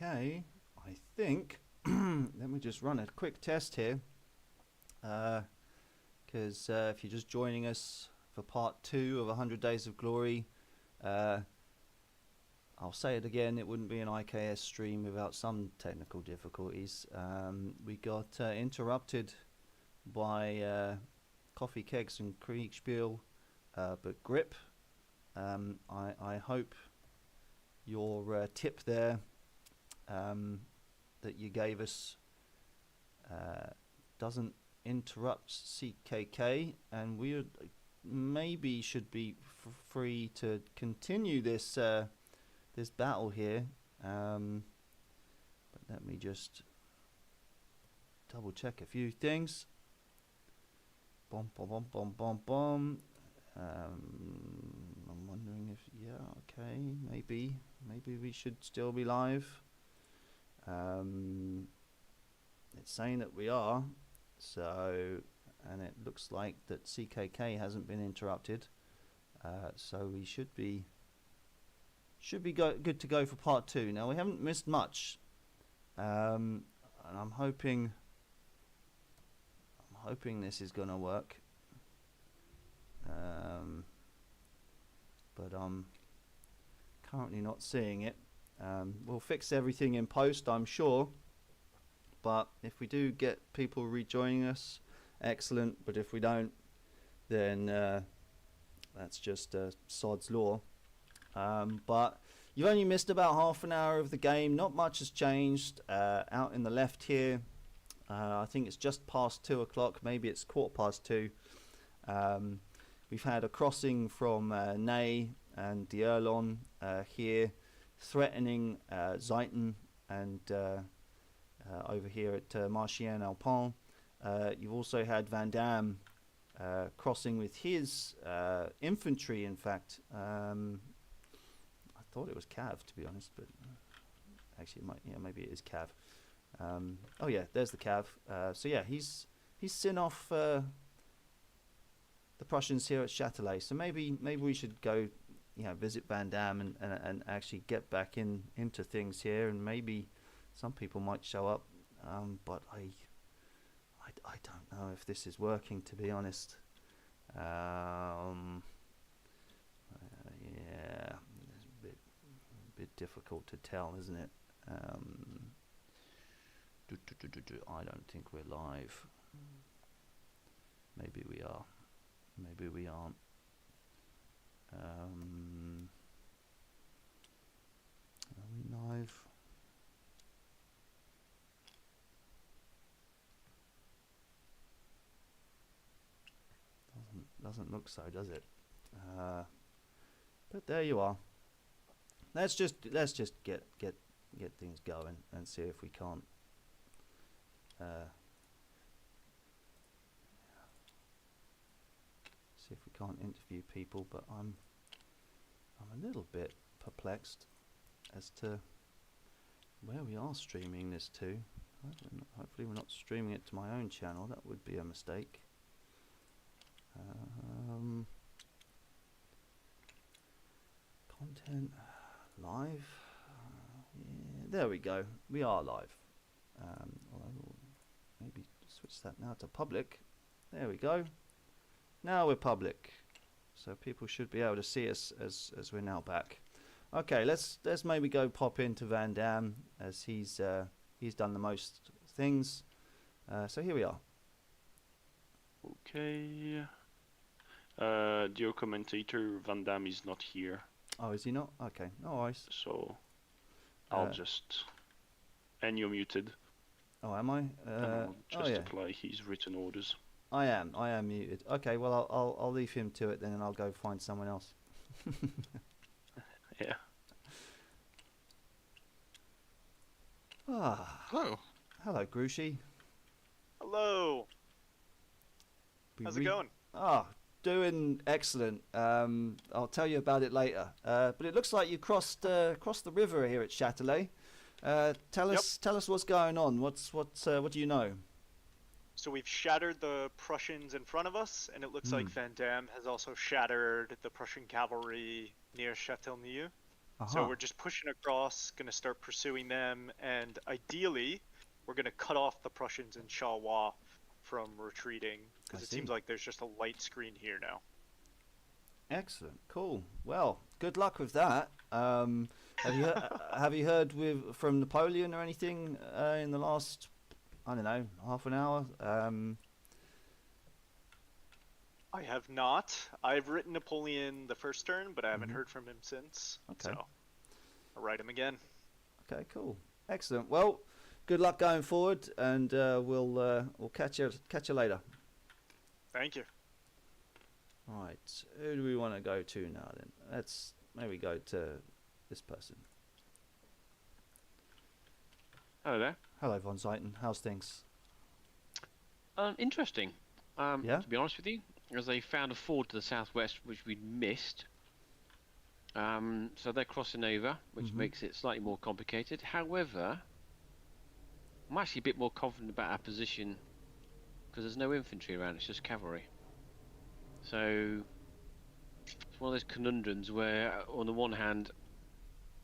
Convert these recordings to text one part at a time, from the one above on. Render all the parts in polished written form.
Okay, I think let me just run a quick test here, because if you're just joining us for part 2 of 100 Days of Glory, I'll say it again, it wouldn't be an IKS stream without some technical difficulties. We got interrupted by coffee kegs and Kriegsspiel, but grip. I hope your tip there that you gave us doesn't interrupt CKK, and we maybe should be free to continue this this battle here. But let me just double check a few things. Bom bom bom bom bom bom. I'm wondering if, yeah, okay, maybe we should still be live. It's saying that we are, so, and it looks like that CKK hasn't been interrupted, so we should be good to go for part 2. Now we haven't missed much, and I'm hoping this is gonna work. But I'm currently not seeing it. We'll fix everything in post, I'm sure, but if we do get people rejoining us, excellent, but if we don't, then that's just sod's law. But you've only missed about half an hour of the game. Not much has changed. Out in the left here, I think it's just past 2 o'clock, maybe it's 2:15. We've had a crossing from Ney and Dierlon here, threatening Zeiten, and over here at Marchien Alpin. You've also had Van Damme crossing with his infantry, in fact. I thought it was Cav, to be honest, but actually it might, yeah, maybe it is Cav. Oh yeah, there's the Cav. So yeah, he's sent off the Prussians here at Châtelet. So maybe we should go, visit Van Damme and actually get back into things here, and maybe some people might show up. But I don't know if this is working, to be honest. Yeah, it's a bit difficult to tell, isn't it? I don't think we're live. Maybe we are. Maybe we aren't. Are we live? Doesn't look so, does it? But there you are. Let's just get things going and see if we can't. See if we can't interview people, but I'm a little bit perplexed as to where we are streaming this to. Hopefully we're not streaming it to my own channel. That would be a mistake. Content live. Yeah, there we go. We are live. We'll maybe switch that now to public. There we go. Now we're public, so people should be able to see us as we're now back. Okay, let's maybe go pop into Van Damme, as he's done the most things. So here we are. Okay. Dear commentator, Van Damme is not here. Oh, is he not? Okay, no worries. So I'll just. And you're muted. Oh, am I? I'll just apply his written orders. I am muted. Okay, well I'll leave him to it then, and I'll go find someone else. Yeah. Hello. Hello, Grushi. Hello. How's it going? Doing excellent. I'll tell you about it later. But it looks like you crossed the river here at Châtelet. Tell us what's going on. What do you know? So we've shattered the Prussians in front of us, and it looks like Van Damme has also shattered the Prussian cavalry near Châteauneuf. So Uh-huh. we're just pushing across, going to start pursuing them, and ideally, we're going to cut off the Prussians in Charleroi from retreating, I because it see. seems like there's just a light screen here now. Excellent. Cool. Well, good luck with that. Have you heard from Napoleon or anything in the last, I don't know, half an hour? I have not. I've written Napoleon the first turn, but I haven't Mhm. heard from him since. Okay. So I'll write him again. Okay. Cool. Excellent. Well, good luck going forward, and we'll catch you later. Thank you. All right. Who do we want to go to now then? Let's maybe go to this person. Hello there. Hello, Von Zeiten. How's things? Interesting. Yeah? To be honest with you, as they found a ford to the southwest which we'd missed. So they're crossing over, which Mhm. makes it slightly more complicated. However, I'm actually a bit more confident about our position because there's no infantry around, it's just cavalry. So it's one of those conundrums where, on the one hand,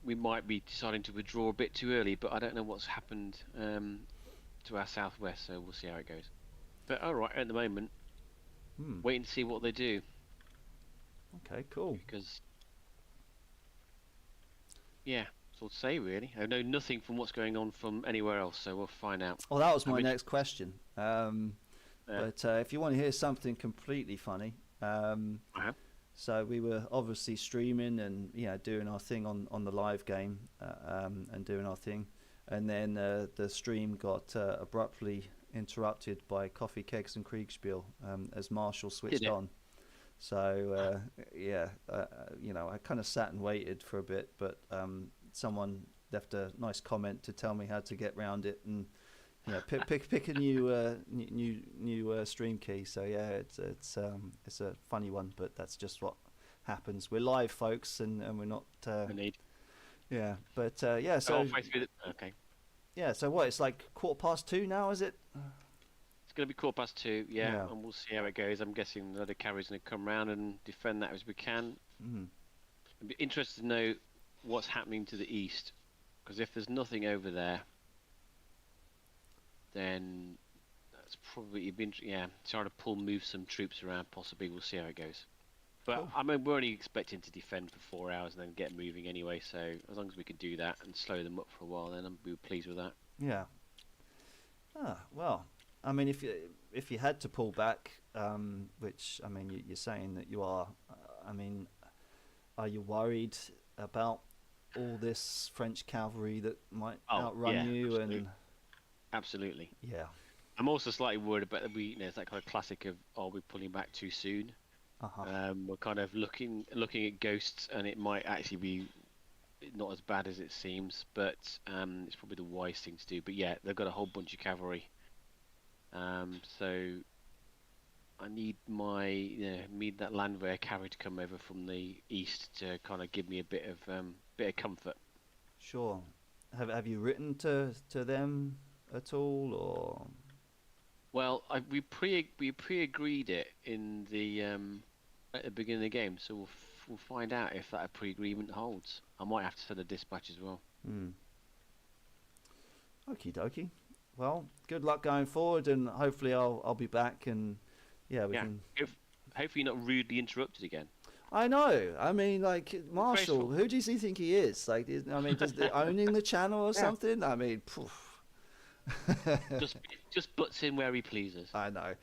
we might be deciding to withdraw a bit too early, but I don't know what's happened to our southwest, so we'll see how it goes. But alright, at the moment, Hmm. waiting to see what they do, Okay. Cool. because, yeah, that's all to say really. I know nothing from what's going on from anywhere else, so we'll find out. Well, that was I my mean- next question. But if you want to hear something completely funny, Uh-huh. so we were obviously streaming and doing our thing on the live game and doing our thing, and then the stream got abruptly interrupted by coffee, kegs, and Kriegsspiel as Marshall switched it? on. So I kind of sat and waited for a bit, but someone left a nice comment to tell me how to get round it and pick a new stream key. So yeah, it's a funny one, but that's just what happens. We're live, folks, and we're not. Indeed. Yeah, but yeah. Oh, So halfway through okay. yeah. So what? It's like 2:15 now, is it? It's going to be 2:15, yeah, Yeah. and we'll see how it goes. I'm guessing the other carriers going to come round and defend that as we can. Mm. I'd be interested to know what's happening to the east, because if there's nothing over there, then that's probably you've been trying to move some troops around. Possibly, we'll see how it goes. But Cool. I mean, we're only expecting to defend for 4 hours and then get moving anyway. So as long as we can do that and slow them up for a while, then I'll be pleased with that. Yeah. Well, I mean, if you had to pull back, which I mean, you're saying that you are. I mean, are you worried about all this French cavalry that might outrun yeah, you? absolutely. And Absolutely. yeah. I'm also slightly worried about it's that kind of classic of, are we pulling back too soon? Uh-huh. We're kind of looking at ghosts, and it might actually be not as bad as it seems, but it's probably the wise thing to do. But yeah, they've got a whole bunch of cavalry, so I need need that Landwehr cavalry to come over from the east to kind of give me a bit of comfort. Sure. Have you written to them at all, or? Well, we pre-agreed it in the at the beginning of the game, so we'll find out if that pre-agreement holds. I might have to send a dispatch as well. Hmm. Okie dokie. Well, good luck going forward, and hopefully I'll be back, and we can. Hopefully not rudely interrupted again. I know. I mean, like Marshall, Graceful. who does he think he is? Like, I mean, does they owning the channel or Yeah. something? I mean, poof. just butts in where he pleases. I know.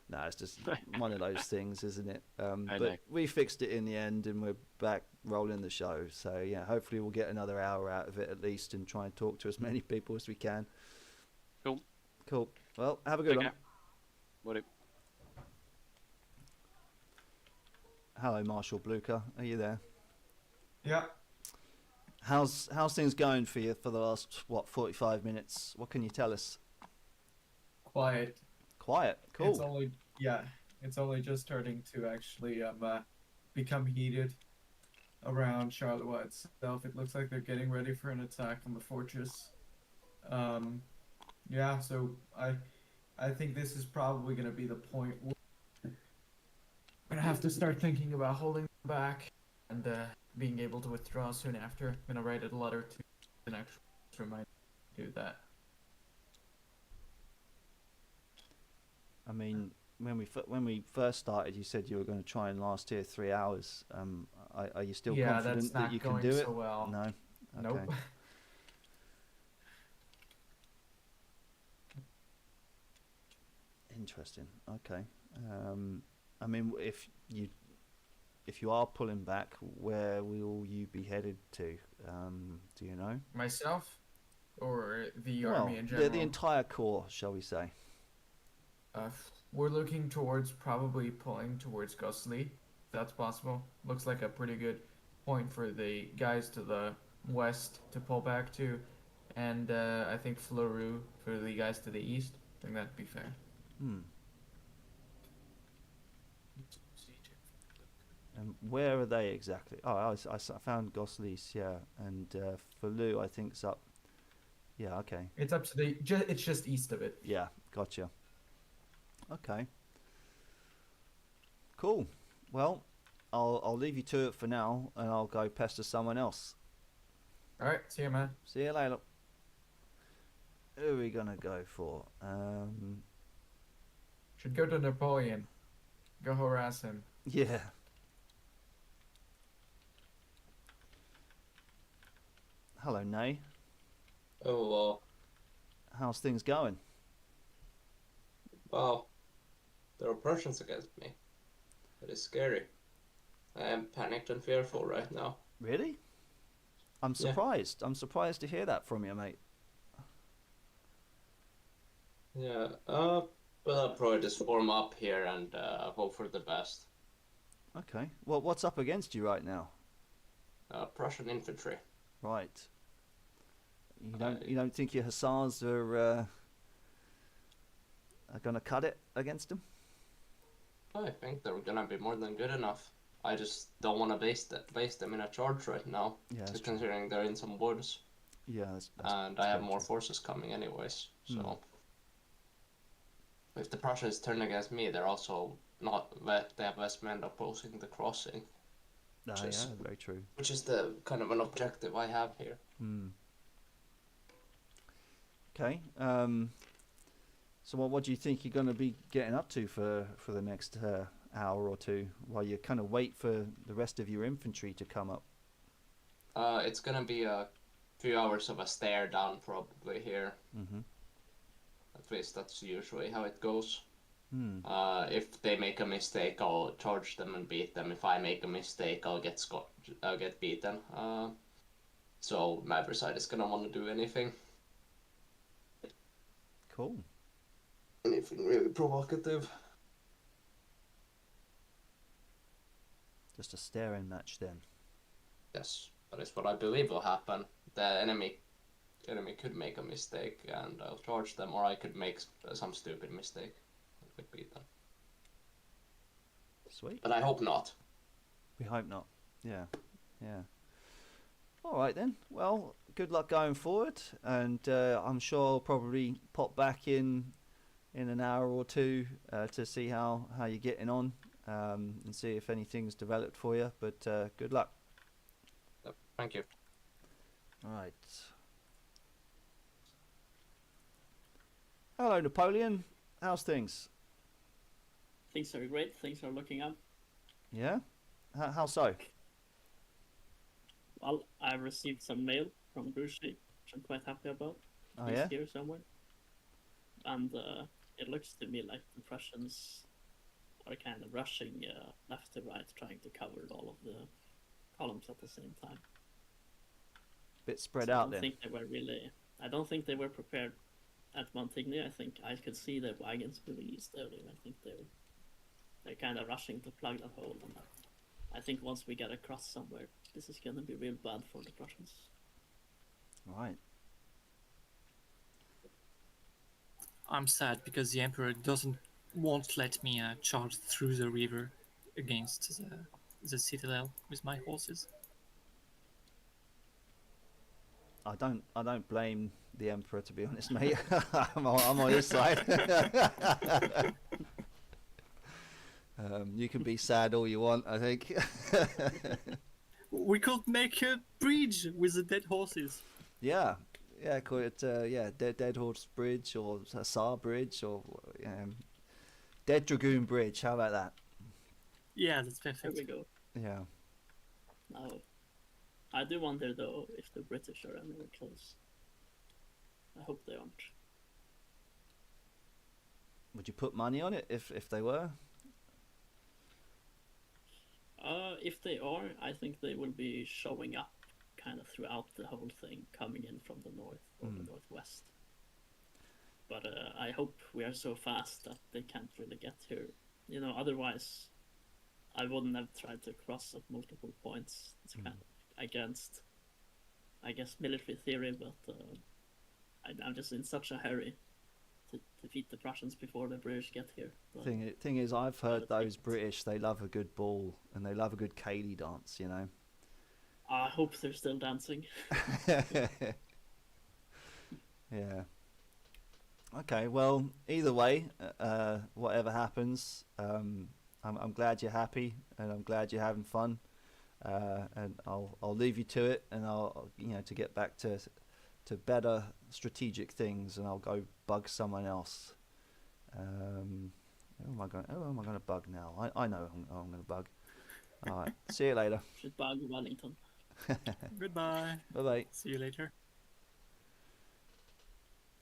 No, it's just one of those things, isn't it? I But know. we fixed it in the end, and we're back rolling the show. So yeah, hopefully we'll get another hour out of it at least, and try and talk to as many people as we can. Cool. Cool. Well, have a good Okay. one. What it? Hello, Marshall Blucher. Are you there? Yeah. How's things going for you for the last 45 minutes? What can you tell us? Quiet. Quiet. Cool. It's only just starting to actually become heated around Charleroi itself. It looks like they're getting ready for an attack on the fortress. So I think this is probably going to be the point where we're going to have to start thinking about holding back. and being able to withdraw soon after. I'm gonna write a letter to an actual reminder to do that. I mean, when we first started, you said you were going to try and last here 3 hours. Are you still Yeah, confident that's that not you can going do so it? well. No. Nope. Okay. Interesting. Okay. I mean, if you are pulling back, where will you be headed to? Do you know? Myself, or the Well, army in general. the entire corps, shall we say? We're looking towards probably pulling towards Gosli. If that's possible. Looks like a pretty good point for the guys to the west to pull back to, and I think Floru for the guys to the east. I think that'd be fair. Hmm. And where are they exactly? Oh, I found Goslis, yeah, and Falu, I think, is up. Yeah, okay. It's up to the. It's just east of it. Yeah, gotcha. Okay. Cool. Well, I'll leave you to it for now, and I'll go pester someone else. All right. See you, man. See you later. Who are we gonna go for? Should go to Napoleon. Go harass him. Yeah. Hello, Nay. Oh, How's things going? well, there are Prussians against me. It is scary. I am panicked and fearful right now. Really? I'm Yeah. surprised. I'm surprised to hear that from you, mate. Yeah, but I'll probably just form up here and hope for the best. Okay. Well, what's up against you right now? Prussian infantry. Right. You don't think your hussars are gonna cut it against them? I think they're gonna be more than good enough. I just don't want to base them in a charge right now, Yeah, that's true. considering they're in some woods, Yeah, and I have more forces coming anyways. So if the Prussians turn against me, they're also not. They have Westmen opposing the crossing, Ah, Just- yeah, very true. which is the kind of an objective I have here. Hmm. Okay. So what do you think you're going to be getting up to for the next hour or two while you kind of wait for the rest of your infantry to come up? It's gonna be a few hours of a stare down probably here. Mm-hmm. At least that's usually how it goes. Hmm. If they make a mistake, I'll charge them and beat them. If I make a mistake, I'll get beaten. So neither side is gonna want to do anything Cool. really provocative. Just a staring match then. Yes, that is what I believe will happen. The enemy could make a mistake, and I'll charge them, or I could make some stupid mistake and get beaten. Sweet. But I hope not. We hope not. Yeah. Yeah. All right then. Well, good luck going forward, and I'm sure I'll probably pop back in an hour or two to see how you're getting on and see if anything's developed for you. But good luck. Thank you. All right. Hello, Napoleon. How's things? Things are great. Things are looking up. Yeah. How so? Well, I received some mail from Kriegsspiel, which I'm quite happy about. Oh He's yeah. here somewhere. And it looks to me like the Prussians are kind of rushing left to right, trying to cover all of the columns at the same time. Bit spread So out I don't then. think they were really. I don't think they were prepared at Montigny. I think I could see the wagons moving east earlier. I think they're kind of rushing to plug that hole. And I think once we get across somewhere, this is gonna be real bad for the Prussians. Right. I'm sad because the Emperor won't let me charge through the river against the citadel with my horses. I don't blame the Emperor, to be honest, mate. I'm on his side. You can be sad all you want, I think. We could make a bridge with the dead horses. Yeah, call it Dead Horse Bridge or Hussar Bridge or Dead Dragoon Bridge. How about that? Yeah, that's There perfect. we go. Yeah. Now, I do wonder though if the British are anywhere close. I hope they aren't. Would you put money on it if they were? If they are, I think they will be showing up kind of throughout the whole thing, coming in from the north or the northwest. But I hope we are so fast that they can't really get here. You know, otherwise, I wouldn't have tried to cross at multiple points. It's kind of against, I guess, military theory, but I'm just in such a hurry to defeat the Prussians before the British get here. But Thing is, I've heard Gotta those take it. British, they love a good ball and they love a good Cayley dance, you know. I hope they're still dancing. Yeah. Okay, well, either way, whatever happens, I'm glad you're happy and I'm glad you're having fun. And I'll leave you to it, and I'll to get back to better strategic things, and I'll go bug someone else. Who am I going to bug now? I know who I'm going to bug. All right, see you later. Should bug Wellington. Goodbye. Bye bye. See you later.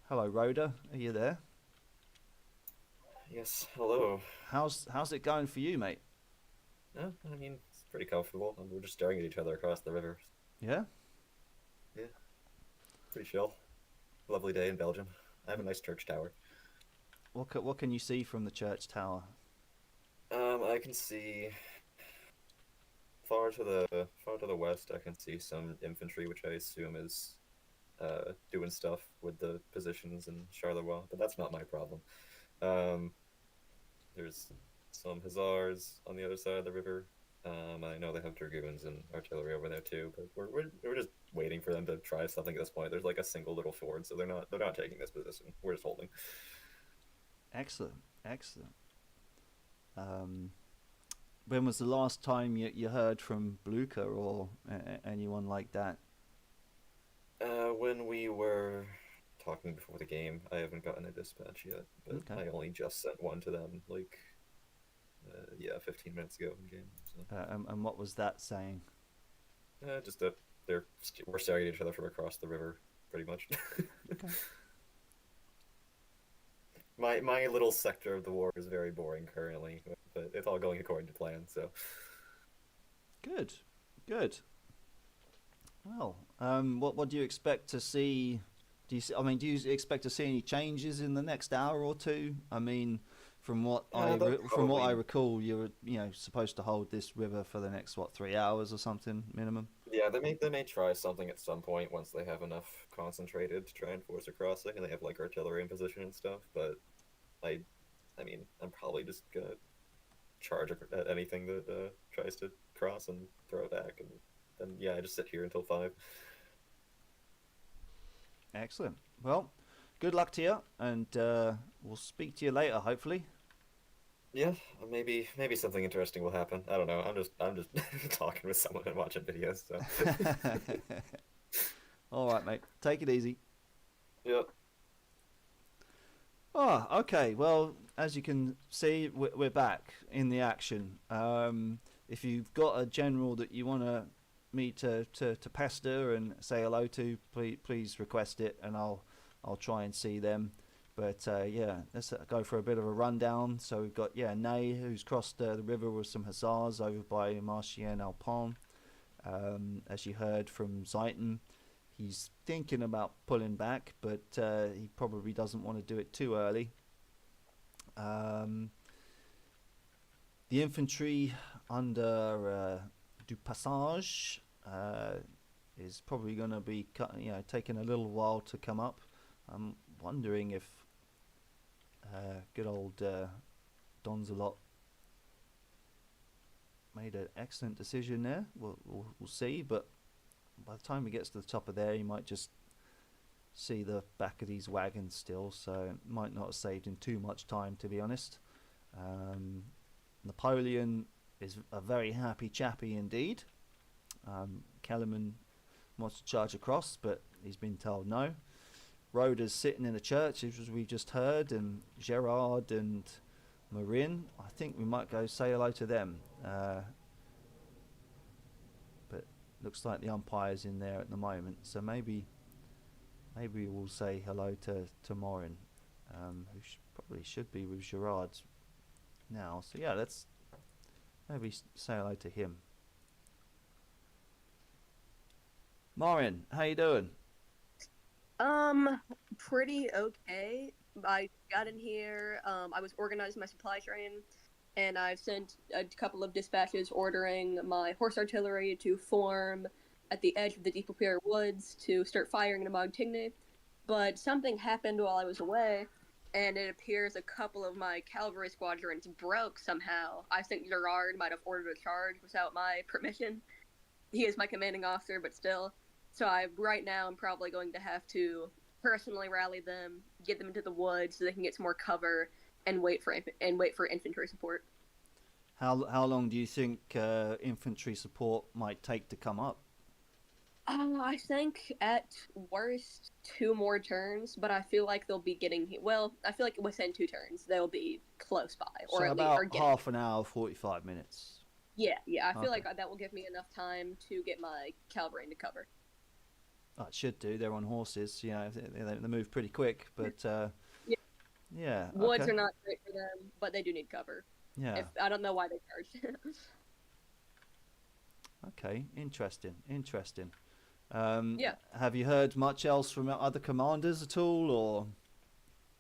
Hello, Rhoda. Are you there? Yes, hello. How's it going for you, mate? I mean, it's pretty comfortable. We're just staring at each other across the river. Yeah. Pretty chill. Lovely day in Belgium. I have a nice church tower. What can you see from the church tower? I can see far to the west. I can see some infantry, which I assume is doing stuff with the positions in Charleroi, but that's not my problem. There's some hussars on the other side of the river. I know they have dragoons and artillery over there too, but we're just waiting for them to try something at this point. There's like a single little ford, so they're not taking this position. We're just holding. Excellent. When was the last time you heard from Blucher or anyone like that? When we were talking before the game, I haven't gotten a dispatch yet, but Okay. I only just sent one to them, 15 minutes ago in game. So. And what was that saying? Just that we're staring at each other from across the river, pretty much. Okay. My little sector of the war is very boring currently, but it's all going according to plan. So. Good. Well, what do you expect to see? Do you expect to see any changes in the next hour or two? I mean, from what from what I recall, you were supposed to hold this river for the next 3 hours or something minimum. Yeah, they may try something at some point once they have enough concentrated to try and force a crossing, and they have like artillery in position and stuff. But I mean, I'm probably just gonna charge at anything that tries to cross and throw it back, and then I just sit here until 5. Excellent. Well, good luck to you, and we'll speak to you later, hopefully. Yeah, maybe something interesting will happen. I don't know. I'm just talking with someone and watching videos. So. All right, mate. Take it easy. Yep. Oh, okay. Well, as you can see, we're back in the action. If you've got a general that you want me to pester and say hello to, please request it, and I'll try and see them. But let's go for a bit of a rundown. So we've got Ney, who's crossed the river with some hussars over by Marchienne-Alpin. As you heard from Zeiten, he's thinking about pulling back, but he probably doesn't want to do it too early. The infantry under Du Passage is probably going to be taking a little while to come up. I'm wondering if good old Donzelot made an excellent decision there. We'll see, but by the time he gets to the top of there, he might just see the back of these wagons still, so it might not have saved him too much time, to be honest. Napoleon is a very happy chappy indeed. Kellerman wants to charge across, but he's been told no. Roder's sitting in a church, as we've just heard, and Gerard and Marin. I think we might go say hello to them. But looks like the umpire's in there at the moment, so maybe we'll say hello to Morin, who probably should be with Gerard now. So yeah, let's maybe say hello to him. Morin, how you doing? Pretty okay. I got in here, I was organizing my supply train, and I've sent a couple of dispatches ordering my horse artillery to form at the edge of the Deep Upper Woods to start firing into Montigny. But something happened while I was away, and it appears a couple of my cavalry squadrons broke somehow. I think Gerard might have ordered a charge without my permission. He is my commanding officer, but still. So right now I'm probably going to have to personally rally them, get them into the woods so they can get some more cover, and wait for infantry support. How long do you think infantry support might take to come up? I think at worst 2 more turns, but I feel like they'll be getting I feel like within 2 turns they'll be close by, or So at about least half an hour, 45 minutes. Yeah. I feel Okay. like that will give me enough time to get my cavalry into cover. Oh, it should do. They're on horses. You know, they move pretty quick. But yeah. Woods Okay. are not great for them, but they do need cover. Yeah. I don't know why they charged. Okay. Interesting. Yeah. Have you heard much else from other commanders at all, or?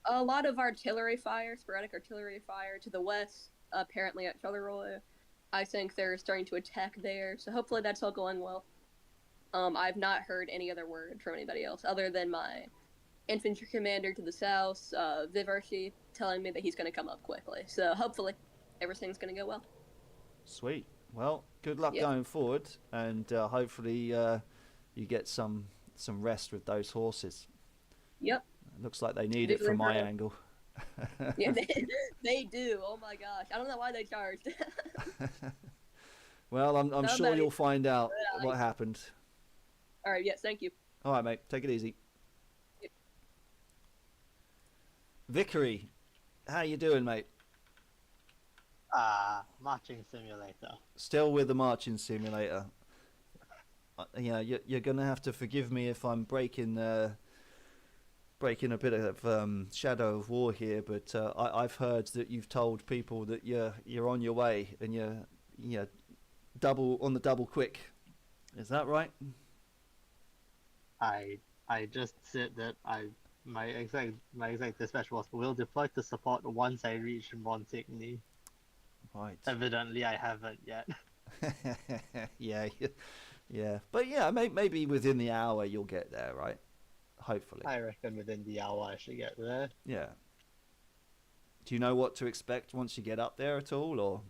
A lot of artillery fire, sporadic artillery fire to the west, apparently at Charleroi. I think they're starting to attack there, so hopefully that's all going well. I've not heard any other word from anybody else, other than my infantry commander to the south, Vivarchi, telling me that he's going to come up quickly. So hopefully everything's going to go well. Sweet. Well, good luck Yeah. going forward, and hopefully you get some rest with those horses. Yep. It looks like they need it from my angle. Yeah, they do. Oh my gosh. I don't know why they charged. Well, I'm sure Somebody- you'll find out what happened. All right, yes, thank you. All right, mate. Take it easy. Yep. Vickery, how you doing, mate? Marching simulator. Still with the marching simulator. You're gonna have to forgive me if I'm breaking a bit of shadow of war here, but I've heard that you've told people that you're on your way and you're double quick. Is that right? I just said that my exact dispatch was will deploy to support once I reach Montigny. Right. Evidently, I haven't yet. yeah. But yeah, maybe within the hour you'll get there, right? Hopefully. I reckon within the hour I should get there. Yeah. Do you know what to expect once you get up there at all, or?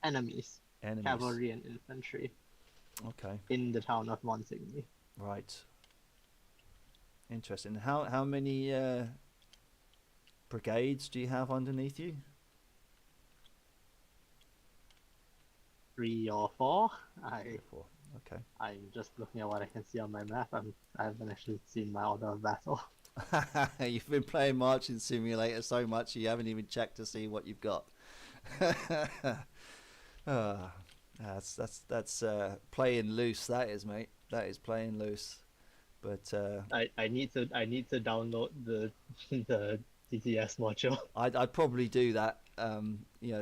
Enemies. Cavalry and infantry. Okay. In the town of Montigny. Right. Interesting. How many brigades do you have underneath you? 3 or 4. Okay. I'm just looking at what I can see on my map. I haven't actually seen my order of battle. You've been playing Marching Simulator so much you haven't even checked to see what you've got. That's playing loose. That is, mate. That is playing loose. But I need to download the DTS module. I'd probably do that.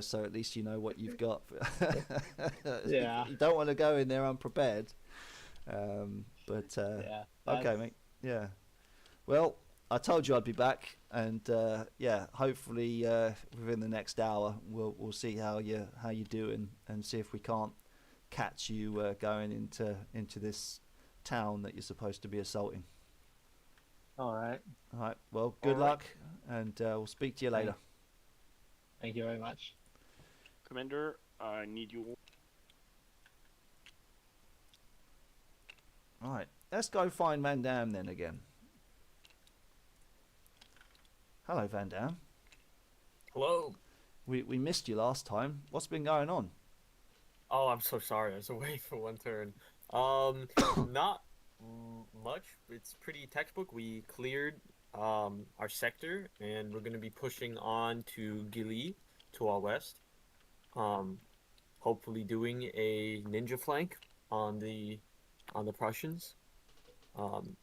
So at least you know what you've got. Yeah. You don't want to go in there unprepared. Okay, mate. Yeah. Well, I told you I'd be back, and hopefully within the next hour we'll see how you do and see if we can't catch you going into this town that you're supposed to be assaulting. All right. Well, good luck, and we'll speak to you later. Thank you very much. Commander, I need you. All right, let's go find Van Dam then again. Hello, Van Dam. Hello. We missed you last time. What's been going on? Oh, I'm so sorry. I was away for one turn. Not much. It's pretty textbook. We cleared our sector, and we're gonna be pushing on to Gili to our west. Um, Hopefully doing a ninja flank on the Prussians. Um,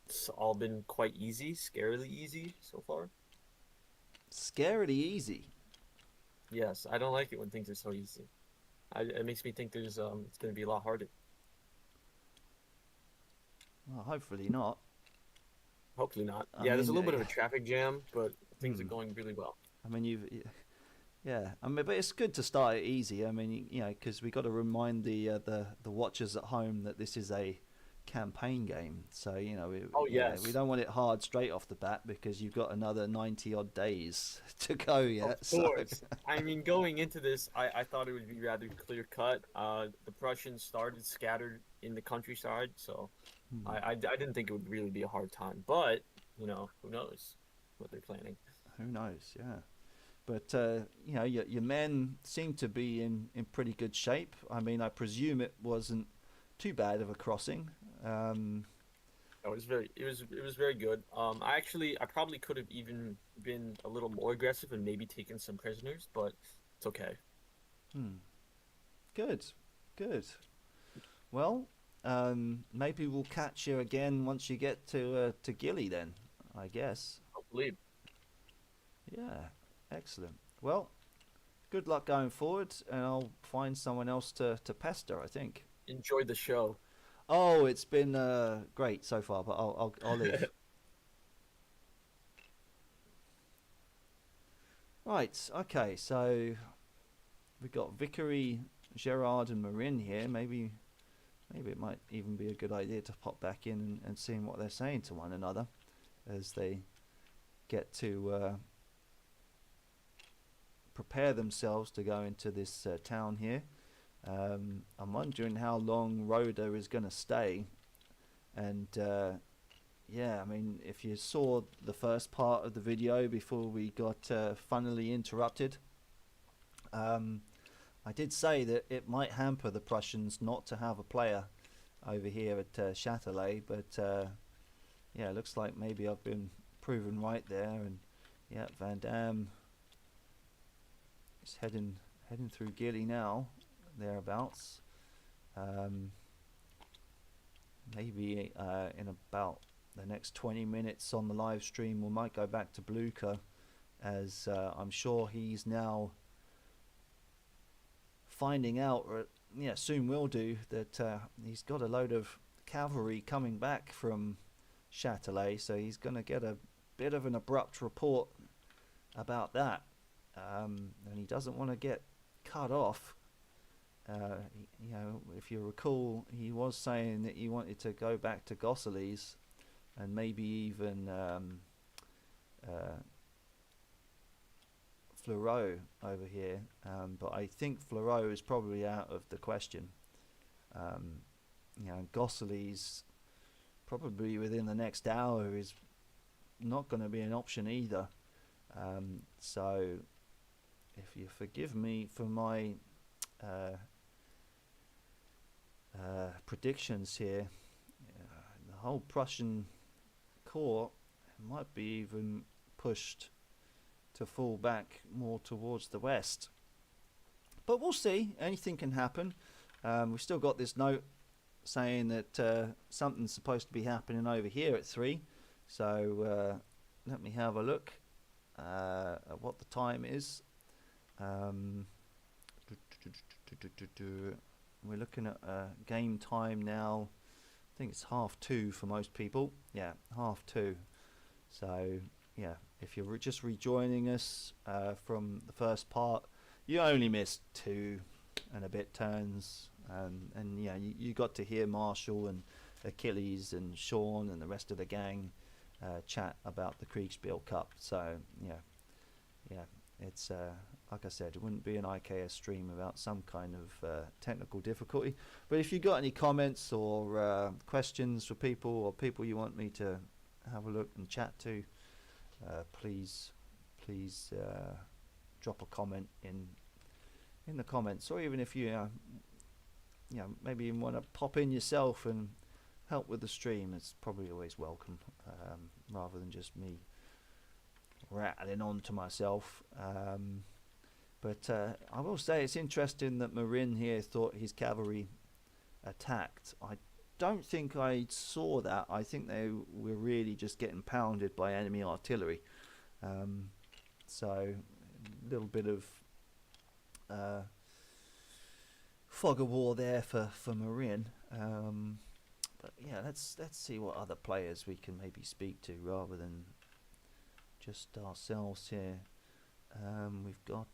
it's all been quite easy, scarily easy so far. Scarily easy. Yes, I don't like it when things are so easy. It makes me think there's it's gonna be a lot harder. Well, hopefully not. Hopefully not. I Yeah, there's a mean, little bit of a traffic jam, but things are going really well. I mean, yeah. I mean, but it's good to start it easy. I mean, you know, because we got to remind the watchers at home that this is a campaign game. So you know, Oh, yeah, yes. we don't want it hard straight off the bat because you've got another 90 odd days to go yet. Of course. I mean, going into this, I thought it would be rather clear cut. The Prussians started scattered in the countryside, so I didn't think it would really be a hard time. But, you know, who knows what they're planning. Who knows? Yeah. But you know, your men seem to be in pretty good shape. I mean, I presume it wasn't too bad of a crossing. It was very good. I probably could have even been a little more aggressive and maybe taken some prisoners, but it's okay. Good, good. Well, maybe we'll catch you again once you get to Gilly then, I guess. Hopefully. Yeah, excellent. Well, good luck going forward, and I'll find someone else to pester, I think. Enjoy the show. Oh, it's been great so far, but I'll leave. Right, okay, so we've got Vickery, Gerard, and Marin here. Maybe it might even be a good idea to pop back in and seeing what they're saying to one another as they get to prepare themselves to go into this town here. I'm wondering how long Rhoda is going to stay, and yeah, I mean, if you saw the first part of the video before we got funnily interrupted, I did say that it might hamper the Prussians not to have a player over here at Châtelet, but yeah, it looks like maybe I've been proven right there, and yeah, Van Dam is heading through Gilly now, thereabouts. Maybe in about the next 20 minutes on the live stream we might go back to Blucher, as I'm sure he's now finding out, or yeah, soon will do, that he's got a load of cavalry coming back from Châtelet, so he's going to get a bit of an abrupt report about that, and he doesn't want to get cut off. You know, if you recall, he was saying that he wanted to go back to Gosselies and maybe even Fleurot over here, but I think Fleurot is probably out of the question. You know, Gosselies probably within the next hour is not going to be an option either. So if you forgive me for my predictions here, the whole Prussian corps might be even pushed to fall back more towards the west, but we'll see. Anything can happen. We've still got this note saying that something's supposed to be happening over here at 3, so let me have a look at what the time is. We're looking at game time now. I think it's 2:30 for most people. Yeah, 2:30. So yeah, if you're just rejoining us from the first part, you only missed 2 and a bit turns, and yeah, you got to hear Marshall and Achilles and Sean and the rest of the gang chat about the Kriegsspiel Cup. So yeah, it's like I said, it wouldn't be an IKS stream without some kind of technical difficulty. But if you got any comments or questions for people, or people you want me to have a look and chat to, please drop a comment in the comments, or even if you maybe even want to pop in yourself and help with the stream, it's probably always welcome, rather than just me rattling on to myself. But I will say it's interesting that Marin here thought his cavalry attacked. I don't think I saw that. I think they were really just getting pounded by enemy artillery. So a little bit of fog of war there for Marin. But yeah, let's see what other players we can maybe speak to rather than just ourselves here. We've got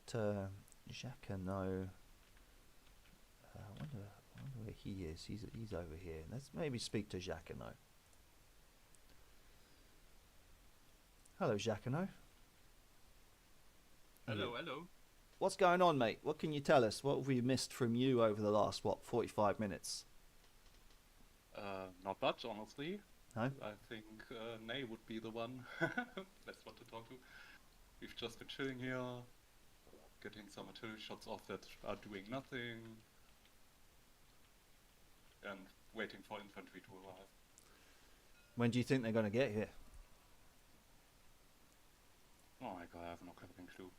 Jacquinot. I wonder where he is. He's over here. Let's maybe speak to Jacquinot. Hello, Jacquinot. Hello. What's going on, mate? What can you tell us? What have we missed from you over the last 45 minutes? Not much, honestly. No? I think Nay would be the one best one to talk to. We've just been chilling here, getting some artillery shots off that are doing nothing, and waiting for infantry to arrive. When do you think they're going to get here? Oh my god, I have no fucking clue.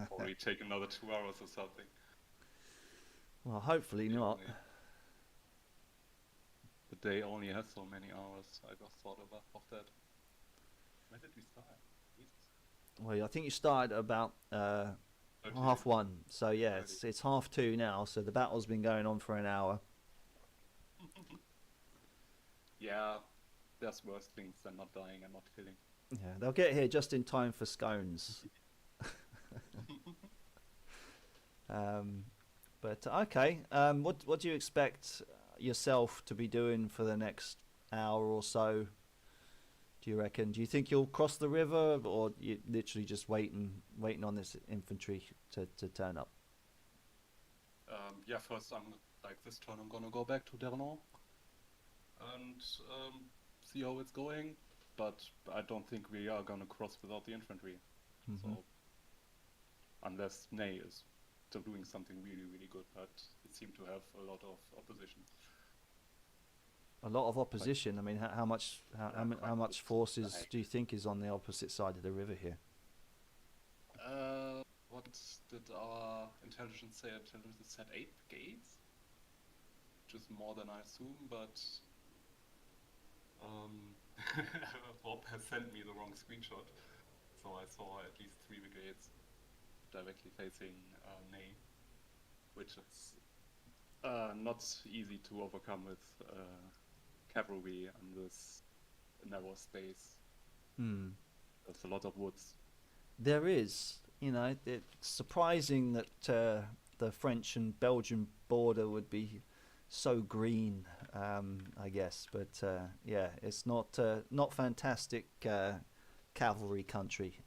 Probably take another 2 hours or something. Well, hopefully not. The day only has so many hours. I just thought of that. When did we start? Jesus. Well, I think you started at about 1:30. So yeah, it's 2:30 now. So the battle's been going on for an hour. Yeah, there's worse things than not dying and not killing. Yeah, they'll get here just in time for scones. But okay, what do you expect yourself to be doing for the next hour or so? Do you reckon? Do you think you'll cross the river, or you literally just waiting on this infantry to turn up? Yeah, first this turn I'm gonna go back to Dernon and see how it's going. But I don't think we are gonna cross without the infantry. Mm-hmm. So unless Ney is still doing something really, really good, but it seemed to have a lot of opposition. A lot of opposition. I mean, how much forces do you think is on the opposite side of the river here? What did our intelligence say? Intelligence said 8 brigades, which is more than I assume, but Bob has sent me the wrong screenshot, so I saw at least 3 brigades directly facing Ney, which is not easy to overcome with cavalry on this narrow space. There's a lot of woods. There is, it's surprising that the French and Belgian border would be so green, I guess. But yeah, it's not fantastic cavalry country,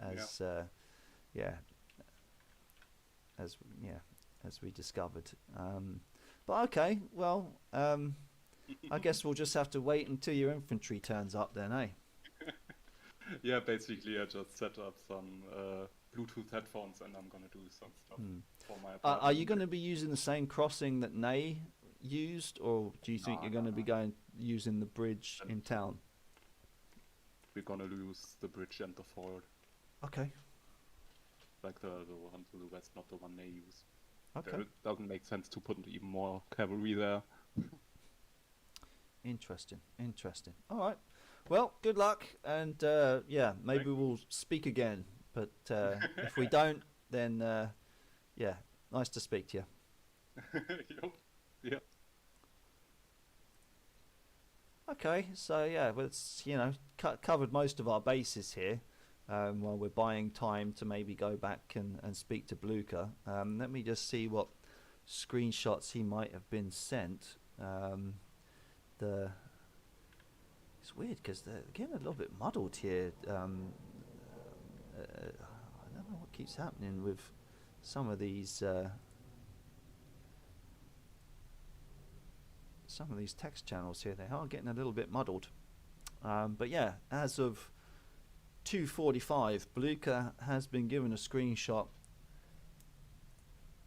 as we discovered. But okay, well, I guess we'll just have to wait until your infantry turns up then, eh? Yeah, basically I just set up some Bluetooth headphones and I'm gonna do some stuff for my apartment. Are you going to be using the same crossing that Ney used, or do you think you're going to be using the bridge in town? We're gonna use the bridge and the ford. Okay. Like the one to the west, not the one they use. Okay. It doesn't make sense to put even more cavalry there. Interesting. All right. Well, good luck, and yeah, maybe we'll speak again. But if we don't, then yeah, nice to speak to you. Yep. Okay, so yeah, well, it's covered most of our bases here. While we're buying time to maybe go back and speak to Blucher. Let me just see what screenshots he might have been sent. It's weird because they're getting a little bit muddled here. I don't know what keeps happening with some of these text channels here. They are getting a little bit muddled. But yeah, as of 2:45, Blucher has been given a screenshot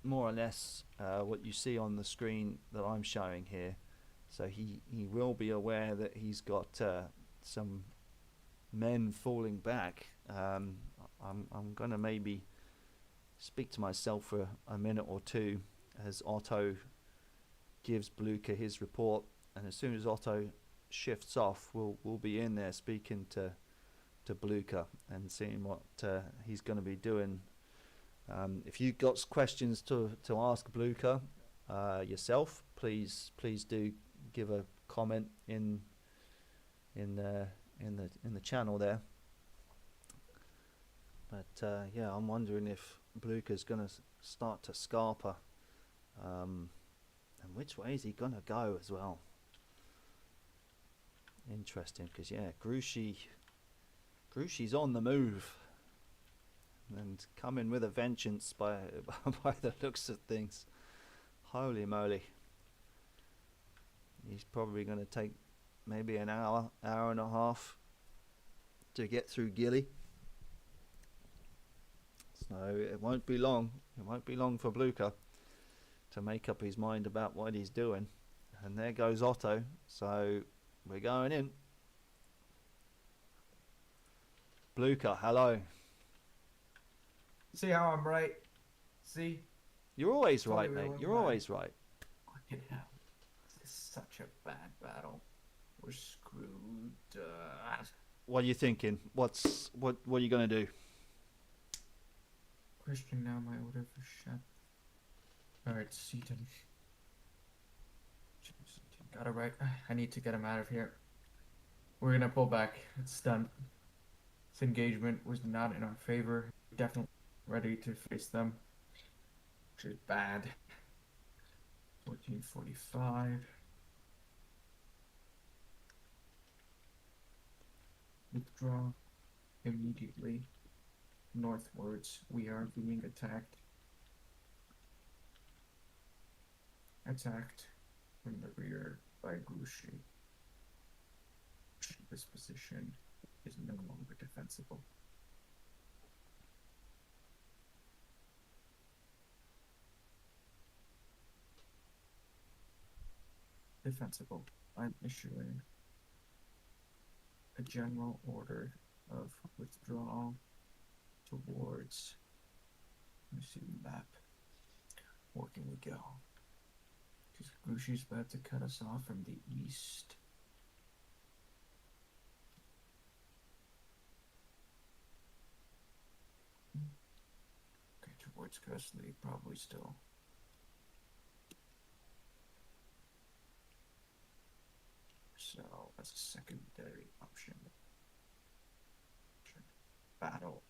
more or less what you see on the screen that I'm showing here. So he will be aware that he's got some men falling back. I'm gonna maybe speak to myself for a minute or two as Otto gives Blucher his report, and as soon as Otto shifts off, we'll be in there speaking to Blucher and seeing what he's going to be doing. If you've got questions to ask Blucher yourself, please do give a comment in the channel there. But yeah, I'm wondering if Blucher's going to start to Scarpa, and which way is he going to go as well? Interesting, because yeah, Gruchy's on the move and coming with a vengeance by by the looks of things. Holy moly. He's probably going to take maybe an hour and a half to get through Gilly. So it won't be long. It won't be long for Blucher to make up his mind about what he's doing. And there goes Otto. So we're going in. Blucher, hello. See how I'm right? See? You're always Totally right, mate. wrong, You're man. always right. Fucking hell. This is such a bad battle. We're screwed. What are you thinking? What are you gonna do? Question now my order for chef. Alright, Seaton. Got it right. I need to get him out of here. We're gonna pull back. It's done. This engagement was not in our favor. Definitely ready to face them, which is bad. 1445. Withdraw immediately northwards. We are being attacked. Attacked from the rear by Gruchy. This position is no longer defensible. Defensible. I'm issuing a general order of withdrawal towards, let me see the map. Where can we go? Because Gruchy's about to cut us off from the east. Okay, towards Kesley, probably still. So that's a secondary option. Battle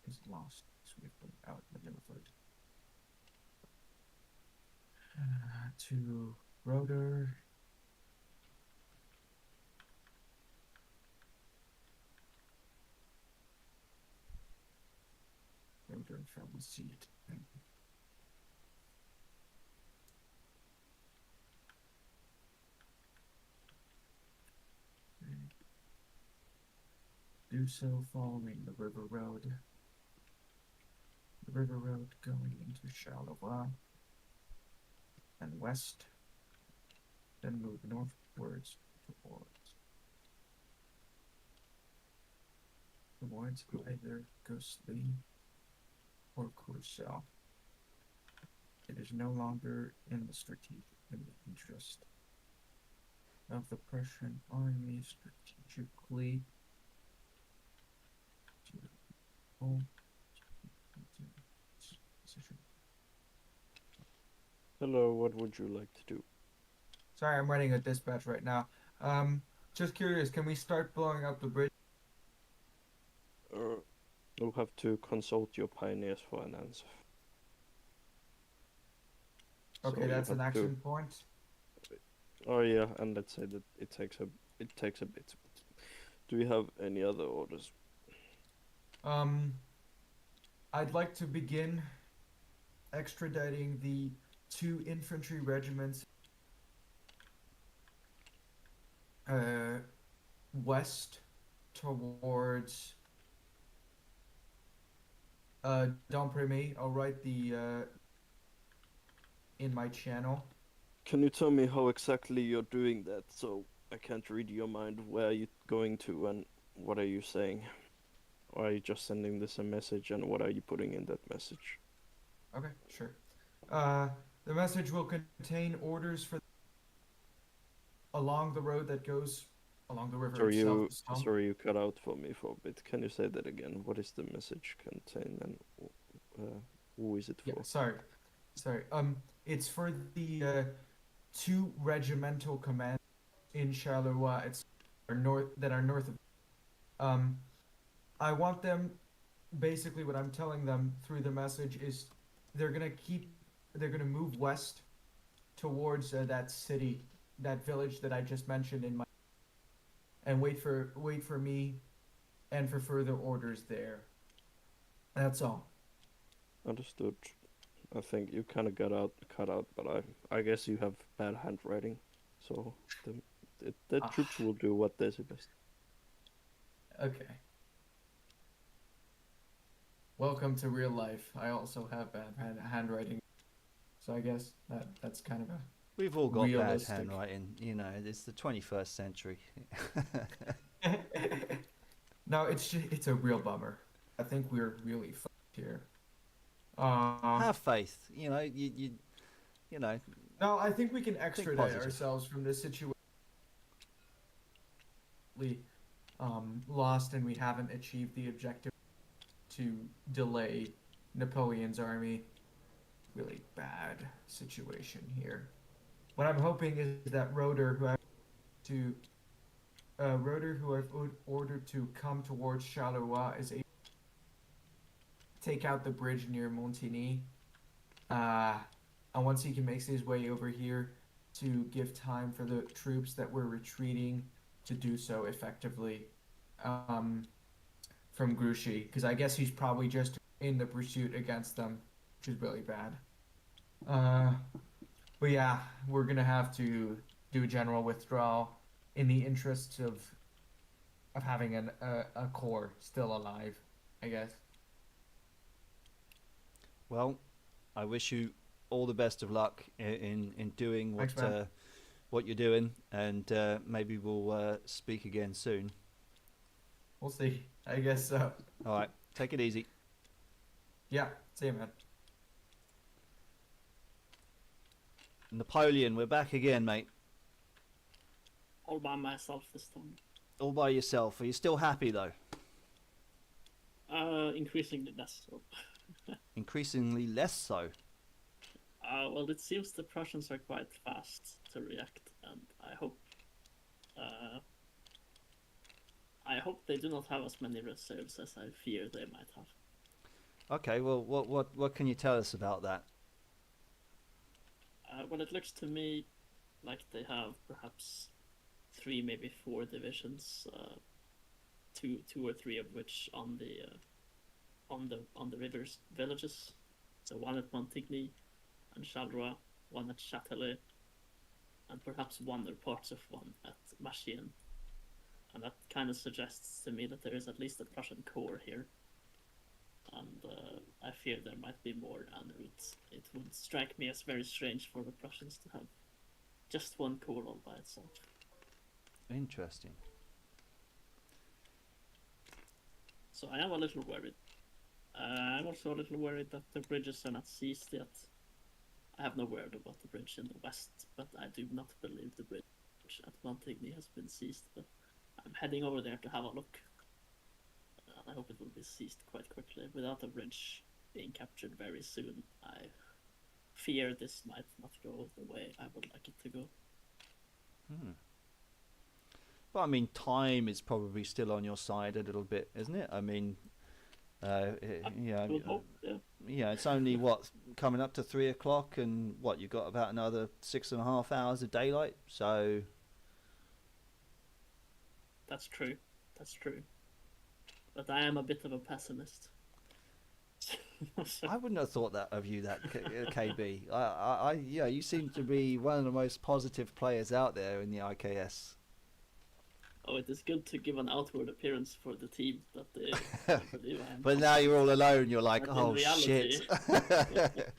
is lost, so we've been outmaneuvered. To Rotor. Rotor from the seat. Do so following the river road. The river road going into Charleroi and west, then move northwards towards either Ghostly or Courcelles. It is no longer in the interest of the Prussian army strategically to hold position. Hello, what would you like to do? Sorry, I'm writing a dispatch right now. Just curious, can we start blowing up the bridge? You'll have to consult your pioneers for an answer. Okay, So you that's an have to- action point. Oh yeah, and let's say that it takes a bit. Do we have any other orders? I'd like to begin extraditing the 2 infantry regiments west towards D'Empreme, I'll write the in my channel. Can you tell me how exactly you're doing that so I can't read your mind? Where are you going to and what are you saying? Or are you just sending this a message and what are you putting in that message? Okay, sure. The message will contain orders for along the road that goes along the river itself. Sorry, you cut out for me for a bit. Can you say that again? What is the message contain and who is it for? Yeah, sorry. It's for the 2 regimental commands in Charleroi. It's north of. I want them. Basically, what I'm telling them through the message is they're gonna move west towards that city, that village that I just mentioned in my, and wait for me, and for further orders there. That's all. Understood. I think you kind of cut out, but I guess you have bad handwriting, so the troops will do what they see best. Okay. Welcome to real life. I also have bad handwriting, so I guess that's kind of a. We've all got realistic. bad handwriting, you know. It's the 21st century. No, it's a real bummer. I think we're really fucked here. Have faith, you know. You know. No, I think we can extradite positive. ourselves from this situation. Lost, and we haven't achieved the objective to delay Napoleon's army. Really bad situation here. What I'm hoping is that Roder, who I've ordered to come towards Charleroi, is able to take out the bridge near Montigny. And once he can make his way over here, to give time for the troops that were retreating to do so effectively from Grouchy, because I guess he's probably just in the pursuit against them, which is really bad. But yeah, we're gonna have to do a general withdrawal in the interests of having a corps still alive, I guess. Well, I wish you all the best of luck in doing Thanks, man. what you're doing, and maybe we'll speak again soon. We'll see. I guess so. All right, take it easy. Yeah, see you, man. Napoleon, we're back again, mate. All by myself this time. All by yourself. Are you still happy though? Increasingly less so. Increasingly less so. Well, it seems the Prussians are quite fast to react, and I hope they do not have as many reserves as I fear they might have. Okay, well, what can you tell us about that? Well, it looks to me like they have perhaps 3, maybe 4 divisions, two or three of which on the rivers villages. So one at Montigny and Charleroi, one at Châtelet, and perhaps one or parts of one at Machien. And that kind of suggests to me that there is at least a Prussian corps here. And I fear there might be more en route. It would strike me as very strange for the Prussians to have just one corps all by itself. Interesting. So I am a little worried. I'm also a little worried that the bridges are not seized yet. I have no word about the bridge in the west, but I do not believe the bridge at Montigny has been seized. But I'm heading over there to have a look. And I hope it will be seized quite quickly. Without the bridge being captured very soon, I fear this might not go the way I would like it to go. Well, I mean, time is probably still on your side a little bit, isn't it? I mean, yeah, hope, yeah. Yeah, it's only coming up to 3 o'clock, and you got about another 6.5 hours of daylight. So That's true. But I am a bit of a pessimist. I wouldn't have thought that of you, KB. You seem to be one of the most positive players out there in the IKS. Oh, it is good to give an outward appearance for the team that they believe I am. But now you're all alone. You're like, But in oh reality- shit.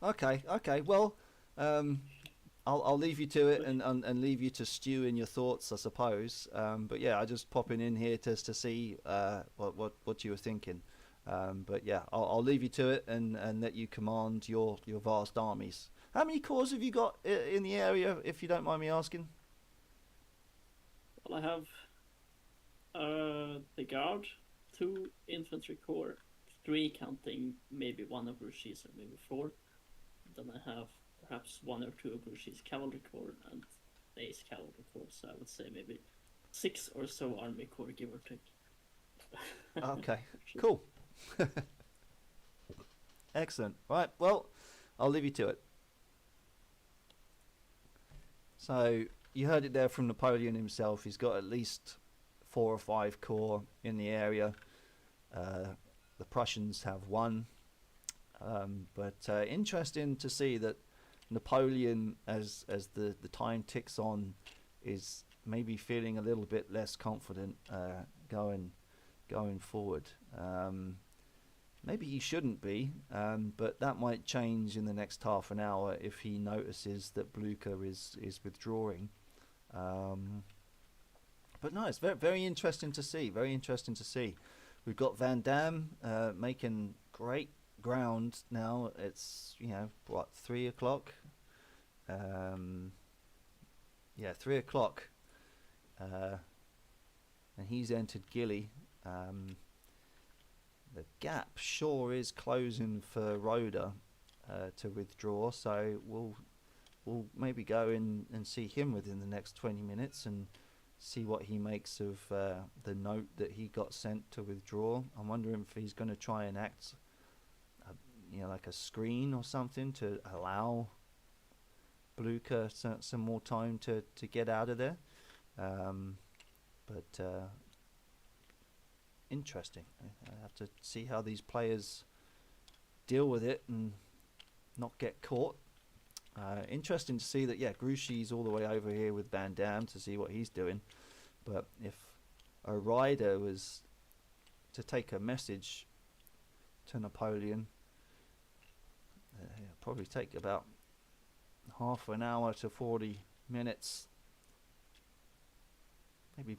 Okay. Well, I'll leave you to it and leave you to stew in your thoughts, I suppose. But yeah, I just popping in here just to see what you were thinking. But yeah, I'll leave you to it and let you command your vast armies. How many corps have you got in the area, if you don't mind me asking? Well, I have the guard, 2 infantry corps, 3 counting maybe 1 of Grouchy's or maybe 4. Then I have perhaps 1 or 2 of Grouchy's cavalry corps and the Ace cavalry corps. So I would say maybe 6 or so army corps, give or take. Okay, cool. Excellent. Right, well, I'll leave you to it. So you heard it there from Napoleon himself. He's got at least 4 or 5 corps in the area. The Prussians have 1. But interesting to see that Napoleon, as the time ticks on, is maybe feeling a little bit less confident going forward. Maybe he shouldn't be, but that might change in the next half an hour if he notices that Blucher is withdrawing. But no, it's very, very interesting to see. Very interesting to see. We've got Van Dam making great ground now. It's 3 o'clock. Yeah, 3 o'clock. And he's entered Gilly. The gap sure is closing for Rhoda to withdraw, so we'll maybe go in and see him within the next 20 minutes and see what he makes of the note that he got sent to withdraw. I'm wondering if he's going to try and act like a screen or something to allow Blucher some more time to get out of there. But interesting. I have to see how these players deal with it and not get caught. Interesting to see that, Grouchy's all the way over here with Van Dam to see what he's doing. But if a rider was to take a message to Napoleon, it'll probably take about half an hour to 40 minutes.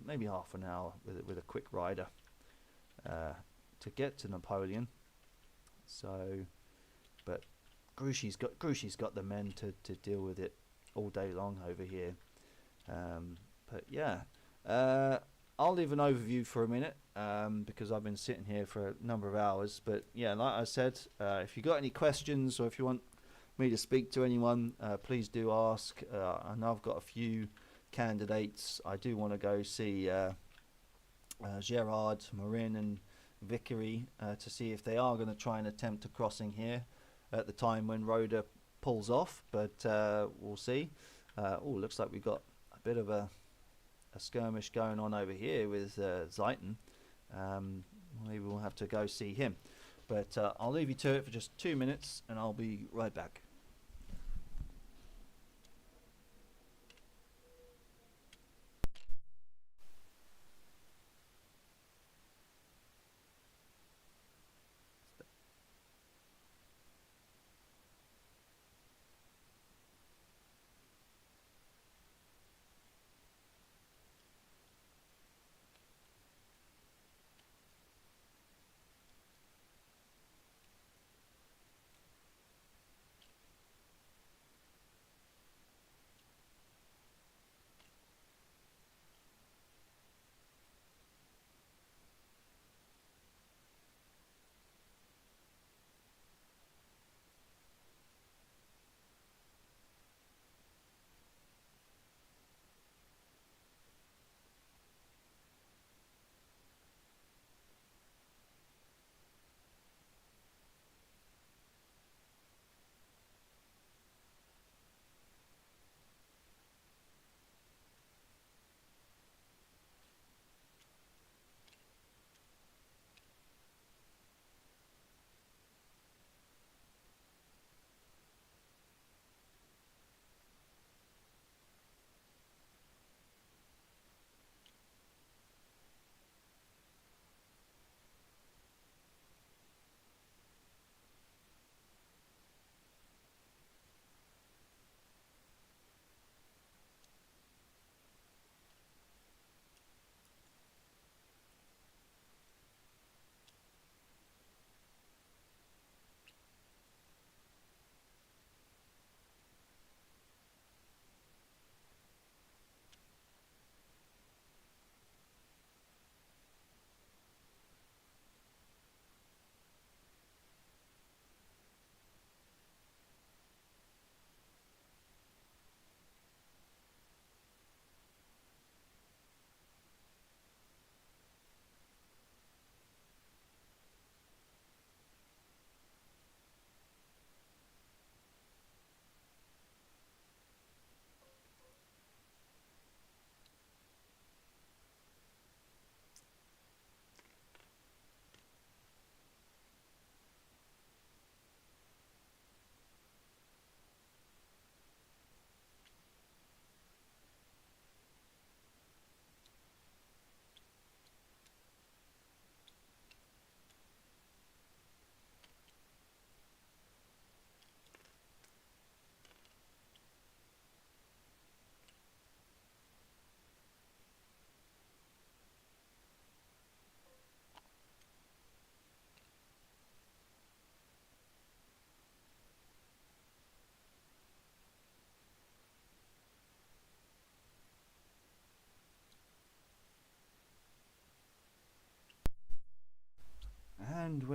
Maybe half an hour with a quick rider to get to Napoleon. So, but Grouchy's got the men to deal with it all day long over here. But yeah, I'll leave an overview for a minute because I've been sitting here for a number of hours. But yeah, like I said, if you got any questions or if you want me to speak to anyone, please do ask. I know I've got a few candidates. I do want to go see Gerard, Marin and Vickery to see if they are going to try and attempt a crossing here at the time when Rhoda pulls off, but we'll see. Looks like we've got a bit of a skirmish going on over here with Zeiton. Maybe we'll have to go see him, but I'll leave you to it for just 2 minutes and I'll be right back.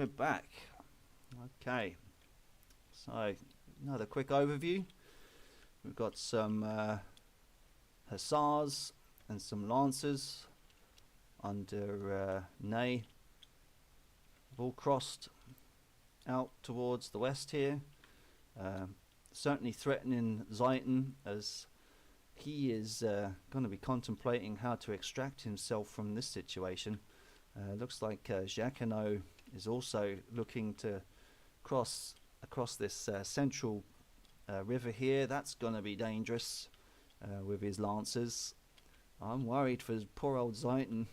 we're back. Okay, so another quick overview. We've got some hussars and some lancers under Ney. We've all crossed out towards the west here. Certainly threatening Zeiten, as he is going to be contemplating how to extract himself from this situation. Looks like Jacquinot is also looking to cross across this central river here. That's going to be dangerous with his lancers. I'm worried for poor old Zeiten.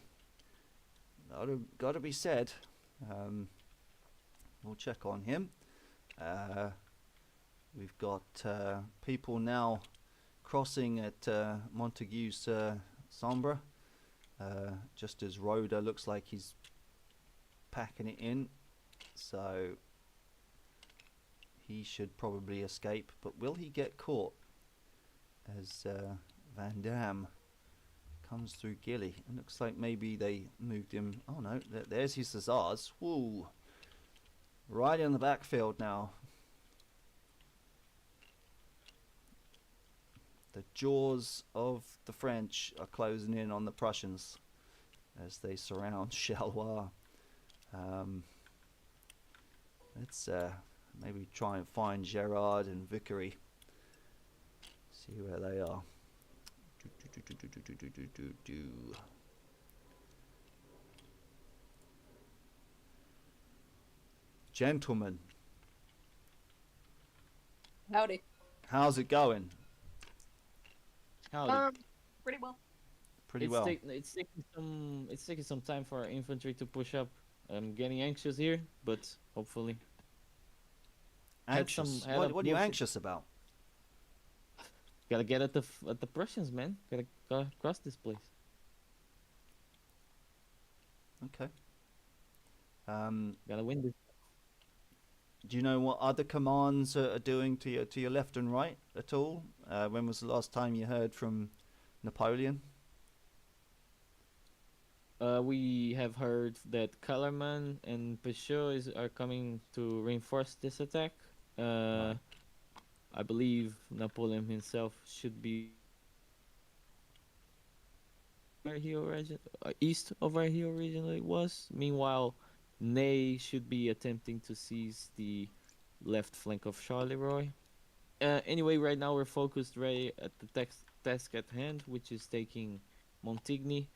Got to be said. We'll check on him. We've got people now crossing at Montague's Sambre. Just as Rhoda looks like he's packing it in, so he should probably escape. But will he get caught as Van Dam comes through Gilly? It looks like maybe they moved him. Oh no, there's his hussars. Woo! Right in the backfield now. The jaws of the French are closing in on the Prussians as they surround Charleroi. Let's maybe try and find Gerard and Vickery. See where they are. Gentlemen, Howdy. how's it going? Howdy. Pretty well. Pretty well. It's taking some time for our infantry to push up. I'm getting anxious here, but hopefully. Anxious? What are you anxious about? Gotta get at the Prussians, man. Gotta go across this place. Okay. Gotta win this. Do you know what other commands are doing to your left and right at all? When was the last time you heard from Napoleon? We have heard that Kellerman and Peugeot are coming to reinforce this attack. I believe Napoleon himself should be where he east of where he originally was. Meanwhile, Ney should be attempting to seize the left flank of Charleroi. Anyway, right now we're focused right at the task at hand, which is taking Montigny.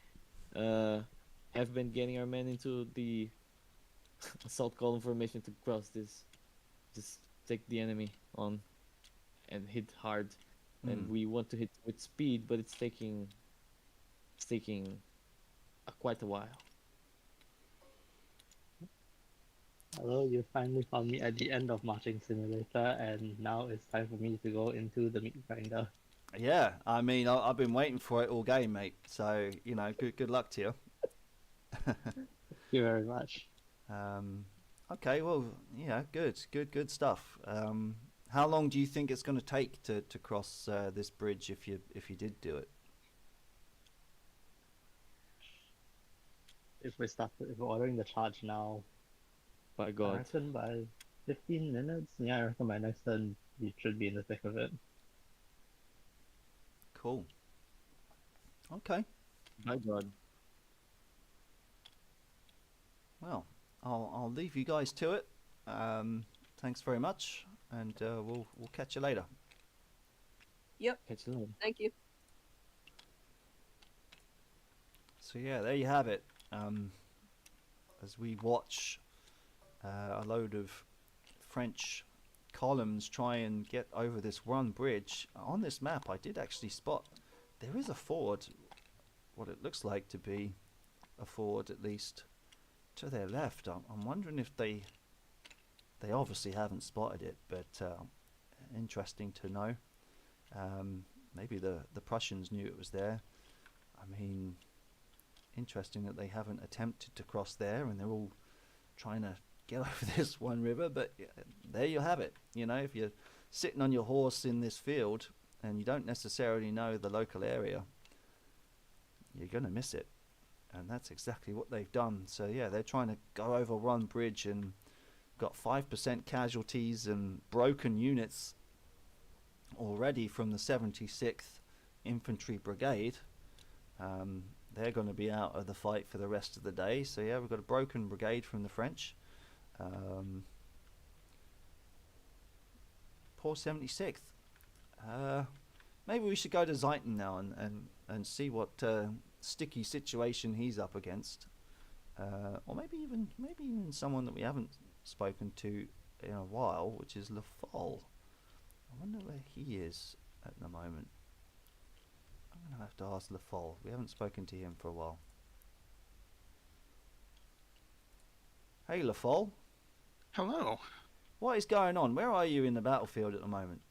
Have been getting our men into the assault column formation to cross this. Just take the enemy on and hit hard. And we want to hit with speed, but it's taking quite a while. Hello, you finally found me at the end of Marching Simulator, and now it's time for me to go into the meat grinder. Yeah, I mean, I've been waiting for it all game, mate. So, you know, good luck to you. Thank you very much. Okay, well, yeah, good stuff. How long do you think it's going to take to cross this bridge if you did do it? If we're ordering the charge now, by I God, reckon by 15 minutes. Yeah, I reckon by next turn we should be in the thick of it. Cool. Okay. by God. Well, I'll leave you guys to it. Thanks very much, and we'll catch you later. Yep. Catch you later. Thank you. So yeah, there you have it. As we watch a load of French columns try and get over this one bridge. On this map, I did actually spot there is a ford, what it looks like to be a ford at least, to their left. I'm wondering if they obviously haven't spotted it, but interesting to know. Maybe the Prussians knew it was there. I mean, interesting that they haven't attempted to cross there, and they're all trying to get over this one river. But there you have it. You know, if you're sitting on your horse in this field and you don't necessarily know the local area, you're going to miss it. And that's exactly what they've done. So yeah, they're trying to go over one bridge and got 5% casualties and broken units already from the 76th Infantry Brigade. They're going to be out of the fight for the rest of the day. So yeah, we've got a broken brigade from the French. Poor 76th. Maybe we should go to Zeiten now and see what sticky situation he's up against. Or maybe even someone that we haven't spoken to in a while, which is Le Foll. I wonder where he is at the moment. I'm gonna have to ask Le Foll. We haven't spoken to him for a while. Hey Le Foll. Hello. What is going on? Where are you in the battlefield at the moment?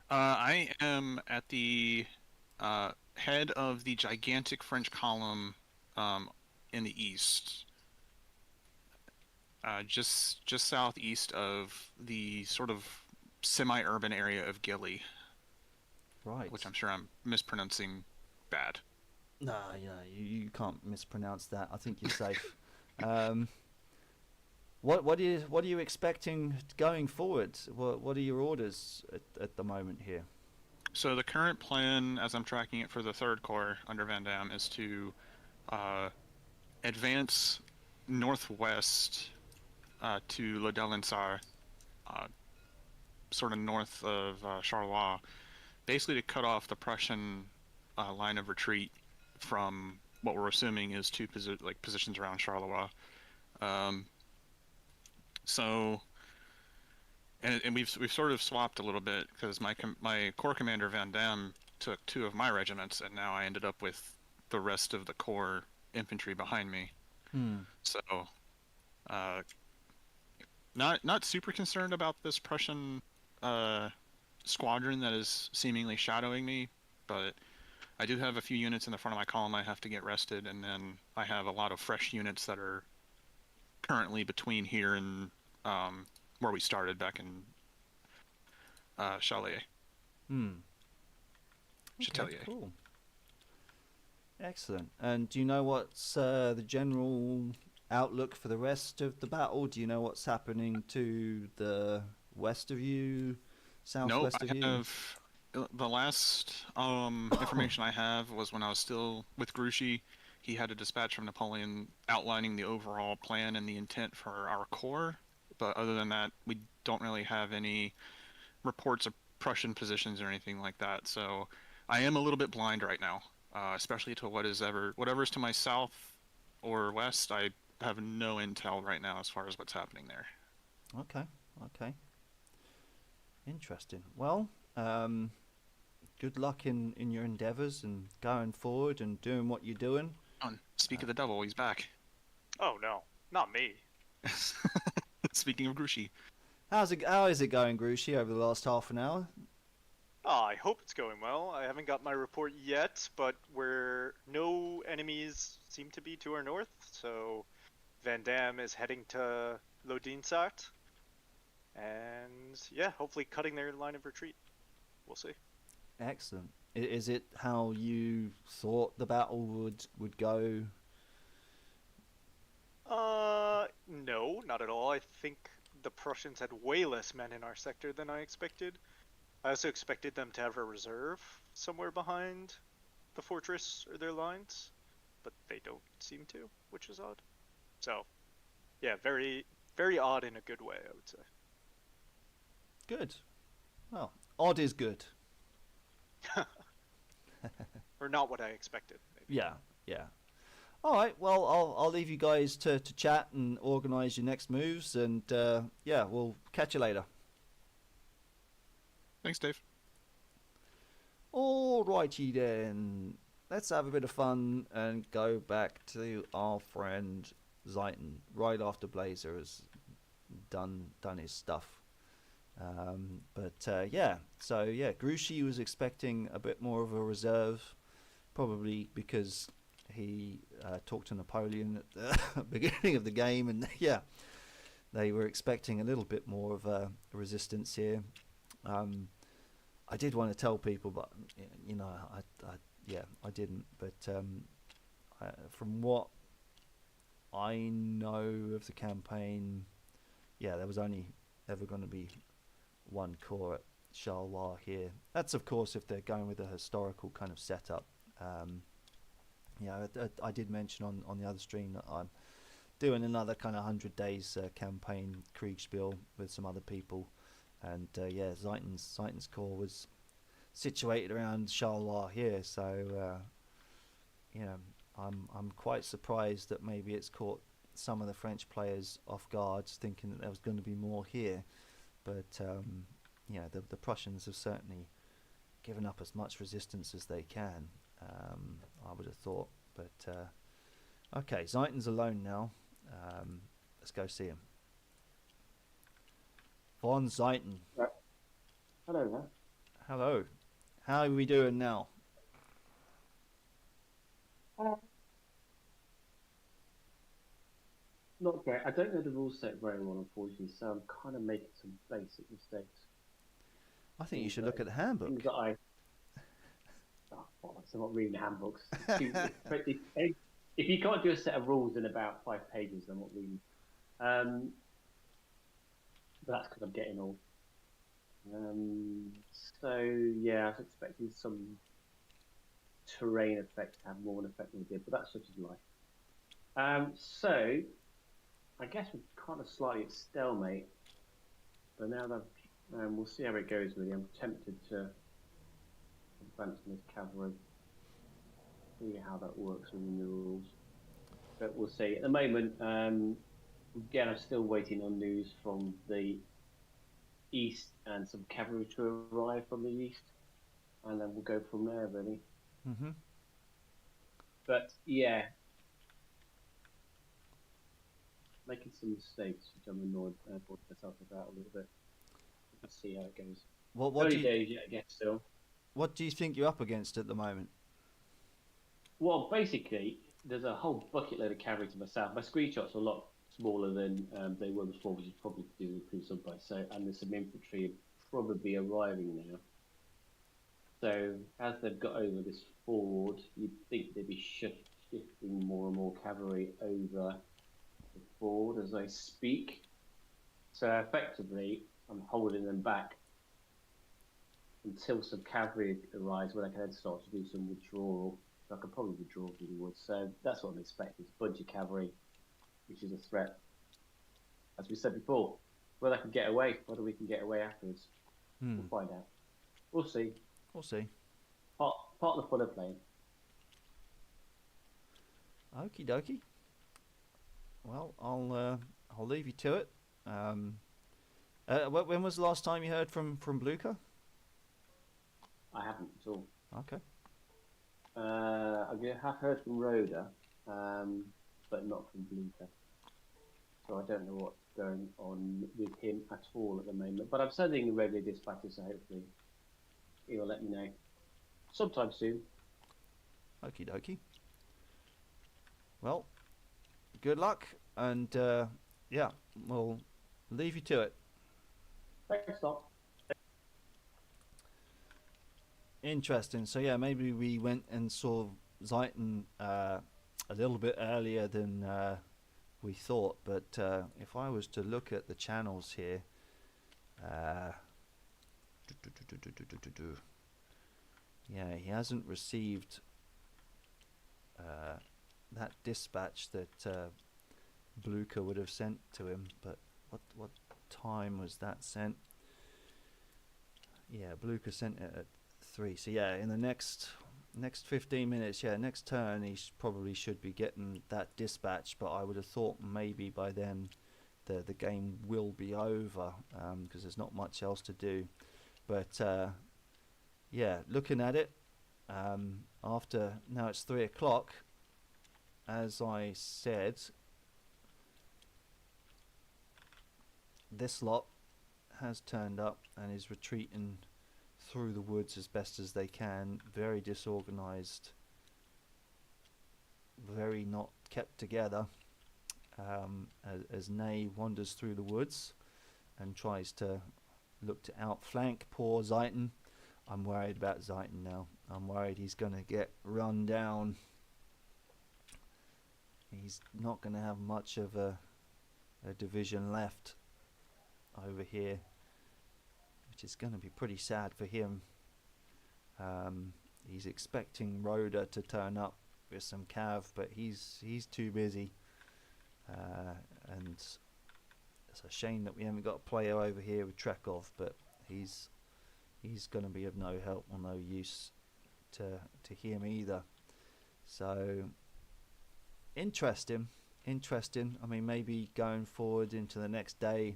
I am at the head of the gigantic French column in the east. Just southeast of the sort of semi-urban area of Gilly. Right. Which I'm sure I'm mispronouncing bad. Nah, you can't mispronounce that. I think you're safe. What are you expecting going forward? What are your orders at the moment here? So the current plan, as I'm tracking it for the 3rd Corps under Van Damme, is to advance northwest to Le Delansar, sort of north of Charleroi, basically to cut off the Prussian line of retreat from what we're assuming is two positions around Charleroi. So, and we've sort of swapped a little bit because my Corps commander Van Damme took 2 of my regiments, and now I ended up with the rest of the Corps infantry behind me. So, not super concerned about this Prussian squadron that is seemingly shadowing me, but I do have a few units in the front of my column I have to get rested, and then I have a lot of fresh units that are currently between here and where we started back in Chatelier. Okay, cool. Excellent. And do you know what's the general outlook for the rest of the battle? Do you know what's happening to the west of you, southwest of you? Nope, the last information I have was when I was still with Grouchy. He had a dispatch from Napoleon outlining the overall plan and the intent for our corps. But other than that, we don't really have any reports of Prussian positions or anything like that. So I am a little bit blind right now, especially to whatever's to my south or west. I have no intel right now as far as what's happening there. Okay. Interesting. Well, good luck in your endeavors and going forward and doing what you're doing. Speak of the devil, he's back. Oh no, not me. Speaking of Grouchy. How is it going, Grouchy, over the last half an hour? I hope it's going well. I haven't got my report yet, but no enemies seem to be to our north, so Van Damme is heading to Lodinsart. And yeah, hopefully cutting their line of retreat. We'll see. Excellent. Is it how you thought the battle would go? No, not at all. I think the Prussians had way less men in our sector than I expected. I also expected them to have a reserve somewhere behind the fortress or their lines, but they don't seem to, which is odd. So, yeah, very, very odd in a good way, I would say. Good. Well, odd is good. Or not what I expected. Maybe. Yeah. All right. Well, I'll leave you guys to chat and organise your next moves, and yeah, we'll catch you later. Thanks, Dave. All righty then. Let's have a bit of fun and go back to our friend Zeiten right after Blazer has done his stuff. Yeah, so yeah, Grouchy was expecting a bit more of a reserve, probably because he talked to Napoleon at the beginning of the game, and yeah, they were expecting a little bit more of a resistance here. I did want to tell people, but you know, I didn't. But from what I know of the campaign, yeah, there was only ever going to be one core at Charleroi here. That's of course if they're going with a historical kind of setup. I did mention on the other stream that I'm doing another kind of 100 days campaign Kriegsspiel with some other people, and Zeiten's core was situated around Charleroi here, so I'm quite surprised that maybe it's caught some of the French players off guard, thinking that there was going to be more here. But the Prussians have certainly given up as much resistance as they can. I would have thought, but okay, Zeiten's alone now. Let's go see him. Von Zeiten. Hello there. Hello. How are we doing now? Not great. I don't know the rule set very well, unfortunately, so I'm kind of making some basic mistakes. I think you should look at the handbook. Things that I'm not reading handbooks. If you can't do a set of rules in about 5 pages, I'm not reading. But that's because I'm getting old. So yeah, I was expecting some terrain effect to have more of an effect than it did, but that's such as life. So I guess we're kind of slightly at stalemate, but now that we'll see how it goes. Really, I'm tempted to advance with cavalry, see how that works within the rules, but we'll see. At the moment, again, I'm still waiting on news from the east and some cavalry to arrive from the east, and then we'll go from there, really. Mm-hmm. But yeah, making some mistakes, which I'm annoyed myself about a little bit. Let's see how it goes. What Early days yet, I guess, still. What do you think you're up against at the moment? Well, basically, there's a whole bucket load of cavalry to my south. My screenshots are a lot smaller than they were before, which is probably to do with previous umpire. So, and there's some infantry probably arriving now. So, as they've got over this ford, you'd think they'd be shifting more and more cavalry over the ford as I speak. So, effectively, I'm holding them back until some cavalry arrives, where they can then start to do some withdrawal. So I could probably withdraw through the woods. So that's what I'm expecting. A bunch of cavalry, which is a threat. As we said before, whether I can get away, whether we can get away afterwards, we'll find out. We'll see. We'll see. Part of the fun of playing. Okie dokie. Well, I'll leave you to it. When was the last time you heard from Blucher? I haven't at all. Okay. I have heard from Rhoda, but not from Blucher. So I don't know what's going on with him at all at the moment. But I'm sending regular dispatches, so hopefully he'll let me know sometime soon. Okie dokie. Well, good luck, and yeah, we'll leave you to it. Thanks, Doc. Interesting. So yeah, maybe we went and saw Zeiten a little bit earlier than we thought. But if I was to look at the channels here, yeah, he hasn't received that dispatch that Blucher would have sent to him. But what time was that sent? Yeah, Blucher sent it at 3. So yeah, in the next 15 minutes, yeah, next turn, he probably should be getting that dispatch. But I would have thought maybe by then the game will be over, because there's not much else to do. But yeah, looking at it, after now it's 3 o'clock, as I said, this lot has turned up and is retreating through the woods as best as they can. Very disorganized, very not kept together, as Ney wanders through the woods and tries to look to outflank poor Zeiten. I'm worried about Zeiten now. I'm worried he's going to get run down. He's not going to have much of a division left over here, which is going to be pretty sad for him. He's expecting Rhoda to turn up with some cav, but he's too busy, and it's a shame that we haven't got a player over here with Trekov, but he's going to be of no help or no use to him either. So interesting. I mean, maybe going forward into the next day,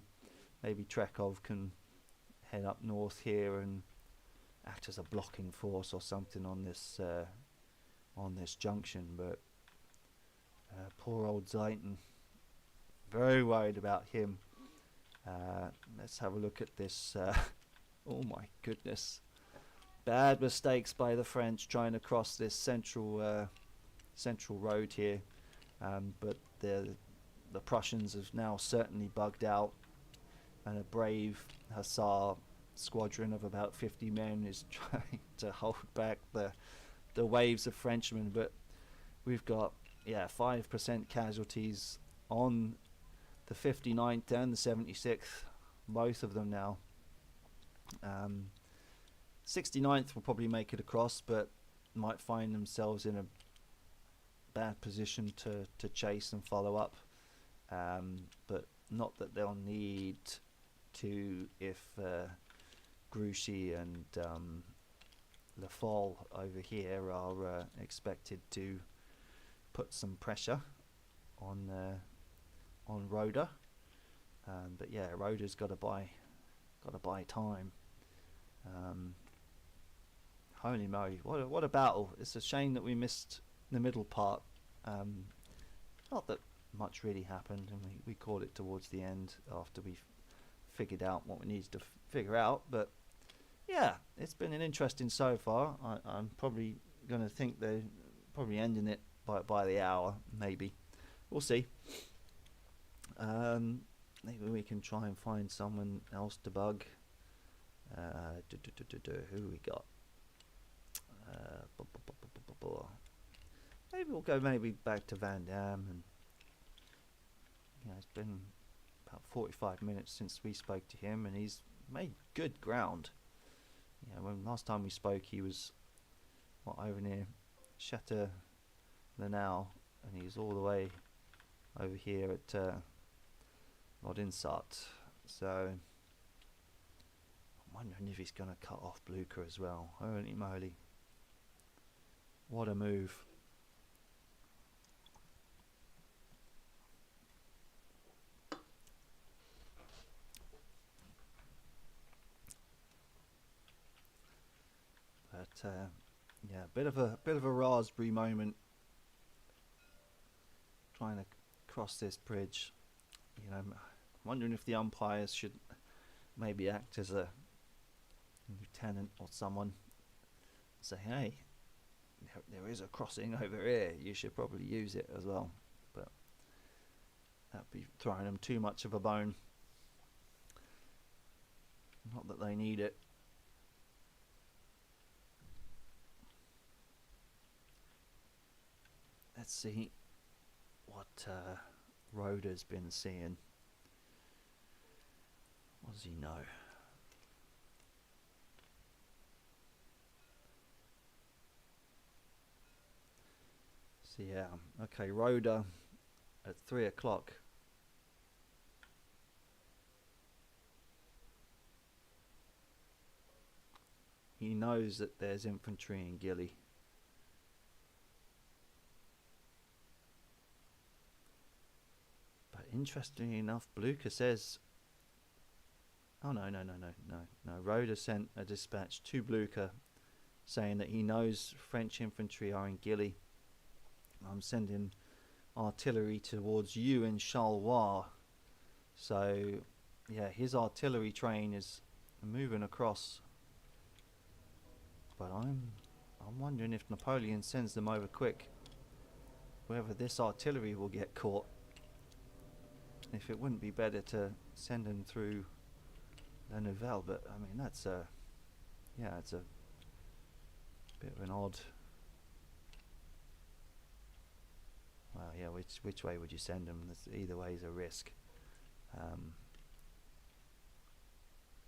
maybe Trekov can head up north here and act as a blocking force or something on this junction. But poor old Zayton, very worried about him. Let's have a look at this. Oh my goodness, bad mistakes by the French trying to cross this central road here, but the Prussians have now certainly bugged out, and a brave Hussar squadron of about 50 men is trying to hold back the waves of Frenchmen. But we've got 5% casualties on the 59th and the 76th, both of them now. 69th will probably make it across, but might find themselves in a bad position to chase and follow up, but not that they'll need to if Grouchy and Le Fall over here are expected to put some pressure on Rhoda. But yeah, Rhoda's got to buy time. Holy moly, what a battle. It's a shame that we missed the middle part. Not that much really happened, and we called it towards the end after we figured out what we needed to figure out. But yeah, it's been an interesting so far. I'm probably going to think they're probably ending it by the hour, maybe. We'll see. Maybe we can try and find someone else to bug. Who we got? Maybe we'll go back to Van Dam, and it's been about 45 minutes since we spoke to him, and he's made good ground. When last time we spoke, he was over near Chateau Lanau, and he's all the way over here at Lodinsart. So I'm wondering if he's going to cut off Blucher as well. Holy moly, what a move. But yeah, bit of a raspberry moment trying to cross this bridge. I'm wondering if the umpires should maybe act as a lieutenant or someone, say, hey, there is a crossing over here, you should probably use it as well. But that'd be throwing them too much of a bone. Not that they need it. Let's see what Rhoda's been seeing. What does he know? So yeah, okay, Rhoda at 3 o'clock. He knows that there's infantry in Gilly. But interestingly enough, Blucher says, oh no, Rhoda sent a dispatch to Blucher saying that he knows French infantry are in Gilly. I'm sending artillery towards you in Charleroi. So yeah, his artillery train is moving across. But I'm wondering if Napoleon sends them over quick, whether this artillery will get caught. If it wouldn't be better to send them through La Nouvelle, but I mean it's a bit of an odd. Well, yeah, which way would you send them? Either way is a risk.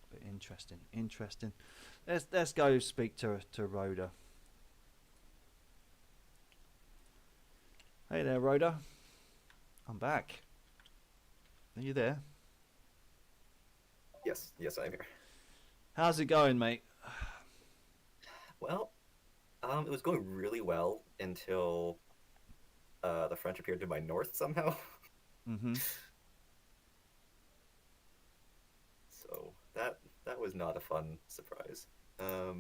But interesting. Let's go speak to Rhoda. Hey there, Rhoda. I'm back. Are you there? Yes, I'm here. How's it going, mate? Well, it was going really well until the French appeared to my north somehow. Mm-hmm. So that was not a fun surprise. Oh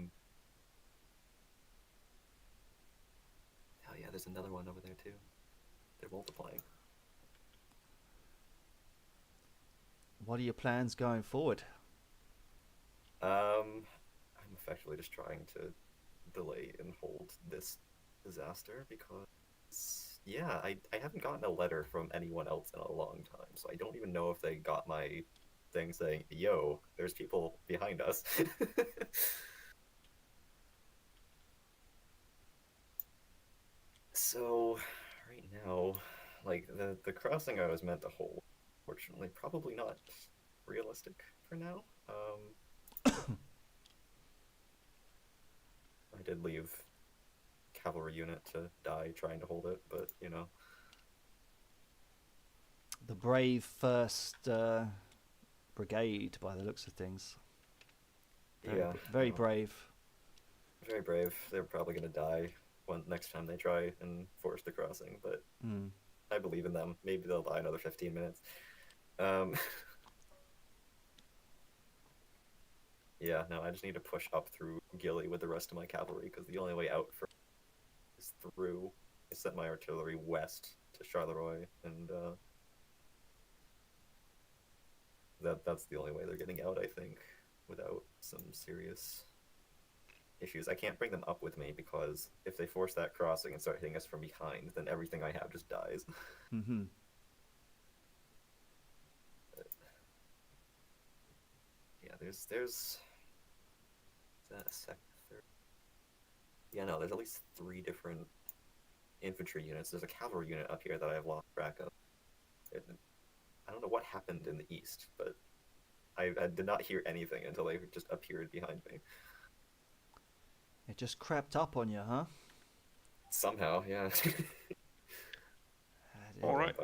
yeah, there's another one over there too. They're multiplying. What are your plans going forward? I'm effectively just trying to delay and hold this disaster because, yeah, I haven't gotten a letter from anyone else in a long time, so I don't even know if they got my thing saying, yo, there's people behind us. So, right now, like, the crossing I was meant to hold, fortunately, probably not realistic for now. I did leave cavalry unit to die trying to hold it, but you know. The brave first brigade, by the looks of things. Very brave. Very brave. They're probably gonna die next time they try and force the crossing, but I believe in them. Maybe they'll die another 15 minutes. Yeah, no, I just need to push up through Gilly with the rest of my cavalry, because the only way out is through. I sent my artillery west to Charleroi, and that's the only way they're getting out, I think, without some serious issues. I can't bring them up with me, because if they force that crossing and start hitting us from behind, then everything I have just dies. Mm-hmm. Yeah, there's is that a second, third? Yeah, no, there's at least 3 different infantry units. There's a cavalry unit up here that I have lost track of. I don't know what happened in the east, but I did not hear anything until they just appeared behind me. It just crept up on you, huh? Somehow, yeah. All right.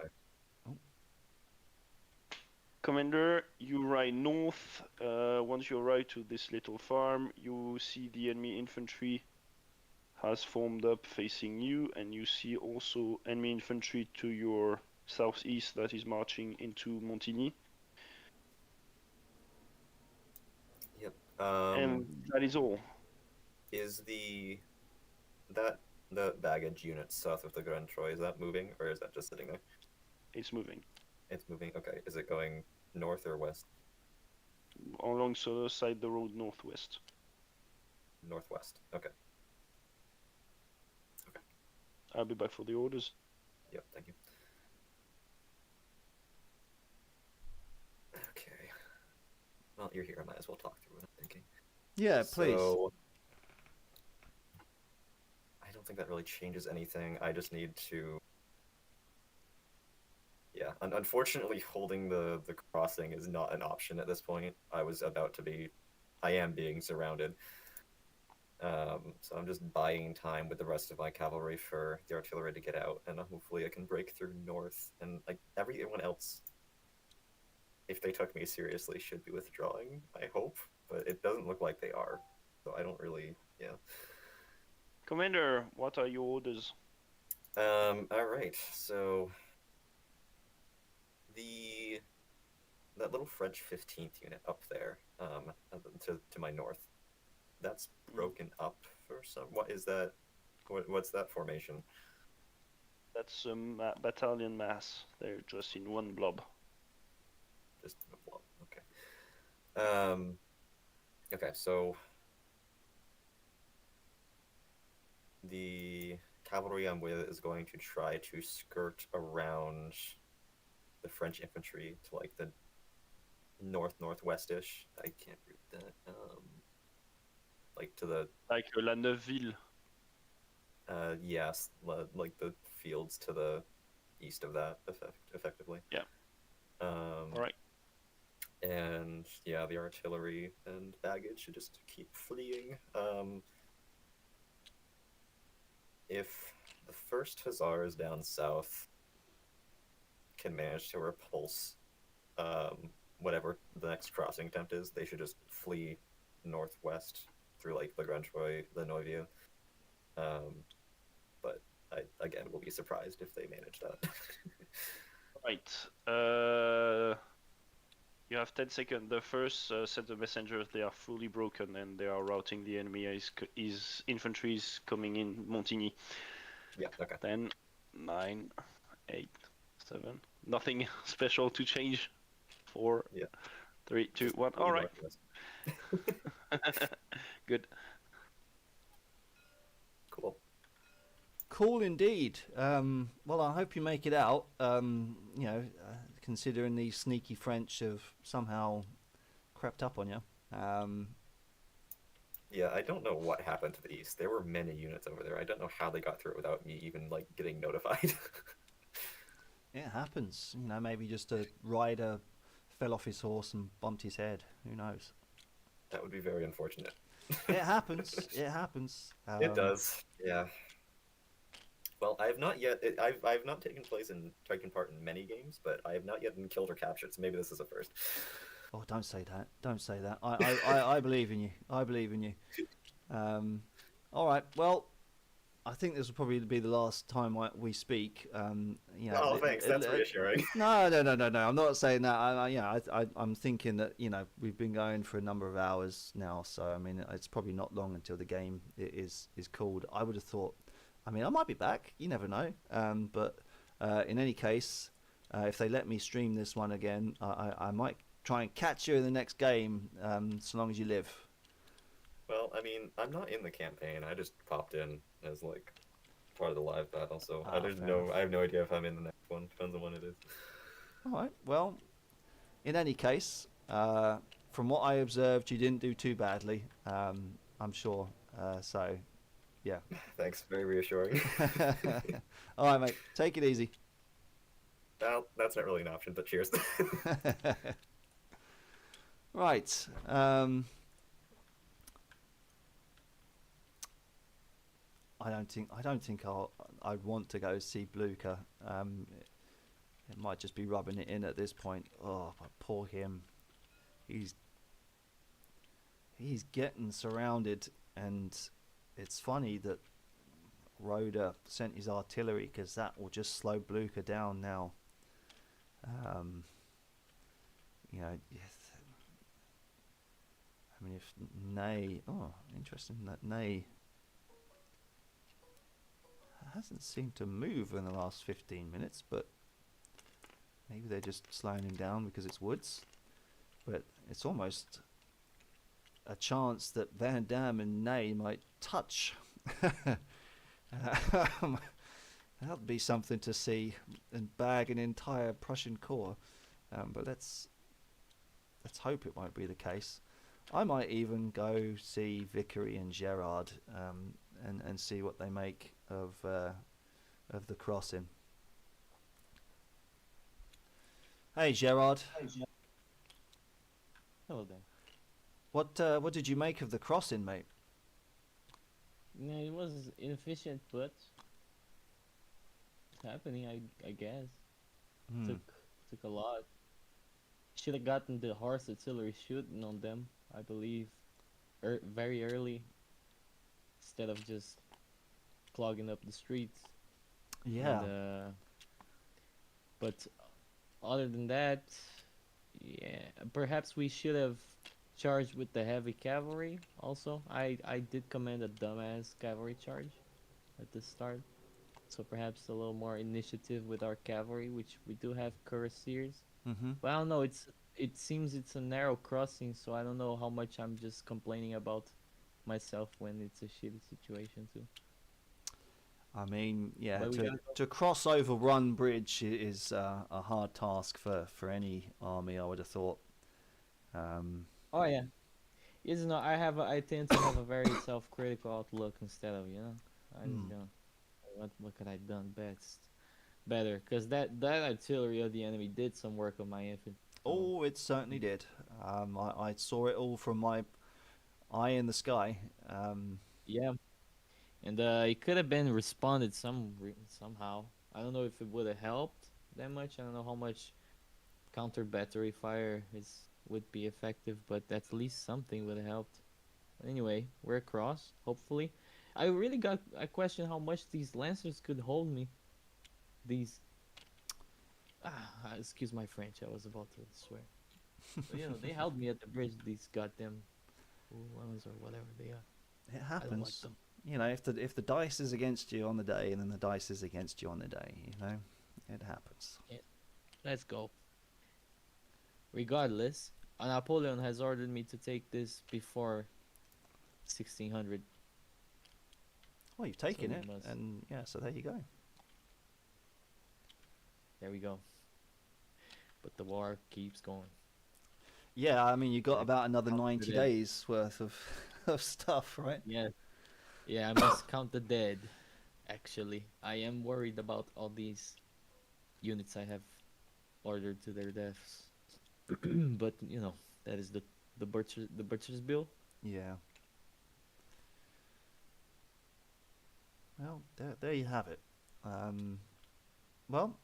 Commander, you ride north. Once you arrive to this little farm, you see the enemy infantry has formed up facing you, and you see also enemy infantry to your southeast that is marching into Montigny. Yep. And that is all. Is the baggage unit south of the Grand Troy, is that moving, or is that just sitting there? It's moving. It's moving. Okay. Is it going north or west? Alongside the road northwest. Northwest. Okay. I'll be back for the orders. Yep. Thank you. Okay. Well, you're here. I might as well talk through what I'm thinking. Yeah, please. So, I don't think that really changes anything. I just need to... Yeah, unfortunately, holding the crossing is not an option at this point. I am being surrounded. So I'm just buying time with the rest of my cavalry for the artillery to get out, and hopefully I can break through north. And like everyone else, if they took me seriously, should be withdrawing, I hope. But it doesn't look like they are, so I don't really, yeah. Commander, what are your orders? Alright, so... That little French 15th unit up there, to my north, that's broken up for some... What is that? What's that formation? That's battalion mass. They're just in one blob. Just in a blob, okay. Okay, so... The cavalry I'm with is going to try to skirt around the French infantry to like the northwestish. I can't read that. Like to the La Neuville. Yes, like the fields to the east of that, effectively. Yeah. All right. And yeah, the artillery and baggage should just keep fleeing. If the first Hussars down south can manage to repulse whatever the next crossing attempt is, they should just flee northwest through like the Grantroy, the Neuville. But I again will be surprised if they manage that. Right. You have 10 seconds. The first set of messengers, they are fully broken and they are routing the enemy. His infantry is coming in Montigny. Yeah, okay. 10, 9, 8, 7. Nothing special to change. 4, yeah. 3, 2, 1. All right. Good. Cool. Cool indeed. Well, I hope you make it out. Considering these sneaky French have somehow crept up on you. Yeah, I don't know what happened to the east. There were many units over there. I don't know how they got through it without me even like getting notified. It happens. Maybe just a rider fell off his horse and bumped his head. Who knows? That would be very unfortunate. It happens. It happens. It does. Yeah. Well, I have not yet. I've not taken part in many games, but I have not yet been killed or captured. So maybe this is a first. Oh, don't say that. Don't say that. I believe in you. I believe in you. All right. Well, I think this will probably be the last time we speak. Oh, thanks. That's reassuring. No. I'm not saying that. I'm thinking that we've been going for a number of hours now, so I mean it's probably not long until the game is called. I would have thought. I mean, I might be back. You never know. But in any case, if they let me stream this one again, I might try and catch you in the next game, so long as you live. Well, I mean, I'm not in the campaign. I just popped in as like part of the live battle, so I have no idea if I'm in the next one. Depends on when it is. All right. Well, in any case, from what I observed, you didn't do too badly. I'm sure. So, yeah. Thanks. Very reassuring. All right, mate. Take it easy. Well, that's not really an option, but cheers. Right. I don't think I'd want to go see Blucher. It might just be rubbing it in at this point. Oh, but poor him. He's getting surrounded, and it's funny that Roda sent his artillery because that will just slow Blucher down now. I mean, if Ney... Oh, interesting that Ney hasn't seemed to move in the last 15 minutes, but maybe they're just slowing him down because it's woods. But it's almost a chance that Van Damme and Ney might touch. That'd be something to see and bag an entire Prussian corps. But let's hope it won't be the case. I might even go see Vickery and Gerard and see what they make of the crossing. Hey Gerard. Hello there. What did you make of the crossing, mate? Yeah, it was inefficient, but it's happening. I guess. Took a lot. Should have gotten the horse artillery shooting on them, I believe, very early, instead of just clogging up the streets. Yeah. And, but other than that, yeah, perhaps we should have charged with the heavy cavalry also. I did command a dumbass cavalry charge at the start, so perhaps a little more initiative with our cavalry, which we do have cuirassiers. But I don't know, it seems it's a narrow crossing, so I don't know how much I'm just complaining about myself when it's a shitty situation too. I mean, yeah, to cross over one bridge is a hard task for any army, I would have thought. Oh yeah, I tend to have a very self-critical outlook instead of I just go, what could I done better? Because that artillery of the enemy did some work on my infantry. Oh, it certainly did. I saw it all from my eye in the sky. Yeah, and it could have been responded somehow. I don't know if it would have helped that much. I don't know how much counter battery fire would be effective, but at least something would have helped. Anyway, we're across. Hopefully, I question how much these lancers could hold me. These excuse my French. I was about to swear. But, they held me at the bridge. These goddamn lemons or whatever they are. It I don't like happens. them. If the dice is against you on the day, and then the dice is against you on the day, it happens. Yeah. Let's go. Regardless, Napoleon has ordered me to take this before 1600. Well, you've taken So it, we must- and so there you go. There we go. But the war keeps going. Yeah, I mean, you got about another Count 90 the dead. days worth of of stuff, right? Yeah. Yeah, I must count the dead. Actually, I am worried about all these units I have ordered to their deaths. But that is the butcher's bill. Yeah. Well, there you have it. Well,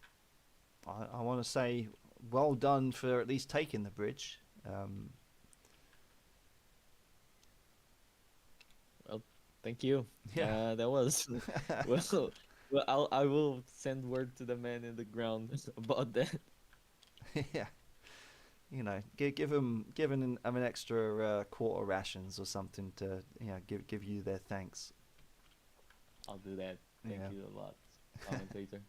I want to say well done for at least taking the bridge. Well, thank you. Yeah. That was well. I will send word to the man in the ground about that. Yeah. Give them an extra quarter rations or something to give you their thanks. I'll do that. Thank Yeah. you a lot, commentator.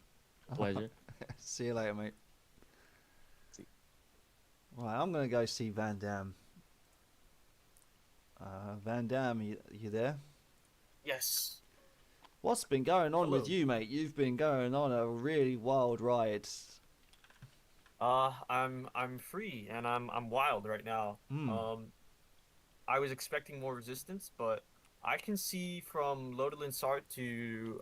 Pleasure. See you later, mate. See. Right, I'm gonna go see Van Dam. Van Dam, you there? Yes. What's been going on with Hello. you, mate? You've been going on a really wild ride. I'm free and I'm wild right now. I was expecting more resistance, but I can see from Lodelinsart to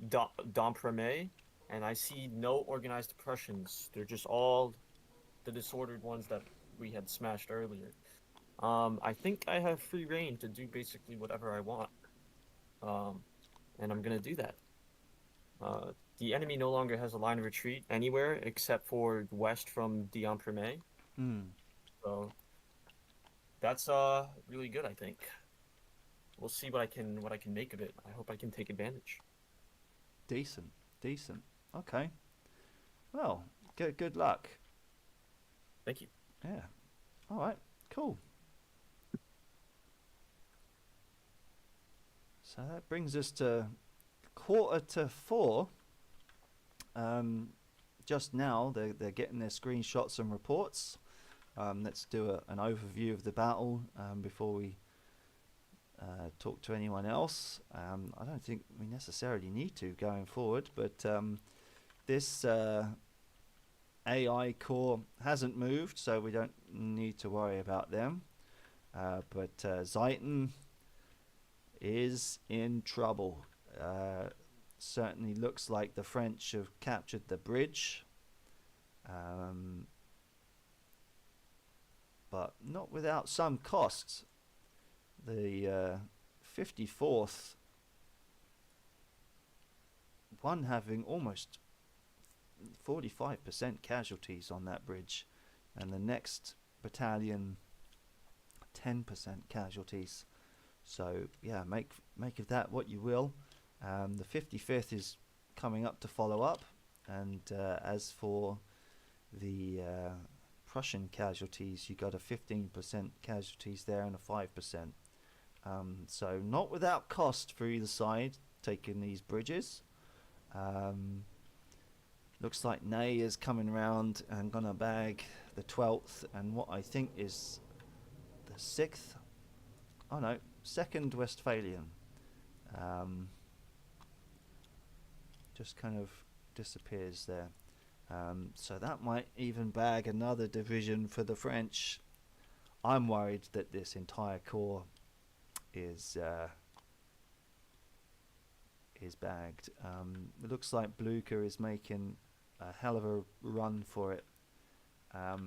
Dompreme, and I see no organized Prussians. They're just all the disordered ones that we had smashed earlier. I think I have free reign to do basically whatever I want. And I'm gonna do that. The enemy no longer has a line of retreat anywhere except for west from Dompreme. So that's really good, I think. We'll see what I can make of it. I hope I can take advantage. Decent. Okay. Well, good luck. Thank you. Yeah. All right. Cool. So that brings us to 3:45. Just now, they're getting their screenshots and reports. Let's do an overview of the battle before we talk to anyone else. I don't think we necessarily need to going forward, but this AI core hasn't moved, so we don't need to worry about them. But Zeiten is in trouble. Certainly looks like the French have captured the bridge, but not without some costs. The 54th one having almost 45% casualties on that bridge, and the next battalion 10% casualties. So yeah, make of that what you will. The 55th is coming up to follow up, and as for the Prussian casualties, you got a 15% casualties there and a 5%. So not without cost for either side taking these bridges. Looks like Ney is coming round and gonna bag the 12th and what I think is the 6th. Oh no, 2nd Westphalian. Just kind of disappears there. So that might even bag another division for the French. I'm worried that this entire corps is bagged. It looks like Blucher is making a hell of a run for it. I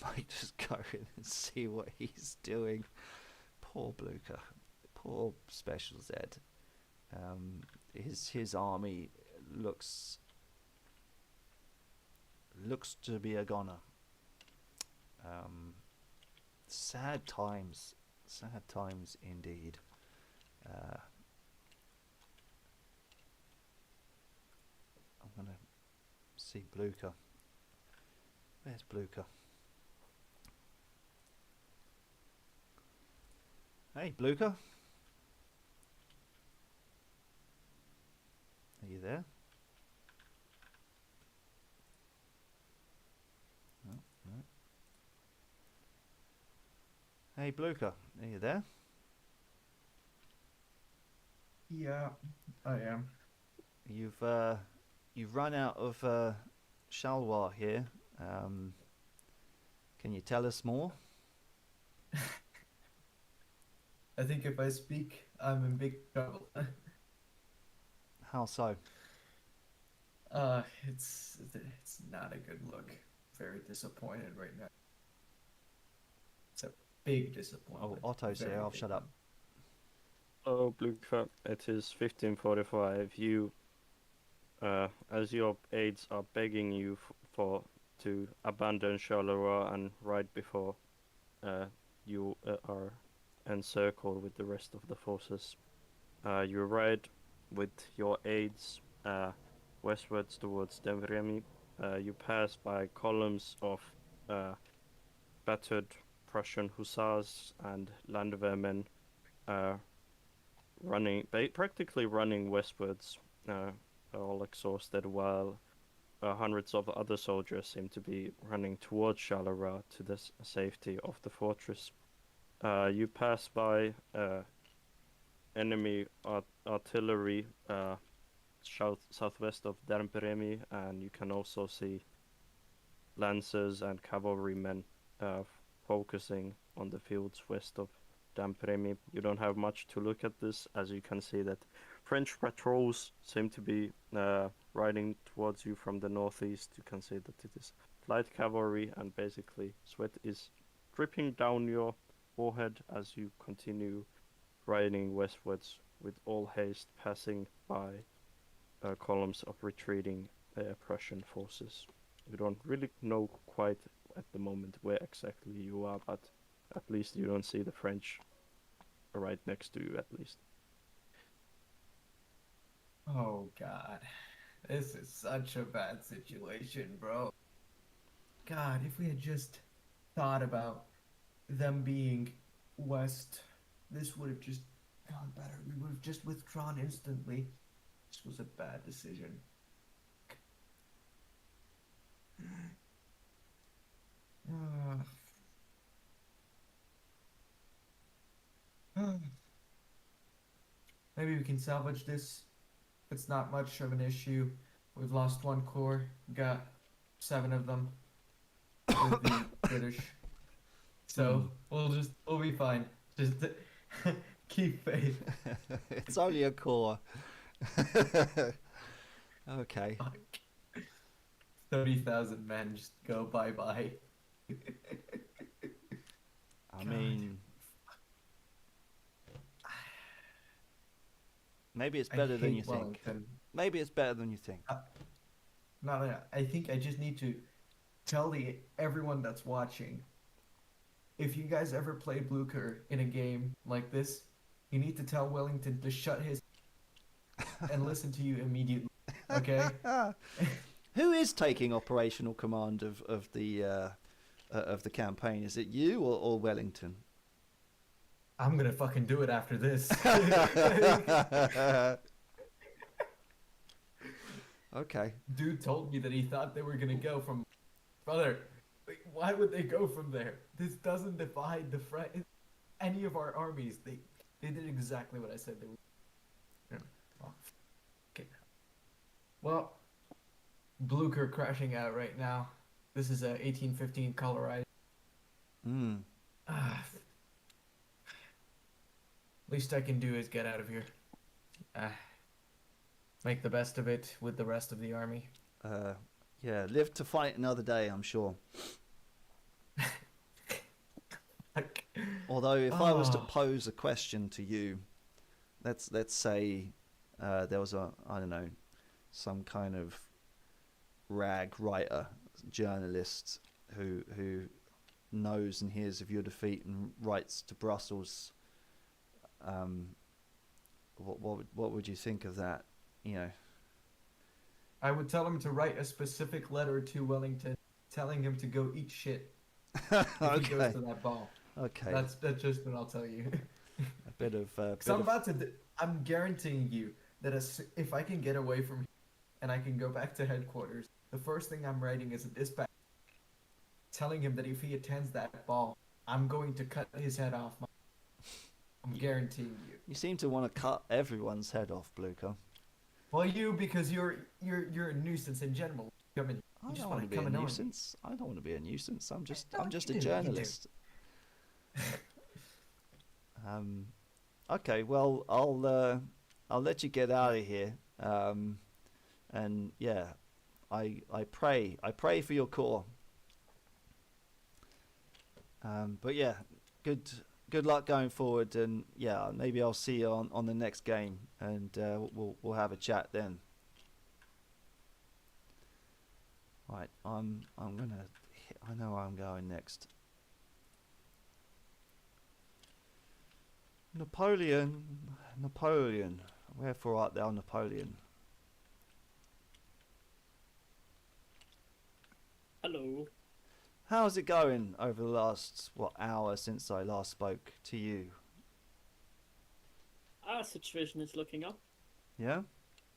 might just go in and see what he's doing. Poor Blucher. Poor Special Z. His army looks to be a goner. Sad times indeed. I'm gonna see Blucher. Where's Blucher? Hey, Blucher. Are you there? No, no. Hey, Blucher. Are you there? Yeah, I am. You've run out of Shalwa here. Can you tell us more? I think if I speak, I'm in big trouble. How so? It's not a good look. Very disappointed right now. It's a big disappointment. Oh, Otto's here. I'll shut up. Oh, Blucher, it is 1545. You, as your aides are begging you to abandon Charleroi, and right before you are encircled with the rest of the forces, you ride with your aides westwards towards Demvremi. You pass by columns of battered Prussian hussars and Landwehrmen practically running westwards, all exhausted, while hundreds of other soldiers seem to be running towards Charleroi to the safety of the fortress. You pass by enemy artillery southwest of Dermperemi, and you can also see lancers and cavalrymen focusing on the fields west of Dermperemi. You don't have much to look at this, as you can see that French patrols seem to be riding towards you from the northeast. You can see that it is light cavalry, and basically sweat is dripping down your forehead as you continue riding westwards with all haste, passing by columns of retreating Prussian forces. You don't really know quite at the moment where exactly you are, but at least you don't see the French right next to you, at least. Oh God, this is such a bad situation, bro. God, if we had just thought about them being west, this would have just gone better. We would have just withdrawn instantly. This was a bad decision. Maybe we can salvage this. It's not much of an issue. We've lost one corps, got 7 of them with the British. So we'll be fine. Just keep faith. It's only a corps. Okay. 30,000 men just go bye-bye. I mean, maybe it's better than you think. Maybe it's better than you think. No, I think I just need to tell everyone that's watching, if you guys ever play Blucher in a game like this, you need to tell Wellington to shut his and listen to you immediately. Okay? Who is taking operational command of the campaign? Is it you or Wellington? I'm gonna fucking do it after this. Okay. Dude told me that he thought they were gonna go from. Brother, why would they go from there? This doesn't divide any of our armies. They did exactly what I said they would. Yeah. Oh. Okay. Well, Blucher crashing out right now. This is a 1815 Colorado. Least I can do is get out of here. Make the best of it with the rest of the army. Yeah, live to fight another day, I'm sure. Although, if I was to pose a question to you, let's say there was I don't know, some kind of rag writer, journalist who knows and hears of your defeat and writes to Brussels. What would you think of that? You know, I would tell him to write a specific letter to Wellington, telling him to go eat shit if he goes to that ball. Okay. That's just what I'll tell you. A bit of. I'm guaranteeing you that if I can get away from here and I can go back to headquarters, the first thing I'm writing is a dispatch telling him that if he attends that ball, I'm going to cut his head off. I'm guaranteeing you. You seem to want to cut everyone's head off, Bluka. Well, because you're a nuisance in general. I don't want to be a nuisance. I don't want to be a nuisance. I'm just a journalist. Okay, well, I'll let you get out of here. And yeah, I pray for your corps. But yeah, good luck going forward, and yeah, maybe I'll see you on the next game, and we'll have a chat then. Right, I know where I'm going next. Napoleon, wherefore art thou, Napoleon? Hello. How's it going over the last, hour since I last spoke to you? Our situation is looking up. Yeah?